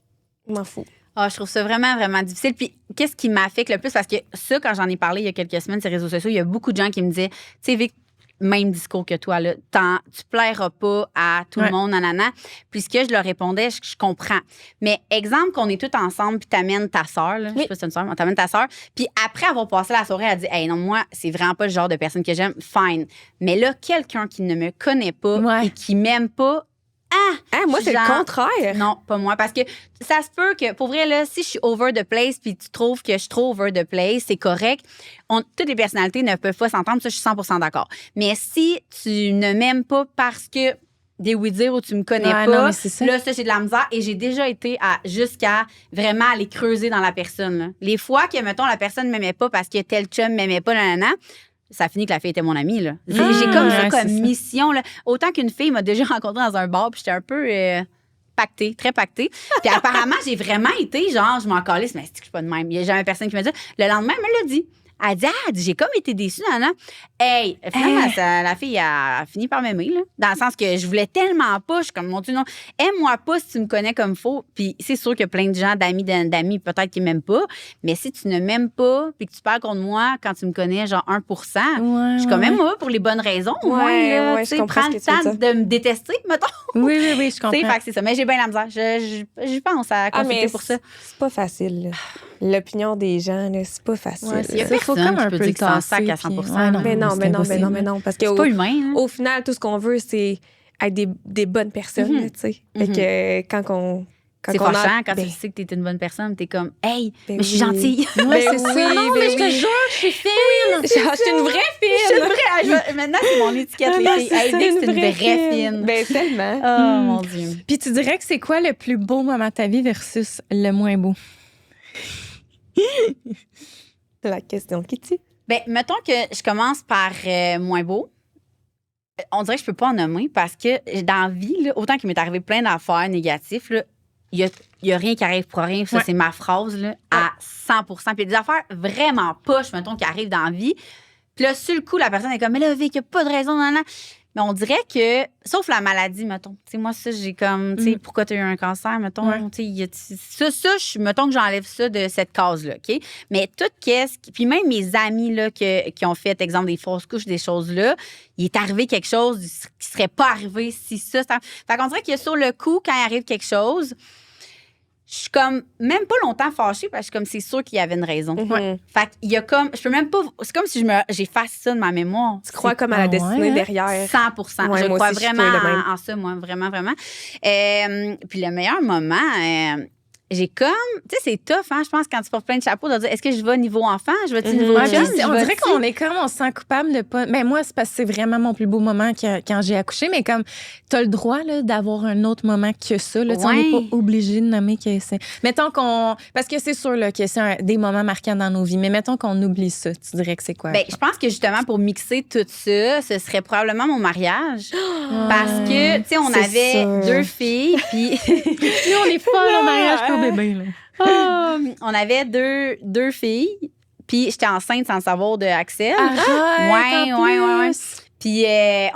je m'en fous. Ah, je trouve ça vraiment, vraiment difficile. Puis, qu'est-ce qui m'affecte le plus? Parce que ça, quand j'en ai parlé il y a quelques semaines sur les réseaux sociaux, il y a beaucoup de gens qui me disaient, tu sais, Vic, même discours que toi, là, tu plairas pas à tout le monde, nanana. Puis, ce que je leur répondais, je comprends. Mais exemple qu'on est tous ensemble, puis t'amènes ta sœur, là, je sais pas si c'est une sœur, mais t'amènes ta sœur, puis après avoir passé la soirée, elle dit, hey, non, moi, c'est vraiment pas le genre de personne que j'aime, fine. Mais là, quelqu'un qui ne me connaît pas et qui m'aime pas, Moi, c'est genre, le contraire. non, pas moi. Parce que ça se peut que, pour vrai, là, si je suis over the place puis tu trouves que je suis trop over the place, c'est correct. Toutes les personnalités ne peuvent pas s'entendre. Ça, je suis 100% d'accord. Mais si tu ne m'aimes pas parce que des oui-dire ou tu me connais pas, non, mais c'est ça. là, ça, j'ai de la misère. Et j'ai déjà été jusqu'à vraiment aller creuser dans la personne. Là. Les fois que, mettons, la personne ne m'aimait pas parce que tel chum m'aimait pas, nanana, ça finit que la fille était mon amie. Là. J'ai comme ça comme mission. Là. Autant qu'une fille m'a déjà rencontrée dans un bar, puis j'étais un peu pactée, très pactée. Puis apparemment, j'ai vraiment été genre, je m'en calisse, mais c'est que je suis pas de même. Il n'y a jamais personne qui m'a dit. Le lendemain, elle me l'a dit. Elle dit, j'ai comme été déçue, nana. Hey, finalement, la fille a fini par m'aimer, là. Dans le sens que je voulais tellement pas. Je suis comme, mon Dieu, non. Aime-moi pas si tu me connais comme faux. Puis c'est sûr qu'il y a plein de gens, d'amis, peut-être qui m'aiment pas. Mais si tu ne m'aimes pas, puis que tu parles contre moi quand tu me connais, genre 1%, je suis quand même moi pour les bonnes raisons. Ouais, tu sais, prends le temps de me détester, mettons. Oui, je comprends. Fait que c'est ça. Mais j'ai bien la misère. Je pense à consulter pour ça. C'est pas facile, là. L'opinion des gens, là, c'est pas facile. Il y a personne qui peut dire que ça en sac à 100%. Mais non. Parce c'est pas humain. Hein? Au final, tout ce qu'on veut, c'est être des bonnes personnes, tu sais. Fait que quand c'est fâchant quand tu sais que t'es une bonne personne, t'es comme, hey, mais je suis gentille. Ouais, c'est ça. Non, mais je te jure, je suis fine. Je suis une vraie fine. Maintenant, c'est mon étiquette, les filles. Hey, Vic, c'est une vraie fine. Ben, tellement. Oh, mon Dieu. Puis tu dirais que c'est quoi le plus beau moment de ta vie versus le moins beau? C'est la question qui tue. Ben, mettons que je commence par moins beau. On dirait que je peux pas en nommer parce que dans la vie, là, autant qu'il m'est arrivé plein d'affaires négatives, il y a rien qui arrive pour rien. Ça, c'est ma phrase là, à 100%. Puis il y a des affaires vraiment poches, mettons, qui arrivent dans la vie. Puis là, sur le coup, la personne est comme, mais là, Vic, il n'y a pas de raison, non. Mais on dirait que, sauf la maladie, mettons. Tu sais, moi, ça, j'ai comme, tu sais, pourquoi tu as eu un cancer, mettons. Tu sais, mettons que j'enlève ça de cette case-là, OK? Mais tout puis même mes amis, là, qui ont fait, exemple, des fausses couches, des choses-là, il est arrivé quelque chose qui serait pas arrivé si ça. Fait qu'on dirait que sur le coup, quand il arrive quelque chose, je suis comme même pas longtemps fâchée parce que comme c'est sûr qu'il y avait une raison. Fait qu'il y a comme je peux même pas c'est comme si j'efface ça de ma mémoire. Tu crois comme à la destinée derrière 100%. Ouais, je crois aussi, vraiment en ça moi vraiment. Puis le meilleur moment j'ai comme, tu sais, c'est tough, hein, je pense, quand tu portes plein de chapeaux, de dire, est-ce que je vais niveau enfant, je vais niveau chum, on dirait qu'on est comme, on se sent coupable de pas. Ben moi, c'est parce que c'est vraiment mon plus beau moment quand j'ai accouché, mais comme, t'as le droit là, d'avoir un autre moment que ça. Là, on n'est pas obligé de nommer que c'est. Mettons qu'on. Parce que c'est sûr là, que c'est des moments marquants dans nos vies, mais mettons qu'on oublie ça. Tu dirais que c'est quoi? Ben, je pense que justement, pour mixer tout ça, ce serait probablement mon mariage. Parce que, tu sais, on avait 2 filles, puis. Nous, on est folles au mariage pour bébé, là. On avait deux filles, puis j'étais enceinte sans le savoir de Axel. Ouais. Puis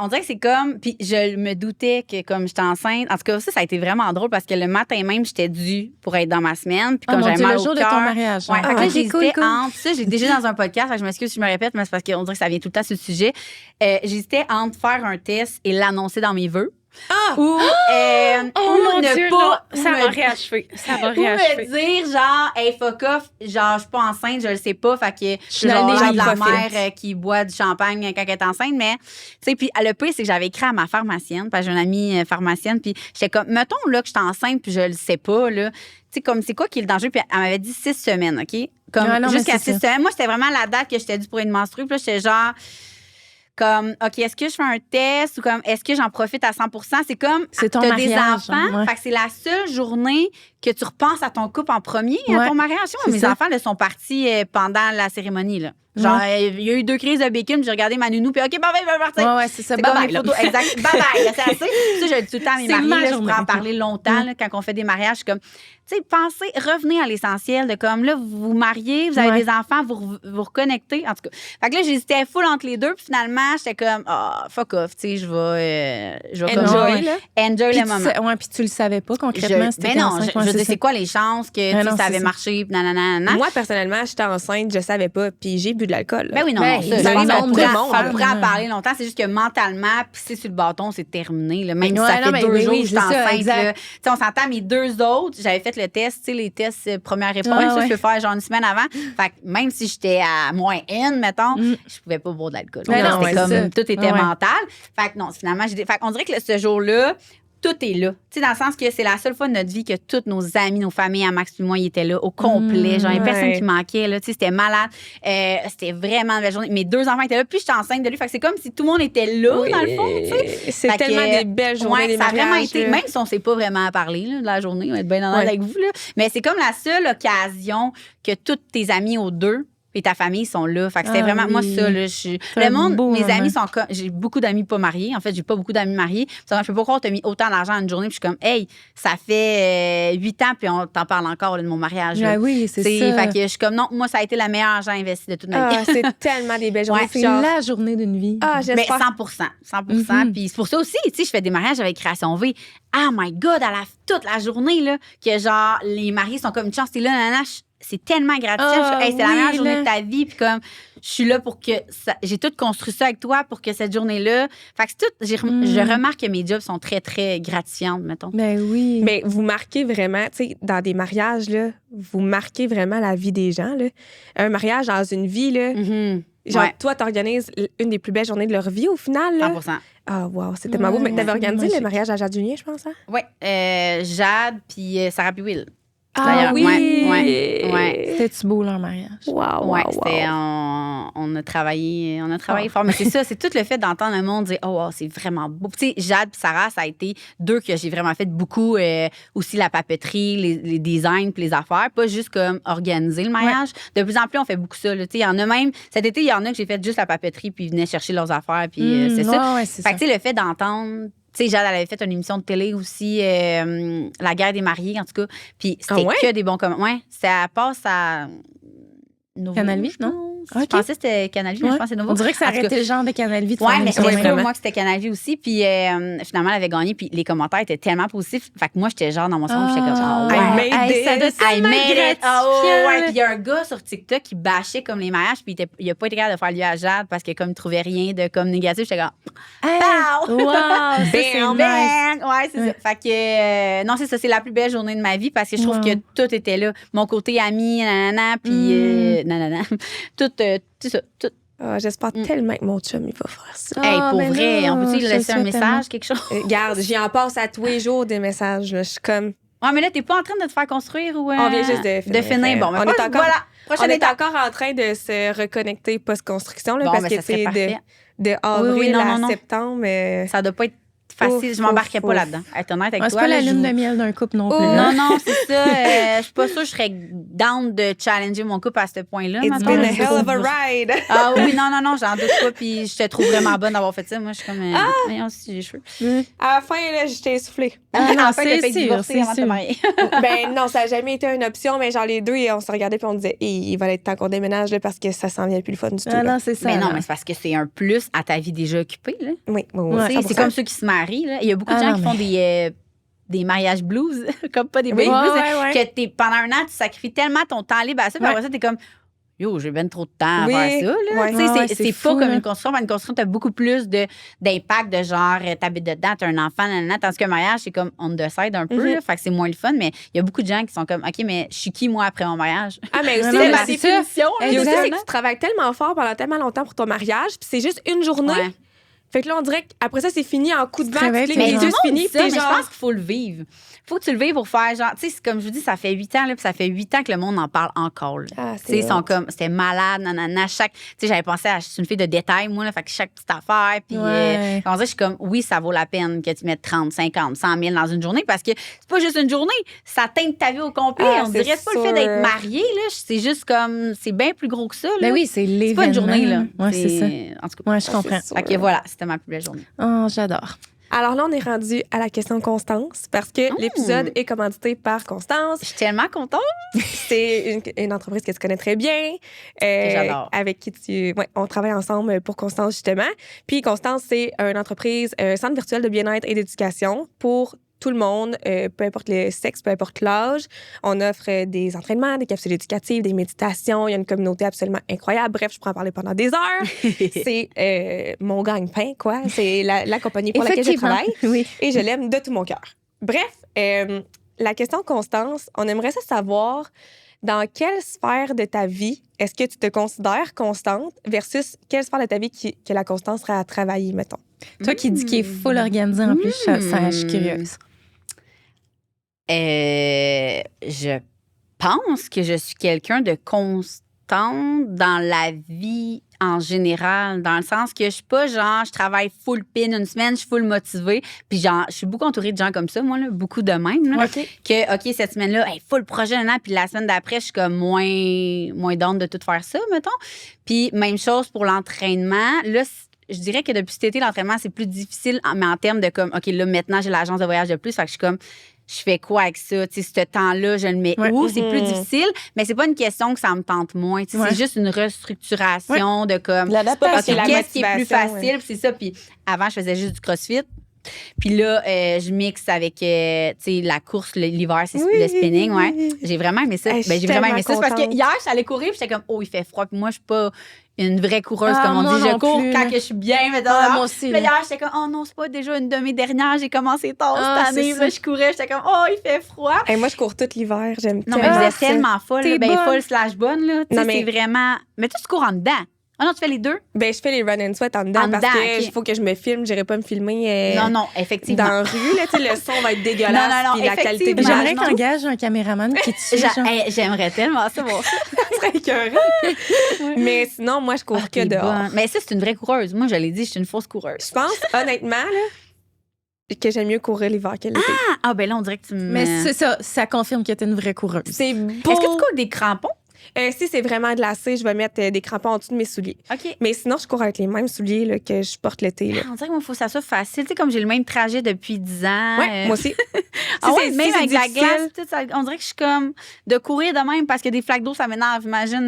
on dirait que c'est comme... Puis je me doutais que comme j'étais enceinte... En tout cas, ça a été vraiment drôle parce que le matin même, j'étais due pour être dans ma semaine. Puis comme j'avais mal au cœur... le jour de ton mariage. Ouais, fait que là, j'hésitais entre... Ça, j'ai déjà dans un podcast, fait que je m'excuse si je me répète, mais c'est parce qu'on dirait que ça vient tout le temps sur le sujet. J'hésitais entre faire un test et l'annoncer dans mes vœux. Ou, ou mon ne Dieu, pas... non. Ça ou va me- réachever. Ça va Ou me réachever. dire, genre, hey, fuck off, genre, je suis pas enceinte, je le sais pas, fait que je suis dans genre le l'air de la profite. mère qui boit du champagne quand elle est enceinte, mais, tu sais, puis le pire, c'est que j'avais écrit à ma pharmacienne, parce que j'ai une amie pharmacienne, puis j'étais comme, mettons, là, que je suis enceinte, puis je le sais pas, là, tu sais, comme, c'est quoi qui est le danger, puis elle m'avait dit 6 semaines, OK? Comme, Ah non, mais jusqu'à c'est 6 ça. semaines. Moi, c'était vraiment la date que j'étais due pour une menstrue, puis là, j'étais genre... Comme, OK, est-ce que je fais un test ou comme, est-ce que j'en profite à 100 C'est comme, C'est ton t'as des mariage, enfants, ouais. fait que c'est la seule journée que tu repenses à ton couple en premier, à Ouais, ton mariage. Moi, c'est mes ça. enfants, là, sont partis pendant la cérémonie, là. Genre, il y a eu 2 crises de bacon, puis j'ai regardé ma nounou, puis OK, bye-bye, je vais partir. Ouais, c'est ça. C'est Bye comme bye. les là. photos. Exact. Bye bye. Là, c'est assez. Ça, je le dis tout le temps à mes C'est maris. ma Là, je journée. pourrais en parler longtemps là, quand on fait des mariages. Je suis comme, tu sais, pensez, revenez à l'essentiel de comme là, vous vous mariez, vous avez Ouais. des enfants, vous reconnectez. En tout cas. Fait que là, j'hésitais full entre les deux. Puis finalement, j'étais comme, fuck off. Tu sais, je vais comme Enjoy, là. enjoy Puis le moment. ouais, puis tu le savais pas concrètement. si Mais t'étais non, enceinte, je ouais, veux dire, ça. c'est quoi les chances que tu sais, non, ça c'est avait ça. marché, puis nanana. Moi, personnellement, j'étais enceinte, je savais pas, puis j'ai bu de l'alcool. là. Ben oui, non, Ben, non, ça ça, je arrive pense à qu'on tout pourrait, le monde, on pourrait en là. parler longtemps. C'est juste que mentalement, pisser sur le bâton, c'est terminé. Là. Même si Ouais, ça non, fait mais 2 oui, jours oui, que je suis c'est ça, enceinte. exact. Là. Tu sais, on s'entend, mes 2 autres, j'avais fait le test, tu sais, les tests première réponse, Ouais, ça, ouais. je peux faire genre une semaine avant. Fait que même si j'étais à moins N, mettons, je pouvais pas boire de l'alcool. Ouais, Là, non, c'était ouais, comme, c'est ça. tout était Ouais. mental. Fait que non, finalement, fait qu'on dirait que ce jour-là, tout est là. Tu sais, dans le sens que c'est la seule fois de notre vie que tous nos amis, nos familles, à Max puis moi, ils étaient là au complet. Genre, il y avait personne ouais. qui manquait, là. Tu sais, c'était malade. C'était vraiment une belle journée. Mes 2 enfants étaient là, puis j'étais enceinte de lui. Fait que c'est comme si tout le monde était là, dans le fond, tu sais. C'est Fait que, tellement des belles journées, des ça a vraiment mariages, été, là. même si on ne sait pas vraiment parler là, de la journée, on va être bien honnête Ouais. avec vous, là. Mais c'est comme la seule occasion que tous tes amis aux 2 et ta famille sont là. Fait que c'était vraiment, moi, oui. ça, là, C'est le un monde, beau mes moment. amis sont comme, j'ai beaucoup d'amis pas mariés. En fait, j'ai pas beaucoup d'amis mariés. Ça me fait pas croire que t'as mis autant d'argent en une journée. Puis je suis comme, hey, ça fait 8 ans, puis on t'en parle encore là, de mon mariage. là. Ah oui, c'est T'sais, ça. Fait que je suis comme, non, moi, ça a été le meilleur argent investi de toute ma vie. Ah, c'est tellement des belles journées. Ouais, c'est C'est genre, la journée d'une vie. ah, Mais j'espère. 100%. Puis c'est pour ça aussi, tu sais, je fais des mariages avec Création V. Oh my God, toute la journée, là, que genre, les mariés sont comme une chance, t'es là, nanana, c'est tellement gratifiant. Je suis, hey, c'est la oui, meilleure journée là. de ta vie. Puis comme, je suis là pour que j'ai tout construit ça avec toi pour que cette journée-là. Fait que c'est tout. Je remarque que mes jobs sont très, très gratifiantes, mettons. Ben oui. Mais vous marquez vraiment, tu sais, dans des mariages, là, vous marquez vraiment la vie des gens, là. Un mariage dans une vie, là, genre, Ouais. toi, t'organises une des plus belles journées de leur vie au final, là. 100%. Ah, wow, c'est tellement beau. Mais t'avais organisé le mariage à Jade Julien, je pense, hein? Oui. Jade, puis Sarah puis Will. Ah D'ailleurs, oui! ouais. C'était-tu beau leur mariage? Wow, Ouais, wow, c'était, wow. on a travaillé fort. Mais c'est ça, c'est tout le fait d'entendre le monde dire, oh, wow, c'est vraiment beau. Tu sais, Jade et Sarah, ça a été 2 que j'ai vraiment fait beaucoup. Aussi la papeterie, les designs puis les affaires. Pas juste comme organiser le mariage. De plus en plus, on fait beaucoup ça. Là. Tu sais, il y en a même, cet été, il y en a que j'ai fait juste la papeterie puis ils venaient chercher leurs affaires. Puis c'est ça. Ouais, c'est Fait ça. que tu sais, le fait d'entendre. Tu sais, Jade, elle avait fait une émission de télé aussi, La guerre des mariés, en tout cas. Puis c'était Ah ouais? que des bons commentaires. Ouais, ça passe à. Nouveau, Canal Vie, je pense. non? Je Ok. pensais que c'était Canal Vie, mais je pense que c'est nouveau. On dirait que ça En tout aurait cas, été le genre de Canal Vie de ouais, faire mais une c'était émission. sûr, moi, que c'était Canal Vie aussi. Puis finalement, elle avait gagné. Puis les commentaires étaient tellement positifs. Fait que moi, j'étais genre dans mon salon, j'étais comme, ah I ouais. made Hey, ça doit this. être I tellement made it. Ah ouais, gratifiant. ouais. Puis il y a un gars sur TikTok qui bâchait comme les mariages, puis il a pas été capable de faire lui à Jade parce que comme il trouvait rien de comme négatif, j'étais comme, Hey, pow! wow, ça, c'est Bam, nice. bang! Ouais, c'est ça. Fait que, non, c'est ça, c'est la plus belle journée de ma vie parce que je trouve Wow. que tout était là. Mon côté ami, nanana, puis nanana. Tout ça, tout. Ah, j'espère tellement que mon chum, il va faire ça. Ah, Hey, pour ben vrai, là, on peut-tu lui je laisser un le souhaite message, tellement. quelque chose? Regarde, j'y en passe à tous les jours des messages. Là. Je suis comme... Ouais, mais là, t'es pas en train de te faire construire ou. On vient juste de finir. Bon, mais On est encore- voilà. On Prochaine est étape. encore en train de se reconnecter post-construction, là, Bon, parce ben, que ça serait c'est parfait. de avril Oui, non, à non. septembre. Ça doit pas être facile. Ouf, Je m'embarquerais ouf, pas ouf. là-dedans. Être honnête avec Ouais, toi. c'est pas la là, lune je- de miel d'un couple non Oh, plus. Non, là. non, c'est ça. Je suis pas sûre que je serais down de challenger mon couple à ce point-là. It's mettons, been là. a hell of a ride. Ah oui, non, j'en doute pas. Puis je te trouve vraiment bonne d'avoir fait ça. Moi, je suis comme. Voyons si j'ai les cheveux. À la fin, là, j'étais essoufflée. Ah non, En fait, c'est le fait de sûr, divorcer c'est avant de te sûr. marier. Ben non, ça n'a jamais été une option, mais genre les deux, on se regardait puis on disait, il va être temps qu'on déménage là, parce que ça s'en vient plus le fun du tout. Ah là. non, c'est ça. Mais non, là. mais c'est parce que c'est un plus à ta vie déjà occupée. Là. Oui, oui, Ouais. Tu sais, 100%. c'est comme ceux qui se marient. Là. Il y a beaucoup de Ah gens non, qui font mais- des mariages blues, comme pas des Oui. baby blues, Ouais, ouais, ouais. que pendant un an, tu sacrifies tellement ton temps libre à ça, puis Ouais. après ça, t'es comme, yo, j'ai ben trop de temps à Oui. faire ça. Là. Ouais. Tu sais, Ah ouais, c'est c'est pas fou, comme là. une construction. Une construction, t'as beaucoup plus d'impact de genre, t'habites dedans, t'as un enfant, nanana. Tandis qu'un mariage, c'est comme on the side un peu. Là, fait que c'est moins le fun. Mais il y a beaucoup de gens qui sont comme, OK, mais je suis qui, moi, après mon mariage? Ah, mais aussi, non, c'est mais ma c'est définition. ça. Il y a aussi, Exact. c'est que tu travailles tellement fort pendant tellement longtemps pour ton mariage, puis c'est juste une journée. Ouais. Fait que là, on dirait qu'après ça, c'est fini en coup de Tu vent. travailles Tu tous les les jours. yeux tout le monde finis, dit puis ça, t'es mais je genre. pense qu'il faut le vivre. Faut que tu le vives pour faire genre, tu sais, comme je vous dis, ça fait 8 ans, là, puis ça fait 8 ans que le monde en parle encore. Là. Ah, Tu sais, ils c'est sont hot. comme, c'était malade, nanana, tu sais, j'avais pensé à, je suis une fille de détails, moi, là, fait que chaque petite affaire, puis Ouais. on dirait, je suis comme, oui, ça vaut la peine que tu mettes 30, 50, 100 000 dans une journée, parce que c'est pas juste une journée, ça teinte ta vie au complet. Ah, On dirait, c'est pas le fait sûr. d'être marié, là, c'est juste comme, c'est bien plus gros que ça, là. Ben oui, c'est l'événement. C'est pas une journée, là. Ouais, c'est ça. En tout cas, Ouais, je comprends. sûr. fait que voilà, c'était ma plus belle journée. Oh, j'adore. Alors là, on est rendu à la question Constance, parce que l'épisode est commandité par Constance. Je suis tellement contente. C'est une entreprise que tu connais très bien. j'adore. Avec qui on travaille ensemble pour Constance, justement. Puis Constance, c'est une entreprise, un centre virtuel de bien-être et d'éducation pour tout le monde, peu importe le sexe, peu importe l'âge. On offre des entraînements, des capsules éducatives, des méditations. Il y a une communauté absolument incroyable. Bref, je pourrais en parler pendant des heures. C'est mon gagne-pain, quoi. C'est la compagnie pour laquelle je Effectivement. travaille. Oui. Et je l'aime de tout mon cœur. Bref, la question Constance, on aimerait ça savoir dans quelle sphère de ta vie est-ce que tu te considères constante versus quelle sphère de ta vie que la constance serait à travailler, mettons. Toi qui dis qu'il est full organisé en plus, je suis curieuse. Je pense que je suis quelqu'un de constant dans la vie en général, dans le sens que je suis pas genre, je travaille full pin une semaine, je suis full motivée, puis genre, je suis beaucoup entourée de gens comme ça, moi, là, beaucoup de même, là, que, OK, cette semaine-là, hey, full projet, puis la semaine d'après, je suis comme moins down de tout faire ça, mettons. Puis même chose pour l'entraînement. Là, je dirais que depuis cet été, l'entraînement, c'est plus difficile, mais en termes de comme, OK, là, maintenant, j'ai l'agence de voyage de plus, fait que je suis comme, je fais quoi avec ça? Tu sais, ce temps-là, je le mets où? C'est plus difficile, mais c'est pas une question que ça me tente moins. Tu sais, c'est juste une restructuration de comme. L'adaptation, OK, qu'est-ce qui est plus motivation, facile? Puis c'est ça. Puis avant, je faisais juste du crossfit. Puis là, je mixe avec tu sais, la course, l'hiver, c'est le spinning. Ouais. J'ai vraiment aimé ça. Hey, J'ai vraiment aimé ça. C'est parce que contente. hier, je suis allée courir, puis j'étais comme, oh, il fait froid. Puis moi, je suis pas une vraie coureuse, Ah, comme on moi dit. Je non cours plus, quand là. que je suis bien. Mais Moi aussi. puis là. hier, j'étais comme, oh non, c'est pas déjà une demi-dernière. J'ai commencé tard Ah, cette année. c'est Puis là, ça. je courais, j'étais comme, oh, il fait froid. Hey, moi, je cours tout l'hiver. J'aime Non, mais tellement vous êtes ça. tellement folle. T'es Là, ben, bonne. folle slash bonne, là. Tu Non, sais, mais- c'est vraiment. Mais toi, tu cours en dedans. Ah non, tu fais les deux? Ben, je fais les run and sweat en dedans En parce dedans, que ok. faut que je me filme. J'irai pas me filmer Non, effectivement. dans la rue. Là, tu sais, le son va être dégueulasse. Non, Puis la qualité de effectivement. J'aimerais l'image, que t'engages un caméraman qui te suit. genre. J'aimerais tellement ça, bon, ça. serait écœurant. Mais sinon, moi, je cours Ah, que t'es dehors. bonne. Mais ça, c'est une vraie coureuse. Moi, je l'ai dit, je suis une fausse coureuse. Je pense, honnêtement, là, que j'aime mieux courir l'hiver que l'été. Ben là, on dirait que tu me. Mais c'est ça confirme que t'es une vraie coureuse. C'est beau. Est-ce que tu cours avec des crampons? Si c'est vraiment glacé, je vais mettre des crampons en dessous de mes souliers. OK. Mais sinon, je cours avec les mêmes souliers là, que je porte l'été. Là. On dirait qu'il faut que ça soit facile. Tu sais, comme j'ai le même trajet depuis 10 ans. Ouais, moi aussi. Ah ouais, Si même c'est avec la difficile- glace, tout ça, on dirait que je suis comme de courir de même parce que des flaques d'eau, ça m'énerve. Imagine,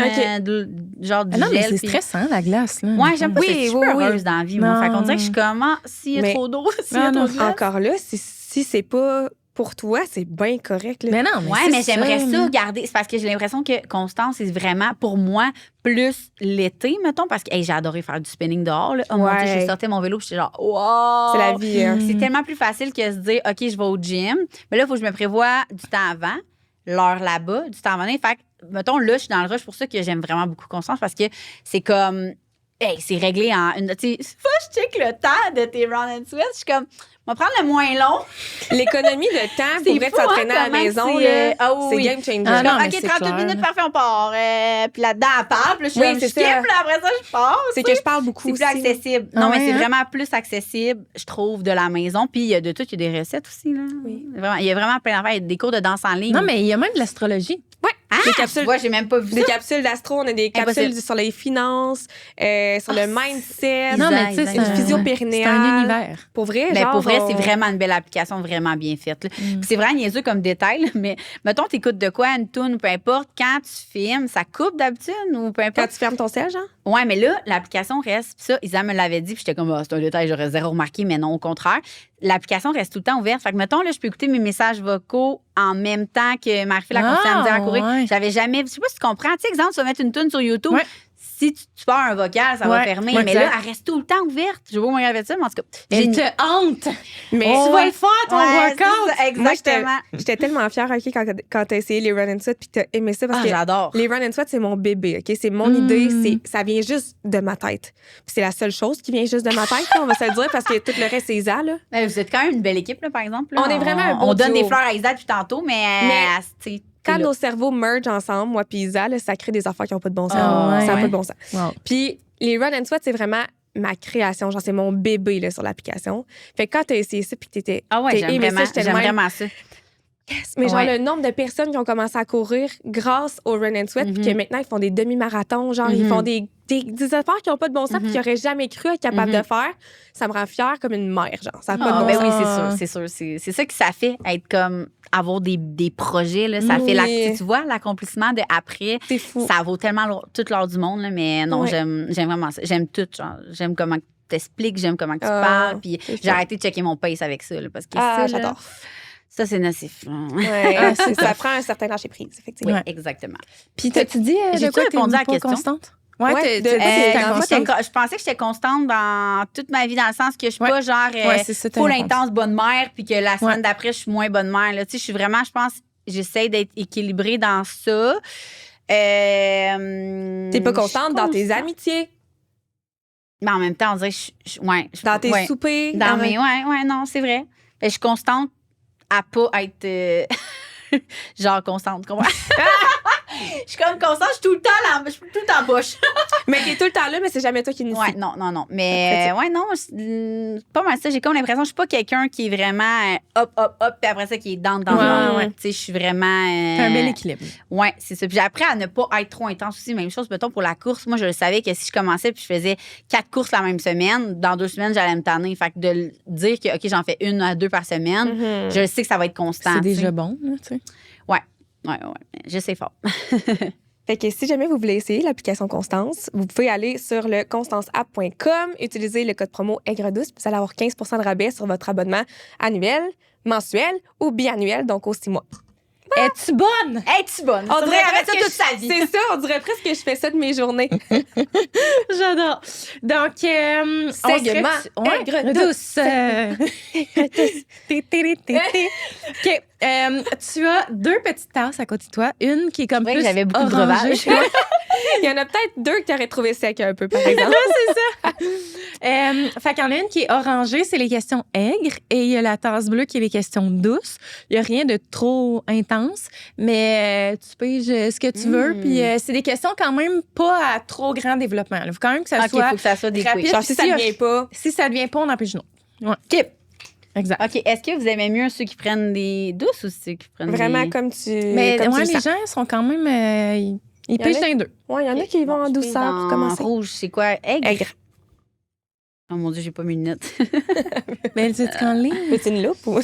genre du Ah non, mais gel. c'est puis- stressant, la glace. Là. Ouais, j'aime pas ça. Je suis oui, pas oui. heureuse dans la vie, moi. Non. Fait qu'on dirait que je suis comme, s'il y a Mais- trop d'eau, s'il y a Non, trop non. de glace. Encore là, si c'est pas pour toi, c'est bien correct. Là. Mais non, mais Ouais, c'est mais j'aimerais ça là. garder. C'est parce que j'ai l'impression que Constance, c'est vraiment, pour moi, plus l'été, mettons, parce que hey, j'ai adoré faire du spinning dehors. Là. Oh mon Dieu, Ouais. j'ai sorti mon vélo, puis j'étais genre, wow! C'est la vie. Hein. C'est tellement plus facile que se dire, OK, je vais au gym. Mais là, il faut que je me prévoie du temps avant, l'heure là-bas, du temps avant. Fait que, mettons, là, je suis dans le rush. C'est pour ça que j'aime vraiment beaucoup Constance, parce que c'est comme, hey, c'est réglé en une. Tu sais, faut que je check le temps de tes run and sweat. Je suis comme, on va prendre le moins long. L'économie de temps C'est pour vrai de fou, hein, s'entraîner à la comment maison, c'est, là, ah oui, c'est oui. game changer. Ah non, mais OK, c'est 38 clair, minutes, là. parfait, on part. Puis là-dedans, elle parle. Puis là, je suis Oui, comme, c'est je skip, ça. là, après ça, je pars. C'est que je parle beaucoup C'est aussi. plus accessible. Ah Non, mais ouais, c'est hein? vraiment plus accessible, je trouve, de la maison. Puis il y a de tout, il y a des recettes aussi. Là. Oui. Vraiment, il y a vraiment plein d'affaires. Il y a des cours de danse en ligne. Non, mais il y a même de l'astrologie. Des capsules. Moi, j'ai même pas vu ça. Des capsules d'astro, on a des capsules Impossible. sur les finances, sur le mindset, Non, mais tu sais, Exact. c'est une un- physio-périnéale. C'est un univers. Pour vrai, Ben, genre, pour vrai, c'est vraiment une belle application, vraiment bien faite. là. Puis c'est vraiment niaiseux comme détail, là, mais mettons, t'écoutes de quoi, une toune, peu importe, quand tu filmes, ça coupe d'habitude ou peu Quand importe. tu fermes ton siège, genre? Ouais, mais là, l'application reste. Puis ça, Isa me l'avait dit, puis j'étais comme, c'est un détail, j'aurais zéro remarqué, mais non, au contraire. L'application reste tout le temps ouverte. Fait que, mettons, là, je peux écouter mes messages vocaux en même temps que Marie-Phil a continué à me dire à courir. Ouais. J'avais jamais. Je sais pas si tu comprends. Tu sais, exemple, tu vas mettre une tune sur YouTube. Ouais. Si tu pars un vocal, ça va Ouais, fermer. ouais, Mais là, exact. elle reste tout le temps ouverte. Je vais pas me de ça, mais en tout cas. Elle te hante. Mais Tu vas le faire, ton Ouais, workout. c'est ça, moi, exactement. j'étais tellement fière, OK, quand t'as essayé les run and sweat puis t'as aimé ça parce que J'adore. les run and sweat, c'est mon bébé, OK? C'est mon idée, ça vient juste de ma tête. Puis c'est la seule chose qui vient juste de ma tête, là, on va se le dire, parce que tout le reste, c'est Isa, là. Mais vous êtes quand même une belle équipe, là, par exemple. Là. On est vraiment un beau On donne duo. des fleurs à Isa depuis tantôt, mais tu sais, Quand t'es là. nos cerveaux mergent ensemble, moi puis Isa, là, ça crée des affaires qui n'ont pas de bon sens. Ah, ouais. Ça n'a pas de bon sens. Wow. Puis les run and sweat, c'est vraiment ma création. Genre, c'est mon bébé là, sur l'application. Fait que quand t'as essayé ça puis que t'as J'aime aimé vraiment, ça, j'étais j'aime le même. vraiment ça. Yes. Mais genre, Ouais. le nombre de personnes qui ont commencé à courir grâce au run and sweat, puis que maintenant, ils font des demi-marathons, genre, ils font des affaires qui n'ont pas de bon sens, puis qu'ils n'auraient jamais cru être capables de faire, ça me rend fière comme une mère, genre. Ça n'a pas de bon Ben sens. oui, c'est sûr. C'est ça que ça fait, être comme, avoir des projets, là. Ça fait, tu vois, l'accomplissement de après. C'est fou. Ça vaut tellement toute l'heure du monde, là, mais non, Ouais. j'aime vraiment ça. J'aime tout, genre. J'aime comment tu t'expliques, j'aime comment tu Ah, parles, puis c'est j'ai ça. arrêté de checker mon pace avec ça, là, parce que Ah, ça, là, j'adore. ça, c'est nocif. là. Ouais, ça prend un certain lâcher prise, effectivement. Oui, exactement. Puis, t'as-tu dit J'ai-tu de quoi répondu t'es à la pas question? constante? Ouais, t'as de- dit que t'étais dans- constante. Je pensais que j'étais constante dans toute ma vie, dans le sens que je suis Ouais. pas genre Ouais, c'est ça, ta full réponse. intense bonne mère, puis que la semaine Ouais. d'après, je suis moins bonne mère. Là. Tu sais, je suis vraiment, je pense, j'essaie d'être équilibrée dans ça. T'es pas constante dans tes amitiés, Mais en même temps, on dirait que dans tes ouais. soupers. Dans mes. Ouais, non, c'est vrai. Je suis constante à pas être. genre constante, comprends? Je suis comme constante, je suis tout le temps là, je suis tout le temps poche. Mais t'es tout le temps là, mais c'est jamais toi qui initie. Ouais, non. Mais ouais, non, pas mal ça. J'ai comme l'impression que je suis pas quelqu'un qui est vraiment hop, puis après ça, qui est dans le monde. Ouais. Tu sais, je suis vraiment. T'as un bel équilibre. Ouais, c'est ça. Puis j'ai appris à ne pas être trop intense aussi. Même chose, mettons, pour la course. Moi, je le savais que si je commençais puis je faisais 4 courses la même semaine, dans 2 semaines, j'allais me tanner. Fait que de dire que, OK, j'en fais 1 à 2 par semaine, je sais que ça va être constant. C'est tu sais. déjà bon, là, tu sais. Ouais. J'essaie fort. Fait que si jamais vous voulez essayer l'application Constance, vous pouvez aller sur le constanceapp.com, utiliser le code promo aigre-douce, puis vous allez avoir 15 de rabais sur votre abonnement annuel, mensuel ou biannuel, donc aux 6 mois. Es-tu bonne? Es-tu bonne? On dirait avec ça presque toute sa vie. C'est ça, on dirait presque que je fais ça de mes journées. J'adore. Donc, Segment aigre douce. OK. Tu as 2 petites tasses à côté de toi. Une qui est comme vrai que plus j'avais beaucoup de orangée. breuvage. Il y en a peut-être 2 que tu aurais trouvé sec un peu, par exemple. Fait qu'il y en a une qui est orangée, c'est les questions aigres. Et il y a la tasse bleue qui est les questions douces. Il n'y a rien de trop intense, mais tu piges ce que tu veux. Puis c'est des questions quand même pas à trop grand développement. Il faut quand même que ça OK, il soit faut que ça soit des rapide. quiz. Genre, si ça ne vient pas. Si ça ne devient pas, on en pige une autre. Ouais. OK. Exact. OK. Est-ce que vous aimez mieux ceux qui prennent des douces ou ceux qui prennent Vraiment des... comme tu. Mais comme tu ouais, le les sens. gens sont quand même. Ils y en pigent a- dans les deux. Ouais, il y en a qui vont en Je pige douceur dans pour commencer. rouge, c'est quoi? Aigre? Aigre. Oh mon Dieu, j'ai pas mes lunettes. Mais tu es en ligne? C'est une loupe ou.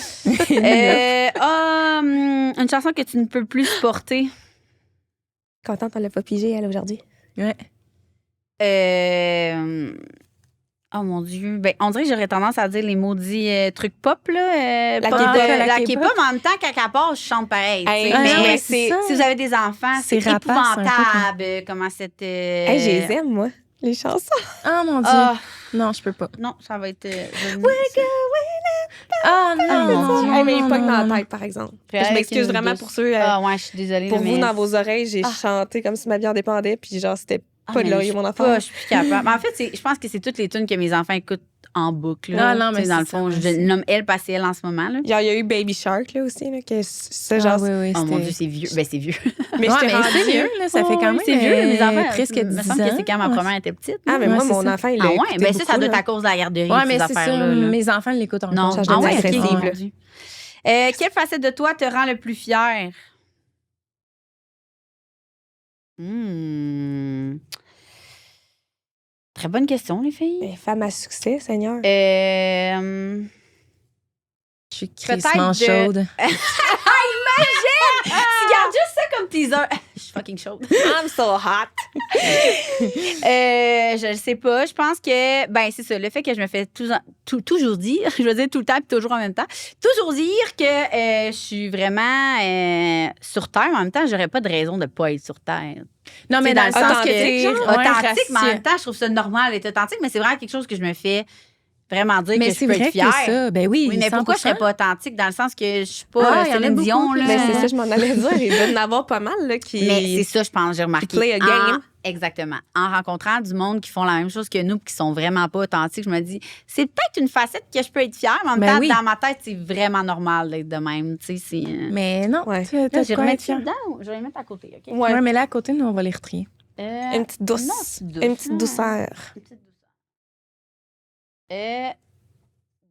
Une chanson que tu ne peux plus supporter. Contente, on l'a pas pigé, elle, aujourd'hui. Ouais. Oh mon Dieu. Ben, on dirait que j'aurais tendance à dire les maudits trucs pop, là. La Pop K-pop. la K-pop. K-pop, mais en même temps, quand elle part, je chante pareil. tu sais. Hey, mais ouais, si c'est ça. vous avez des enfants, c'est C'est rapace, un peu épouvantable. Comment c'était. Hey, je les aime, moi, les chansons. Oh mon Dieu. Ah, Non, je peux pas. non, ça va être. Ah non, mon Dieu. Hey, mais il pogne dans non. la tête, par exemple. Avec Je m'excuse une vraiment douce. pour ceux. Ah, ouais, je suis désolée. Pour là, vous, mais- dans vos oreilles, j'ai chanté comme si ma vie en dépendait, puis genre, c'était Ah, pas de mais laurier, je mon suis enfant. pas- Je suis plus capable. Mais en fait, je pense que c'est toutes les tunes que mes enfants écoutent en boucle. Là. Ah, non, mais Tu sais, dans le c'est fond, ça, je c'est- nomme elle parce que c'est elle en ce moment. Là. Genre, il y a eu Baby Shark, là, aussi, là, que ça, Ah, genre. oui, oui, Oh mon c'était- Dieu, c'est vieux. Ben, c'est vieux. Mais Ouais, j'étais mais rendue. c'est vieux, là, ça fait quand même C'est vieux, mes enfants. presque Il 10 me ans. semble que c'est quand ma première était petite. Ah, mais Ouais, moi, c'est mon ça. enfant, il Ah l'a ouais, écouté ben ça beaucoup, doit là. être à cause de la garderie, Ouais, mais ces c'est ça. affaires-là. là. Mes enfants l'écoutent encore. Non, Ça, je ah deviens ouais, ok, agressive, mon là. Dieu. Quelle facette de toi te rend le plus fier? Très bonne question, les filles. Mais femme à succès, Seigneur. Euh... Je suis Peut-être crissement de- chaude. Tu gardes juste ça comme teaser. Je suis fucking chaude. I'm so hot. Je le sais pas. Je pense que, c'est ça. Le fait que je me fais toujours dire, je veux dire tout le temps puis toujours en même temps, toujours dire que je suis vraiment sur Terre, mais en même temps, j'aurais pas de raison de pas être sur Terre. Non, mais dans le sens que authentique, mais en même temps, je trouve ça normal d'être authentique, mais c'est vraiment quelque chose que je me fais vraiment dire que je peux être fière. Ça. Ben oui, mais 100%. pourquoi je serais pas authentique dans le sens que je suis pas Céline Dion là. Mais c'est ça, je m'en allais dire. Il doit y en avoir pas mal là qui. Mais c'est ça, je pense, j'ai remarqué. Play a game. Exactement. En rencontrant du monde qui font la même chose que nous, qui sont vraiment pas authentiques, je me dis, c'est peut-être une facette que je peux être fière, mais en même temps, dans ma tête, c'est vraiment normal d'être de même. Mais non, là, je vais remettre ça dedans. Je vais les mettre à côté, OK? Ouais, mais là, à côté, nous, on va les retrier. Une petite douce. Une petite douceur.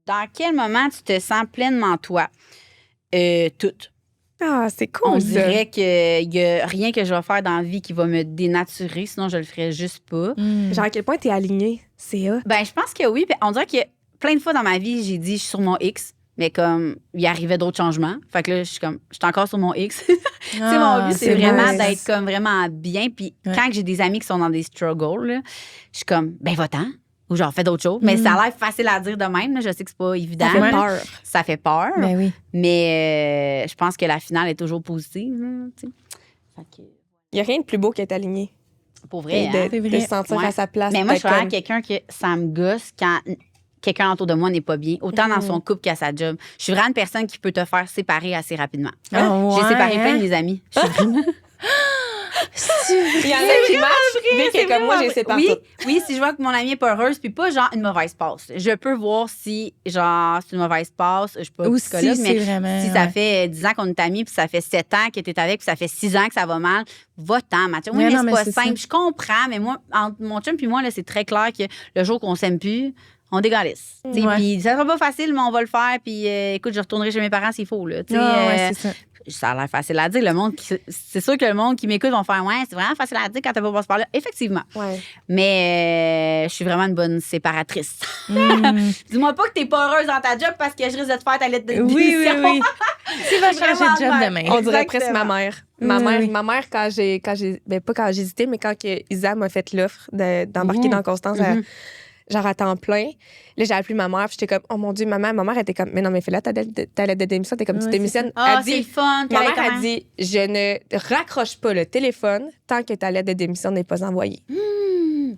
Dans quel moment tu te sens pleinement toi? Toute. Ah, c'est cool. On dirait qu'il n'y a rien que je vais faire dans la vie qui va me dénaturer, sinon je le ferais juste pas. Genre, à quel point t'es alignée? C'est hot. Je pense que oui. On dirait que plein de fois dans ma vie, j'ai dit je suis sur mon X, mais comme il arrivait d'autres changements. Fait que là, je suis encore sur mon X. Mon but, c'est vraiment d'être comme vraiment bien. Puis quand j'ai des amis qui sont dans des struggles, là, je suis comme, va-t'en. Ou genre, fais d'autres choses. Mais ça a l'air facile à dire de même. Là. Je sais que c'est pas évident. Ça fait peur. Ça fait peur. Ben oui. Mais je pense que la finale est toujours positive. Il n'y a rien de plus beau qu'être aligné. Pour vrai. De se sentir à sa place. Mais moi, je suis vraiment quelqu'un que ça me gosse quand quelqu'un autour de moi n'est pas bien, autant dans son couple qu'à sa job. Je suis vraiment une personne qui peut te faire séparer assez rapidement. J'ai séparé plein de mes amis. Je suis vraiment... Il y en a qui marchent, mais comme moi, j'ai séparé. Oui, si je vois que mon amie est pas heureuse, puis pas genre une mauvaise passe. Je peux voir si genre c'est une mauvaise passe, je suis pas psychologue, mais vraiment, si ça fait 10 ans qu'on est amis, puis ça fait 7 ans que t'es avec, puis ça fait 6 ans que ça va mal, va-t'en, Mathieu. Oui, mais c'est pas simple. Ça. Je comprends, mais moi, entre mon chum puis moi, là, c'est très clair que le jour qu'on s'aime plus, on dégalisse. Puis ça sera pas facile, mais on va le faire. Puis écoute, je retournerai chez mes parents s'il faut. Là, c'est ça. Ça a l'air facile à dire. C'est sûr que le monde qui m'écoute vont faire c'est vraiment facile à dire quand t'as pas passé par là. Effectivement. Ouais. Mais je suis vraiment une bonne séparatrice. Dis-moi pas que t'es pas heureuse dans ta job parce que je risque de te faire ta lettre de démission. Oui. Tu vas changer de job demain. On dirait presque ma mère. Ma mère, quand j'ai pas quand j'ai hésité, mais quand Isa m'a fait l'offre d'embarquer dans Constance genre à temps plein. Là, j'ai appelé ma mère, puis j'étais comme, oh mon Dieu, ma mère était comme, mais non, mais fais-la ta lettre de démission, t'es comme, tu démissionnes. Ah, c'est fun. Ma mère a dit, je ne raccroche pas le téléphone tant que ta lettre de démission n'est pas envoyée.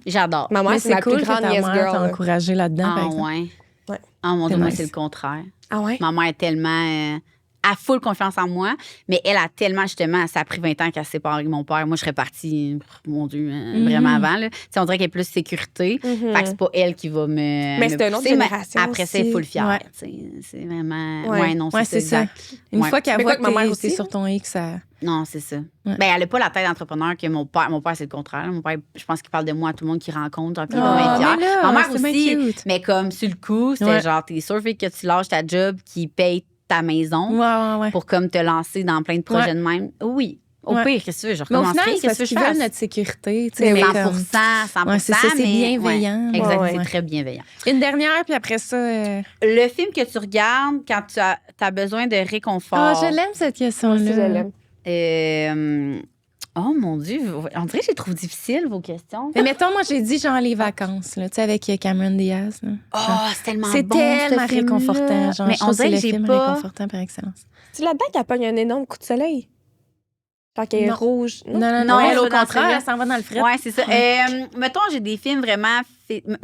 J'adore. Ma mère, c'est ma plus grande yes girl. T'as encouragé là-dedans, par exemple. Ouais. Ah, mon Dieu, moi, c'est le contraire. Ah ouais? Ma mère est tellement... a full confiance en moi, mais elle a tellement, justement, ça a pris 20 ans qu'elle se sépare avec mon père. Moi, je serais partie, mon Dieu, vraiment avant. Là. On dirait qu'elle est plus sécurité. Fait que c'est pas elle qui va me. Mais c'est une autre génération. Après ça, il faut le fier. C'est vraiment. Ouais, non, c'est ça. Une fois qu'elle voit que ma mère aussi sur ton X, ça. Non, c'est ça. Elle n'a pas la tête d'entrepreneur que mon père. Mon père, c'est le contraire. Mon père, je pense qu'il parle de moi à tout le monde qu'il rencontre. Genre, ma mère aussi. Mais comme sur le coup, c'était genre, t'es sûr que tu lâches ta job qui paye ta maison pour comme te lancer dans plein de projets de même. Oui. Au pire, qu'est-ce que tu veux? Je recommencerai. Qu'est-ce que tu veux? Notre sécurité. 100%. C'est ça, c'est bienveillant. Exact, c'est très bienveillant. Une dernière, puis après ça... Le film que tu regardes quand tu as besoin de réconfort. Je l'aime, cette question-là. Je l'aime. Oh mon Dieu, on dirait que je les trouve difficiles, vos questions. Mais mettons, moi, j'ai dit genre les vacances, là, tu sais, avec Cameron Diaz. C'est tellement bon. C'est tellement réconfortant. Genre, mais on dirait que j'ai pas... réconfortant par excellence. C'est là-dedans qu'elle pogne un énorme coup de soleil. Quand elle est rouge. Non, elle, au contraire, elle s'en va dans le fret. Oui, c'est ça. Mettons, j'ai des films vraiment...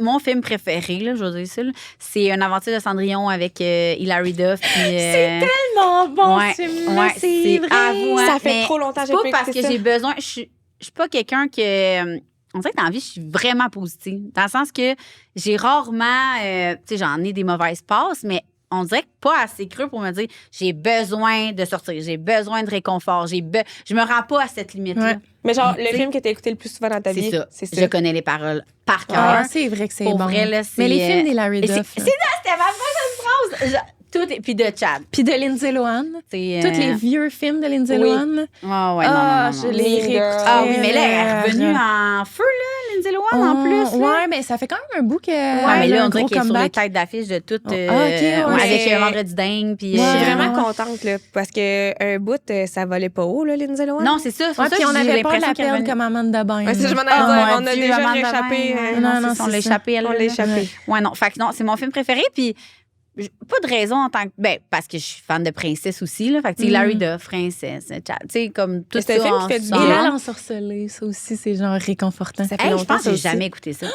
Mon film préféré, là, je veux dire ça, c'est Une aventure de Cendrillon avec Hilary Duff. C'est tellement bon, ce film-là, c'est vrai. Avouant, ça fait trop longtemps que j'ai pas parce que j'ai besoin... Je suis pas quelqu'un que... On dirait que dans la vie, je suis vraiment positive. Dans le sens que j'ai rarement... tu sais, j'en ai des mauvaises passes, mais on dirait que pas assez creux pour me dire j'ai besoin de sortir, j'ai besoin de réconfort, je me rends pas à cette limite-là. Ouais. Mais genre, le film que t'as écouté le plus souvent dans ta vie, c'est ça. Je connais les paroles par cœur. Ah, c'est vrai que c'est bon. Vrai, là, mais les films d'Hilary Duff. C'était ma prochaine phrase. Puis de Chad. Puis de Lindsay Lohan. Tous les vieux films de Lindsay Lohan. Ah, ouais, non. Je les réécoutais. Ah oui, mais là, elle est revenue en feu, là, Lindsay Lohan, en plus. Ouais, mais ça fait quand même un bout que. Ouais, mais là, on dirait qu'elle est sur les comeback. têtes d'affiche de toutes. Mais- Avec Vendredi dingue. Puis, Je suis Ouais. vraiment contente, là, parce qu'un bout, ça volait pas haut, là, Lindsay Lohan. Non, c'est ça. C'est pour Ouais, ça puis que on j'ai avait peur de l'impression la qu'elle perdre revenait. comme Amanda Bynes. Ouais, c'est ça, je m'en ai Oh, dit, mon on a Dieu, déjà Amanda rééchappé. Bynes. Non, Non, non, c'est ça, on c'est l'a ça. échappé, elle. On là. l'a échappé. Ouais, non. Fait que non, c'est mon film préféré. Puis, pas de raison en tant que. Ben, parce que je suis fan de princesse aussi, là. Fait que, tu sais, Larry Duff, princesse, tu sais, comme tout C'est un ça. film qui fait du ensemble. Et bien. là, l'ensorcelé, ça aussi, c'est genre réconfortant. Ça fait Hey, je longtemps, pense que ça j'ai aussi. jamais écouté ça.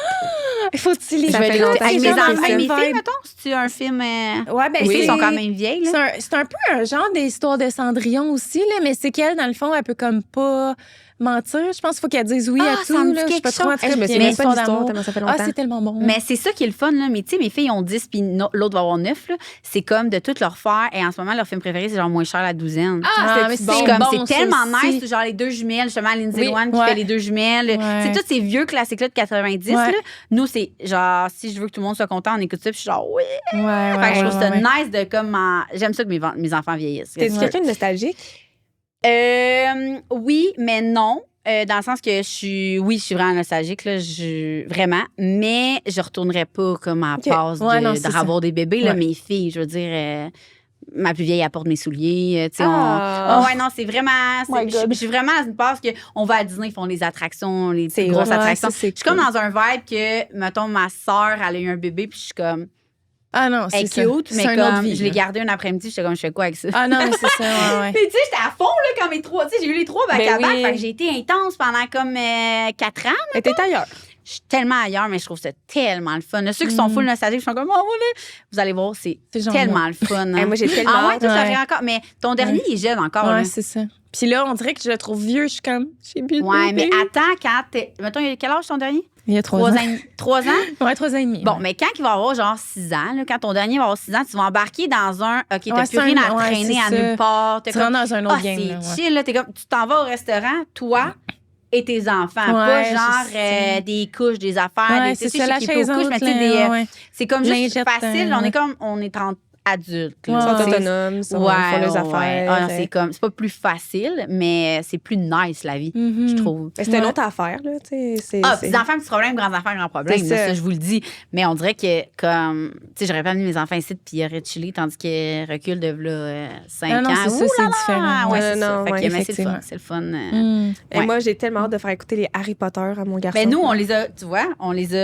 Il faut que tu les Ça Je fait vais longtemps. l'écouter avec C'est mes dans le enfants. même Mes filles, vibe. mettons, c'est un film. Ouais, ben, Ils c'est- sont quand même vieilles, là. C'est un peu un genre d'histoire de Cendrillon aussi, là, mais c'est qu'elle, dans le fond, elle peut comme pas mentir. Je pense qu'il faut qu'elle dise oui Ah, à ça tout. me dit Là. Je sais pas quelque trop. En chose. tout Hey, cas, je me puis il y a souviens une pas de histoire l'histoire, d'amour. tellement ça fait Ah, longtemps. c'est tellement bon. Mais c'est ça qui est le fun, là. Mais tu sais, mes filles ont 10 puis l'autre va avoir 9, là. C'est comme de tout leur faire. Et en ce moment, leur film préféré, c'est genre Moins cher la douzaine. Ah, mais c'est c'est Comme bon, c'est ça tellement aussi. nice, c'est genre les deux jumelles, justement Lindsay Oui, Lohan qui ouais. fait les deux jumelles. Ouais. C'est tous ces vieux classiques-là de 90. Ouais. Là. Nous, c'est genre, si je veux que tout le monde soit content, on écoute ça, puis je suis genre, oui. Ouais, ouais, Fait que je ouais, trouve ça ouais. nice de comme. J'aime ça que mes enfants vieillissent. T'es-tu Ouais. quelqu'un de nostalgique? Oui, mais non. Dans le sens que je suis vraiment nostalgique, là, vraiment, mais je retournerais pas comme à Ok. passe Ouais, non, c'est de ça. avoir des bébés, là, Ouais. mes filles, je veux dire, ma plus vieille apporte mes souliers, tu sais, Ah. ouais, non, c'est vraiment, My God. je suis vraiment dans une passe qu'on va à Disney, ils font les attractions, les C'est grosses ouais, attractions. ça, c'est Je suis comme cool. dans un vibe que, mettons, ma soeur, elle a eu un bébé, puis je suis comme, Ah non, elle c'est est ça. cute, mais C'est une autre comme, vie, je l'ai là. gardé un après-midi, j'étais comme, je fais quoi avec ça? Ah non, mais c'est ça, ouais, ouais. Mais tu sais, j'étais à fond, là, quand mes trois. Tu sais, j'ai eu les trois back Ben à back. oui. Fait que j'ai été intense pendant comme 4 ans. Elle était ailleurs. Je suis tellement ailleurs, mais je trouve ça tellement le fun. Là, ceux qui sont full nostalgiques, je suis comme, oh, voilà. Vous allez voir, c'est C'est genre tellement moi. le fun. Hein. Hey, moi, j'ai tellement Ah ouais, toi, ça Ouais. fait encore. Mais ton dernier, il est jeune encore. là. Ouais, c'est ça. Puis là, on dirait que je le trouve vieux. Je suis comme, j'ai bu de Ouais, mais bébé. attends, quand t'es. Mettons, il a quel âge ton dernier? Il y a 3 3 ans. ans. 3 ans? Ouais, 3 ans et demi. Bon, ouais. mais quand il va avoir genre 6 ans, là, quand ton dernier va avoir 6 ans, tu vas embarquer dans un. OK, t'as Ouais, plus c'est rien un- à ouais, traîner c'est à ça. nulle part. T'es Tu rentres dans un autre game. c'est là, ouais. chill, là. T'es comme, tu t'en vas au restaurant, toi et tes enfants. Pas Ouais, genre je sais. des couches, des affaires. Ouais, des, c'est tu sais, ça, la je sais qu'il y a chaise pas aux couches, mais tu sais, haute, ouais. c'est comme juste Lingette, facile. On ouais. est comme, on est en adulte. Ouais, Ils sont ouais. autonomes, ils font les affaires. Ah, non, c'est comme, c'est pas plus facile, mais c'est plus nice, la vie, Mhm. je trouve. Mais c'est une Ouais. autre affaire, là. Tu sais, Ah, petits enfants, petits problèmes, grands enfants, grands problèmes. C'est là, ça. ça, je vous le dis. Mais on dirait que, comme, tu sais, j'aurais pas amené mes enfants ici, puis ils auraient chillé, tandis qu'ils reculent de là, 5 Ah non, ans. c'est ça, Ouh c'est là là! différent. Ouais, Non, c'est ça. non, Fait que, ouais, mais c'est le effectivement. fun. C'est le fun. Et Ouais. moi, j'ai tellement hâte de faire écouter les Harry Potter à mon garçon. Ben nous, on les a, tu vois, on les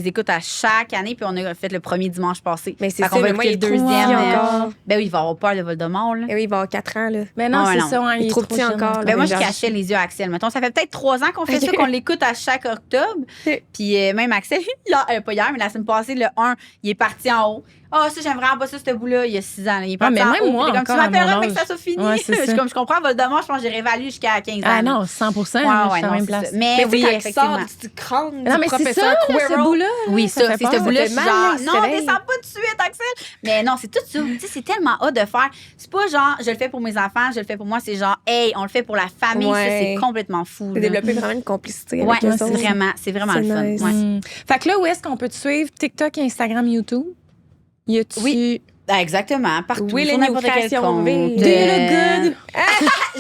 écoute à chaque année, puis on a fait le premier dimanche passé. Mais c'est Fait ça, qu'on va mais moi, écouter il le est trop deuxième. petit encore. Ben oui, il va avoir peur de Voldemort, là. Eh oui, il va avoir 4 ans, là. Mais non, Ouais, c'est non. ça. Ouais, Il est trop petit jeune, encore, ouais. Ben moi, je Genre- cachais les yeux à Axel. Mettons, ça fait peut-être 3 ans qu'on fait ça, qu'on l'écoute à chaque octobre. Ok. Puis même Axel, pas hier, mais la semaine passée, le 1, il est parti en haut. Ah, ça, j'aime vraiment pas ça, ce bout-là. Il y a 6 ans. Là. Il est parti mais en même haut. moi, Puis comme, encore tu à m'appelleras, mon mais que ça âge. soit fini. Ouais, c'est Je suis ça. comme, je comprends Voldemort, je pense que j'ai réévalué jusqu'à 15 ans. Ah là. non, 100%. Ouais, je ouais, suis à la non, même c'est place. ça. Mais Mais oui, tu sais, quand il effectivement. sort du crâne Non, du mais c'est ça, professeur là, ce Quirrell. bout-là. Oui, ça, fait c'est peur. ce bout-là. Ça Je fait suis mal, genre, il se non, réveille. descends pas tout de suite, Axel. Mais non, c'est tout ça. Tu sais, c'est tellement hot de faire. C'est pas genre, je le fais pour mes enfants, je le fais pour moi. C'est genre, hey, on le fait pour la famille. Ouais. Ça, c'est complètement fou. De là. développer vraiment une complicité Ouais, avec eux c'est autres. vraiment C'est le fun. nice. Ouais. Fait que là, où est-ce qu'on peut te suivre? TikTok, Instagram, YouTube? Y a-tu... Oui. Ah, exactement, partout. Oui, sur les n'importe quel créations compte. vives. Do you look good?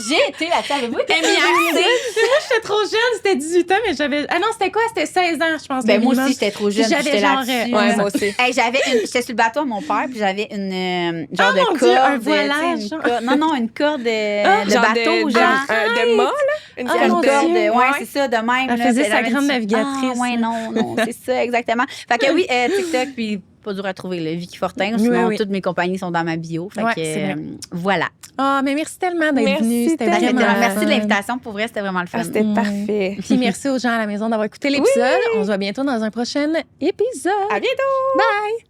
J'ai été là-dessus avec vous. Moi, j'étais trop jeune, c'était 18 ans, mais j'avais. Ah non, c'était quoi? C'était 16 ans, je pense. Ben, de moi minimum. aussi, j'étais trop jeune. J'avais J'étais genre, là-dessus. Ouais, moi aussi. Hey, j'étais sur le bateau à mon père, puis j'avais une genre Oh, mon de Dieu, corde. un voilage, tu sais, genre. non, une corde de Genre bateau, de genre. de mât, là. Une Ah, corde mon de- Corde, Dieu. ouais, c'est ça, de même. Elle là, faisait sa j'avais grande une- navigatrice. Ah, ouais, non, c'est ça, exactement. Fait que oui, TikTok, puis pas dur à trouver, le Vicky Fortin. Oui, Sinon, oui. toutes mes compagnies sont dans ma bio. Fait Ouais, que, c'est vrai. voilà. Ah, mais merci tellement d'être Merci venue. C'était tellement. vraiment Merci de fun. l'invitation. Pour vrai, c'était vraiment le fun. Ah, c'était Ouais. parfait. Puis merci aux gens à la maison d'avoir écouté l'épisode. On se voit bientôt dans un prochain épisode. À bientôt! Bye!